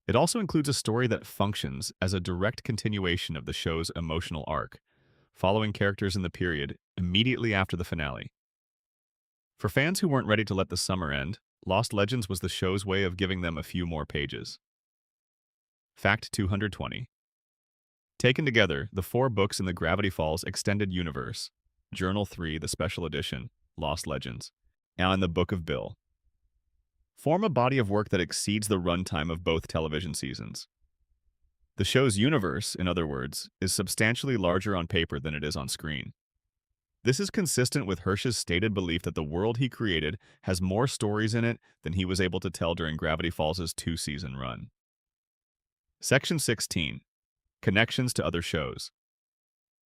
It also includes a story that functions as a direct continuation of the show's emotional arc, following characters in the period immediately after the finale. For fans who weren't ready to let the summer end, Lost Legends was the show's way of giving them a few more pages. Fact 220. Taken together, the 4 books in the Gravity Falls Extended Universe, Journal 3, the Special Edition, Lost Legends, and the Book of Bill, form a body of work that exceeds the runtime of both television seasons. The show's universe, in other words, is substantially larger on paper than it is on screen. This is consistent with Hirsch's stated belief that the world he created has more stories in it than he was able to tell during Gravity Falls' 2-season run. Section 16. Connections to other shows.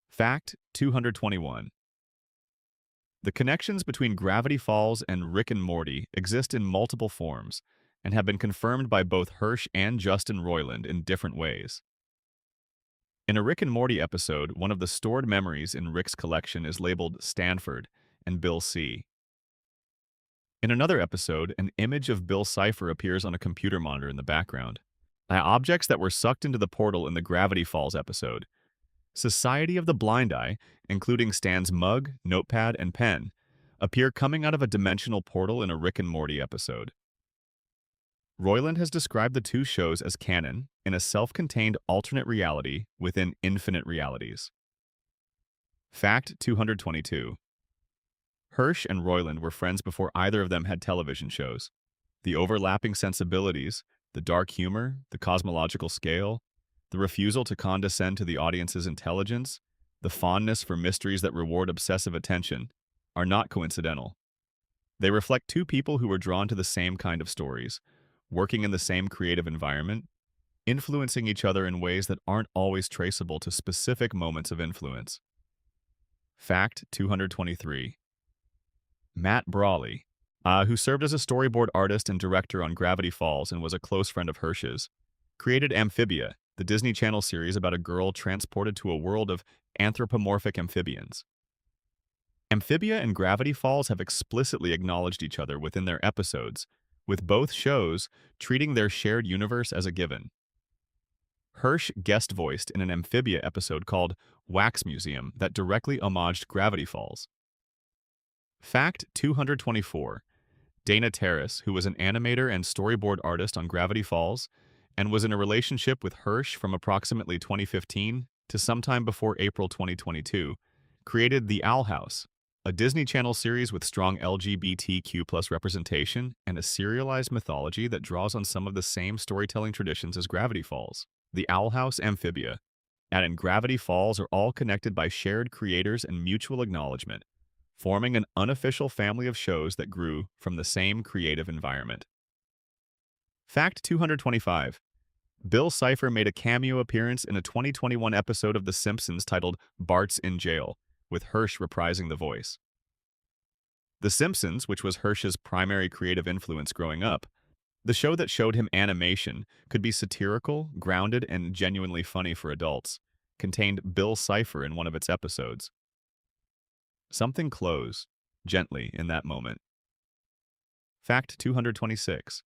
Fact 221. The connections between Gravity Falls and Rick and Morty exist in multiple forms and have been confirmed by both Hirsch and Justin Roiland in different ways. In a Rick and Morty episode, one of the stored memories in Rick's collection is labeled Stanford and Bill C. In another episode, an image of Bill Cipher appears on a computer monitor in the background. Objects that were sucked into the portal in the Gravity Falls episode. Society of the Blind Eye, including Stan's mug, notepad, and pen, appear coming out of a dimensional portal in a Rick and Morty episode. Roiland has described the 2 shows as canon in a self-contained alternate reality within infinite realities. Fact 222. Hirsch and Roiland were friends before either of them had television shows. The overlapping sensibilities, the dark humor, the cosmological scale, the refusal to condescend to the audience's intelligence, the fondness for mysteries that reward obsessive attention, are not coincidental. They reflect 2 people who were drawn to the same kind of stories, working in the same creative environment, influencing each other in ways that aren't always traceable to specific moments of influence. Fact 223. Matt Brawley, who served as a storyboard artist and director on Gravity Falls and was a close friend of Hirsch's, created Amphibia, the Disney Channel series about a girl transported to a world of anthropomorphic amphibians. Amphibia and Gravity Falls have explicitly acknowledged each other within their episodes, with both shows treating their shared universe as a given. Hirsch guest-voiced in an Amphibia episode called Wax Museum that directly homaged Gravity Falls. Fact 224. Dana Terrace, who was an animator and storyboard artist on Gravity Falls, and was in a relationship with Hirsch from approximately 2015 to sometime before April 2022, created The Owl House, a Disney Channel series with strong LGBTQ plus representation and a serialized mythology that draws on some of the same storytelling traditions as Gravity Falls. The Owl House Amphibia and Gravity Falls are all connected by shared creators and mutual acknowledgement, forming an unofficial family of shows that grew from the same creative environment. Fact 225. Bill Cipher made a cameo appearance in a 2021 episode of The Simpsons titled Bart's in Jail, with Hirsch reprising the voice. The Simpsons, which was Hirsch's primary creative influence growing up, the show that showed him animation, could be satirical, grounded, and genuinely funny for adults, contained Bill Cipher in one of its episodes. Something closed, gently, in that moment. Fact 226.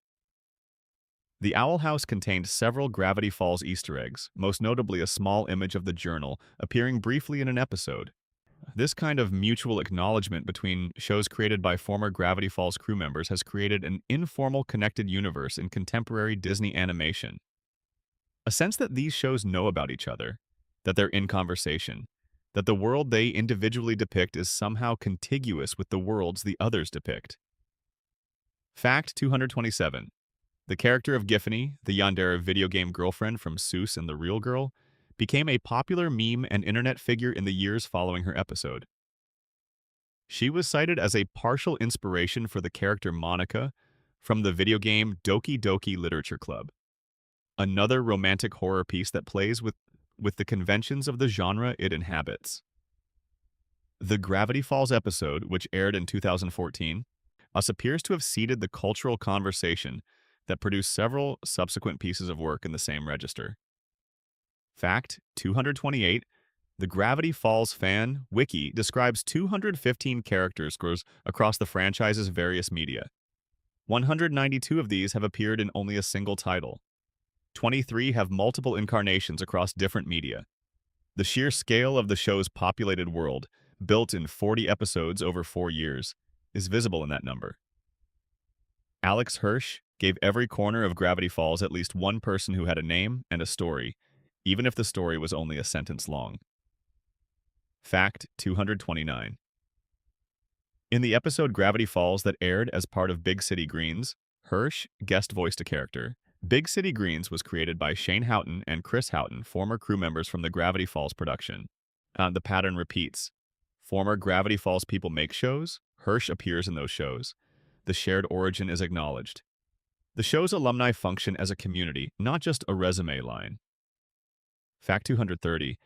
The Owl House contained several Gravity Falls Easter eggs, most notably a small image of the journal appearing briefly in an episode. This kind of mutual acknowledgement between shows created by former Gravity Falls crew members has created an informal connected universe in contemporary Disney animation. A sense that these shows know about each other, that they're in conversation, that the world they individually depict is somehow contiguous with the worlds the others depict. Fact 227. The character of Giffany, the yandere video game girlfriend from Seuss and the Real Girl, became a popular meme and internet figure in the years following her episode. She was cited as a partial inspiration for the character Monica from the video game Doki Doki Literature Club, another romantic horror piece that plays with the conventions of the genre it inhabits. The Gravity Falls episode, which aired in 2014, appears to have seeded the cultural conversation that produced several subsequent pieces of work in the same register. Fact 228. The Gravity Falls fan wiki describes 215 characters across the franchise's various media. 192 of these have appeared in only a single title. 23 have multiple incarnations across different media. The sheer scale of the show's populated world, built in 40 episodes over 4 years, is visible in that number. Alex Hirsch gave every corner of Gravity Falls at least one person who had a name and a story, even if the story was only a sentence long. Fact 229. In the episode Gravity Falls that aired as part of Big City Greens, Hirsch guest voiced a character. Big City Greens was created by Shane Houghton and Chris Houghton, former crew members from the Gravity Falls production. The pattern repeats. Former Gravity Falls people make shows, Hirsch appears in those shows. The shared origin is acknowledged. The show's alumni function as a community, not just a resume line. Fact 230.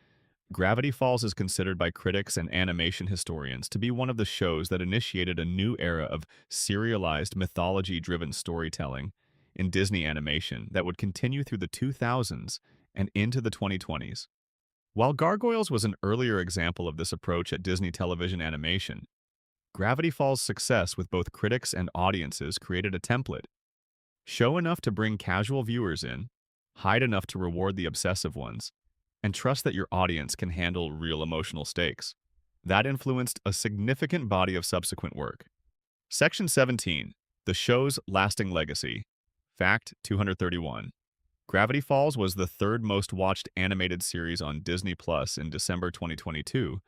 Gravity Falls is considered by critics and animation historians to be one of the shows that initiated a new era of serialized, mythology-driven storytelling in Disney animation that would continue through the 2000s and into the 2020s. While Gargoyles was an earlier example of this approach at Disney television animation, Gravity Falls' success with both critics and audiences created a template. Show enough to bring casual viewers in, hide enough to reward the obsessive ones, and trust that your audience can handle real emotional stakes. That influenced a significant body of subsequent work. Section 17. The show's lasting legacy. Fact 231. Gravity Falls was the third most watched animated series on Disney Plus in December 2022,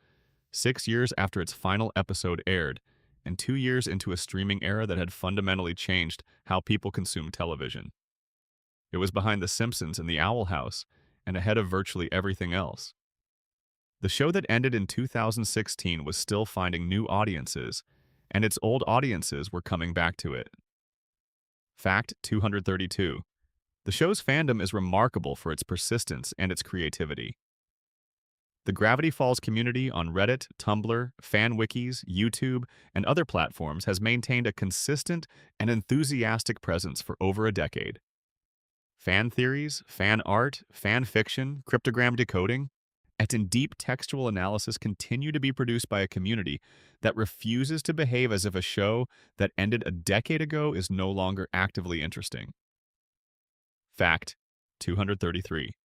6 years after its final episode aired, and 2 years into a streaming era that had fundamentally changed how people consume television. It was behind The Simpsons and The Owl House, and ahead of virtually everything else. The show that ended in 2016 was still finding new audiences, and its old audiences were coming back to it. Fact 232. The show's fandom is remarkable for its persistence and its creativity. The Gravity Falls community on Reddit, Tumblr, fan wikis, YouTube, and other platforms has maintained a consistent and enthusiastic presence for over a decade. Fan theories, fan art, fan fiction, cryptogram decoding, and deep textual analysis continue to be produced by a community that refuses to behave as if a show that ended a decade ago is no longer actively interesting. Fact 233.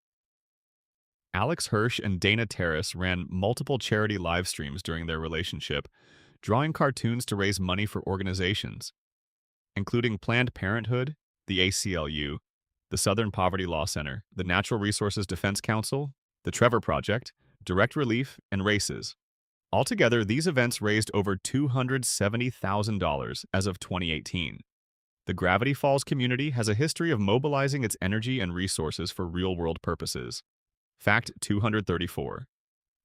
Alex Hirsch and Dana Terrace ran multiple charity live streams during their relationship, drawing cartoons to raise money for organizations, including Planned Parenthood, the ACLU, the Southern Poverty Law Center, the Natural Resources Defense Council, the Trevor Project, Direct Relief, and Races, Altogether, these events raised over $270,000 as of 2018. The Gravity Falls community has a history of mobilizing its energy and resources for real-world purposes. Fact 234.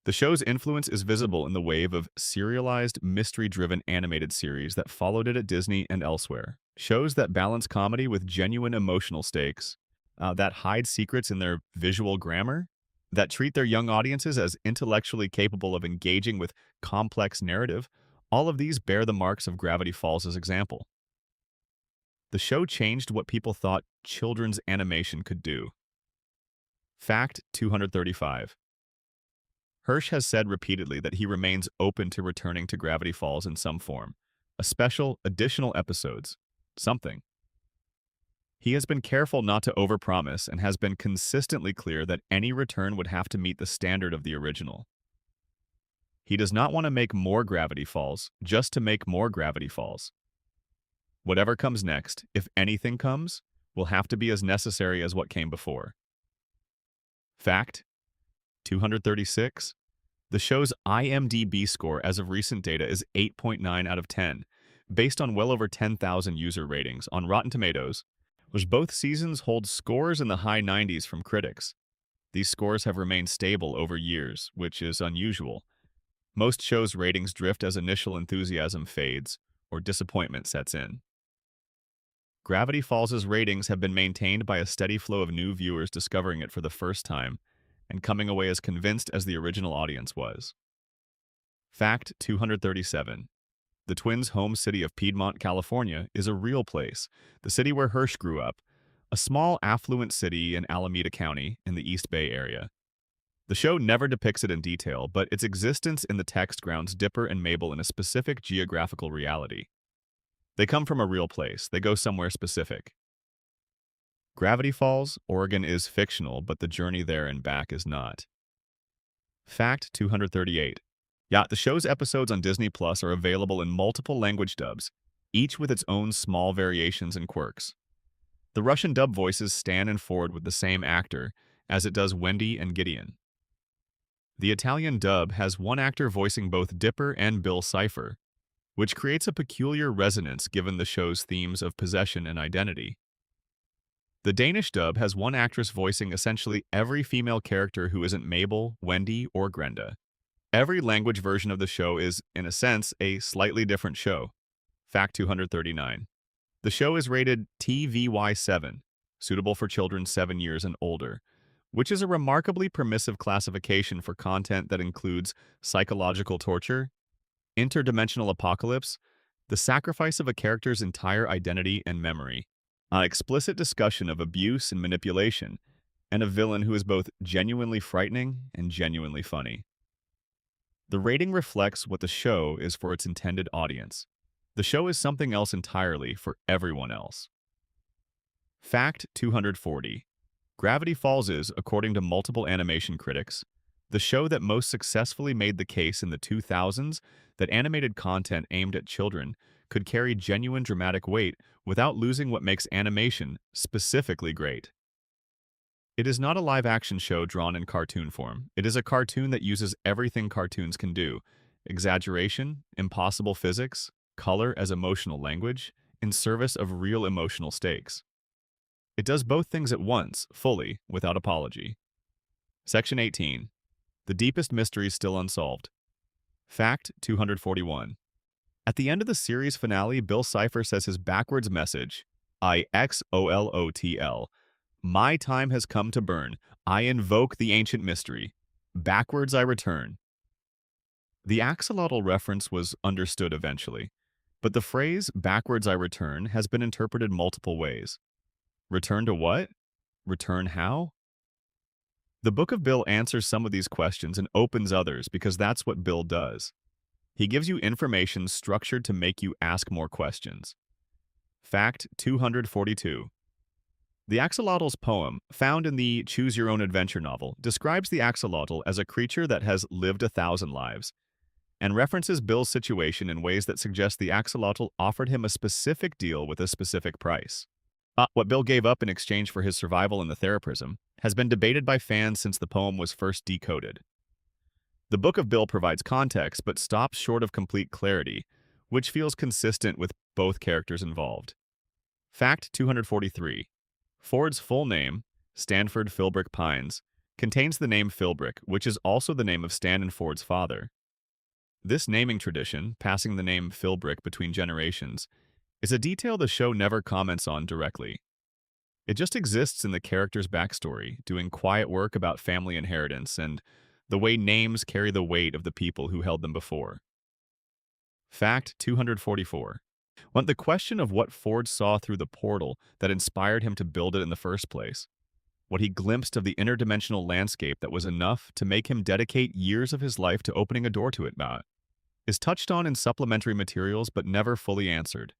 The show's influence is visible in the wave of serialized, mystery-driven animated series that followed it at Disney and elsewhere. Shows that balance comedy with genuine emotional stakes, that hide secrets in their visual grammar, that treat their young audiences as intellectually capable of engaging with complex narrative, all of these bear the marks of Gravity Falls' example. The show changed what people thought children's animation could do. Fact 235. Hirsch has said repeatedly that he remains open to returning to Gravity Falls in some form, a special, additional episodes, something. He has been careful not to overpromise and has been consistently clear that any return would have to meet the standard of the original. He does not want to make more Gravity Falls just to make more Gravity Falls. Whatever comes next, if anything comes, will have to be as necessary as what came before. Fact 236. The show's IMDb score as of recent data is 8.9 out of 10, based on well over 10,000 user ratings on Rotten Tomatoes, which both seasons hold scores in the high 90s from critics. These scores have remained stable over years, which is unusual. Most shows' ratings drift as initial enthusiasm fades or disappointment sets in. Gravity Falls' ratings have been maintained by a steady flow of new viewers discovering it for the first time and coming away as convinced as the original audience was. Fact 237. The twins' home city of Piedmont, California, is a real place, the city where Hirsch grew up, a small, affluent city in Alameda County in the East Bay area. The show never depicts it in detail, but its existence in the text grounds Dipper and Mabel in a specific geographical reality. They come from a real place. They go somewhere specific. Gravity Falls, Oregon is fictional, but the journey there and back is not. Fact 238. Yeah, the show's episodes on Disney Plus are available in multiple language dubs, each with its own small variations and quirks. The Russian dub voices Stan and Ford with the same actor, as it does Wendy and Gideon. The Italian dub has one actor voicing both Dipper and Bill Cipher, which creates a peculiar resonance given the show's themes of possession and identity. The Danish dub has one actress voicing essentially every female character who isn't Mabel, Wendy, or Grenda. Every language version of the show is, in a sense, a slightly different show. Fact 239. The show is rated TVY7, suitable for children 7 years and older, which is a remarkably permissive classification for content that includes psychological torture, interdimensional apocalypse, the sacrifice of a character's entire identity and memory, an explicit discussion of abuse and manipulation, and a villain who is both genuinely frightening and genuinely funny. The rating reflects what the show is for its intended audience. The show is something else entirely for everyone else. Fact 240. Gravity Falls is, according to multiple animation critics, the show that most successfully made the case in the 2000s that animated content aimed at children could carry genuine dramatic weight without losing what makes animation specifically great. It is not a live-action show drawn in cartoon form. It is a cartoon that uses everything cartoons can do: exaggeration, impossible physics, color as emotional language, in service of real emotional stakes. It does both things at once, fully, without apology. Section 18. The deepest mysteries still unsolved. Fact 241. At the end of the series finale, Bill Cipher says his backwards message, IXOLOTL, "My time has come to burn. I invoke the ancient mystery. Backwards I return." The axolotl reference was understood eventually, but the phrase, "backwards I return," has been interpreted multiple ways. Return to what? Return how? The Book of Bill answers some of these questions and opens others because that's what Bill does. He gives you information structured to make you ask more questions. Fact 242. The axolotl's poem, found in the Choose Your Own Adventure novel, describes the axolotl as a creature that has lived 1,000 lives, and references Bill's situation in ways that suggest the axolotl offered him a specific deal with a specific price. What Bill gave up in exchange for his survival in the theraprism has been debated by fans since the poem was first decoded. The Book of Bill provides context but stops short of complete clarity, which feels consistent with both characters involved. Fact 243. Ford's full name, Stanford Philbrick Pines, contains the name Philbrick, which is also the name of Stan and Ford's father. This naming tradition, passing the name Philbrick between generations, is a detail the show never comments on directly. It just exists in the character's backstory, doing quiet work about family inheritance and the way names carry the weight of the people who held them before. Fact 244. When the question of what Ford saw through the portal that inspired him to build it in the first place, what he glimpsed of the interdimensional landscape that was enough to make him dedicate years of his life to opening a door to it, is touched on in supplementary materials but never fully answered.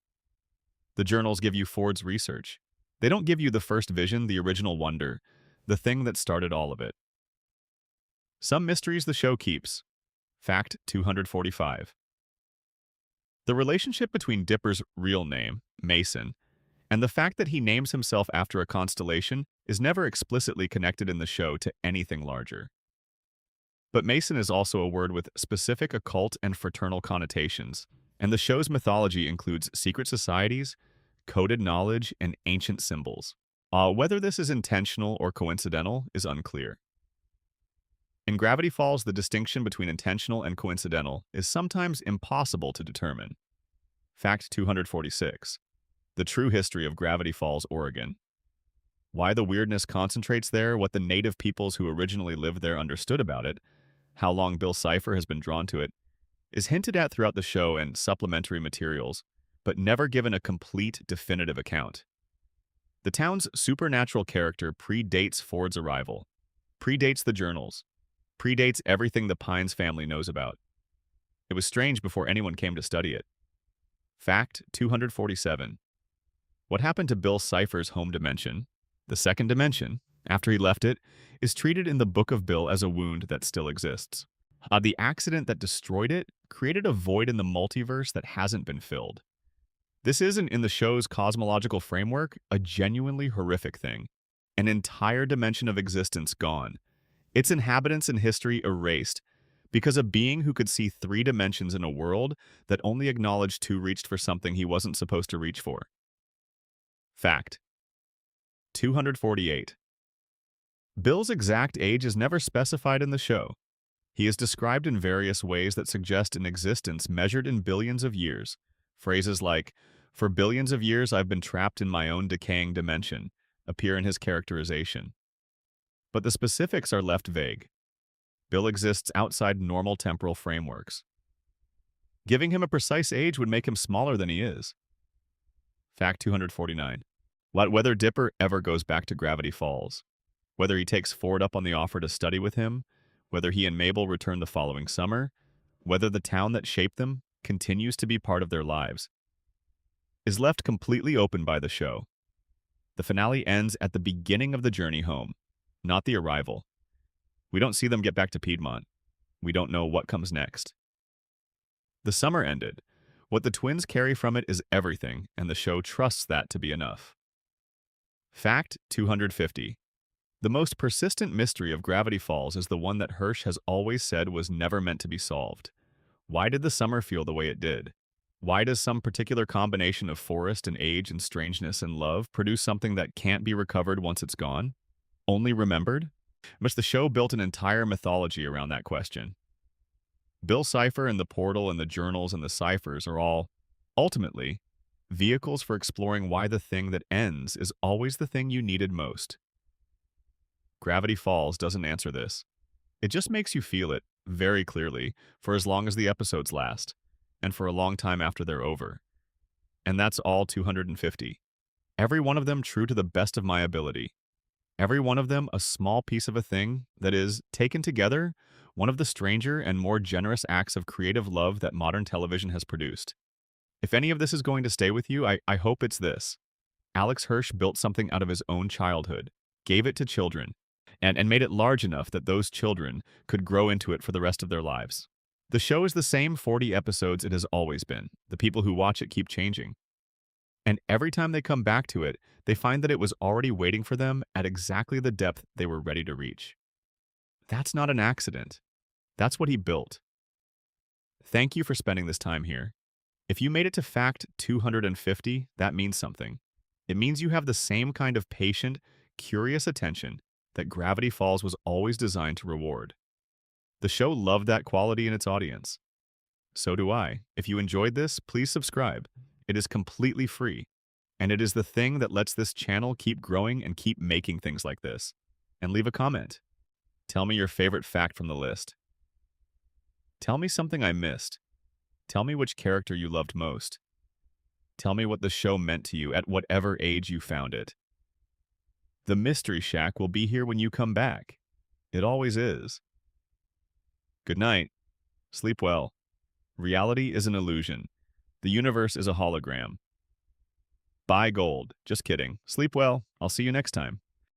The journals give you Ford's research. They don't give you the first vision, the original wonder, the thing that started all of it. Some mysteries the show keeps. Fact 245. The relationship between Dipper's real name, Mason, and the fact that he names himself after a constellation is never explicitly connected in the show to anything larger. But Mason is also a word with specific occult and fraternal connotations, and the show's mythology includes secret societies, coded knowledge, and ancient symbols. Whether this is intentional or coincidental is unclear. In Gravity Falls, the distinction between intentional and coincidental is sometimes impossible to determine. Fact 246. The true history of Gravity Falls, Oregon. Why the weirdness concentrates there, what the native peoples who originally lived there understood about it, how long Bill Cipher has been drawn to it, is hinted at throughout the show and supplementary materials, but never given a complete, definitive account. The town's supernatural character predates Ford's arrival, predates the journals, predates everything the Pines family knows about. It was strange before anyone came to study it. Fact 247. What happened to Bill Cipher's home dimension, the second dimension, after he left it, is treated in the Book of Bill as a wound that still exists. The accident that destroyed it created a void in the multiverse that hasn't been filled. This isn't, in the show's cosmological framework, a genuinely horrific thing. An entire dimension of existence gone. Its inhabitants and history erased because a being who could see 3 dimensions in a world that only acknowledged 2 reached for something he wasn't supposed to reach for. Fact 248. Bill's exact age is never specified in the show. He is described in various ways that suggest an existence measured in billions of years. Phrases like, "For billions of years I've been trapped in my own decaying dimension," appear in his characterization. But the specifics are left vague. Bill exists outside normal temporal frameworks. Giving him a precise age would make him smaller than he is. Fact 249. Whether Dipper ever goes back to Gravity Falls, whether he takes Ford up on the offer to study with him, whether he and Mabel return the following summer, whether the town that shaped them continues to be part of their lives, is left completely open by the show. The finale ends at the beginning of the journey home, not the arrival. We don't see them get back to Piedmont. We don't know what comes next. The summer ended. What the twins carry from it is everything, and the show trusts that to be enough. Fact 250. The most persistent mystery of Gravity Falls is the one that Hirsch has always said was never meant to be solved. Why did the summer feel the way it did? Why does some particular combination of forest and age and strangeness and love produce something that can't be recovered once it's gone? Only remembered? But the show built an entire mythology around that question. Bill Cipher and the portal and the journals and the ciphers are all, ultimately, vehicles for exploring why the thing that ends is always the thing you needed most. Gravity Falls doesn't answer this. It just makes you feel it, very clearly, for as long as the episodes last, and for a long time after they're over. And that's all 250. Every one of them true to the best of my ability. Every one of them a small piece of a thing that is, taken together, one of the stranger and more generous acts of creative love that modern television has produced. If any of this is going to stay with you, I hope it's this. Alex Hirsch built something out of his own childhood, gave it to children, and made it large enough that those children could grow into it for the rest of their lives. The show is the same 40 episodes it has always been. The people who watch it keep changing. And every time they come back to it, they find that it was already waiting for them at exactly the depth they were ready to reach. That's not an accident. That's what he built. Thank you for spending this time here. If you made it to fact 250, that means something. It means you have the same kind of patient, curious attention that Gravity Falls was always designed to reward. The show loved that quality in its audience. So do I. If you enjoyed this, please subscribe. It is completely free, and it is the thing that lets this channel keep growing and keep making things like this. And leave a comment. Tell me your favorite fact from the list. Tell me something I missed. Tell me which character you loved most. Tell me what the show meant to you at whatever age you found it. The Mystery Shack will be here when you come back. It always is. Good night. Sleep well. Reality is an illusion. The universe is a hologram. Buy gold. Just kidding. Sleep well. I'll see you next time.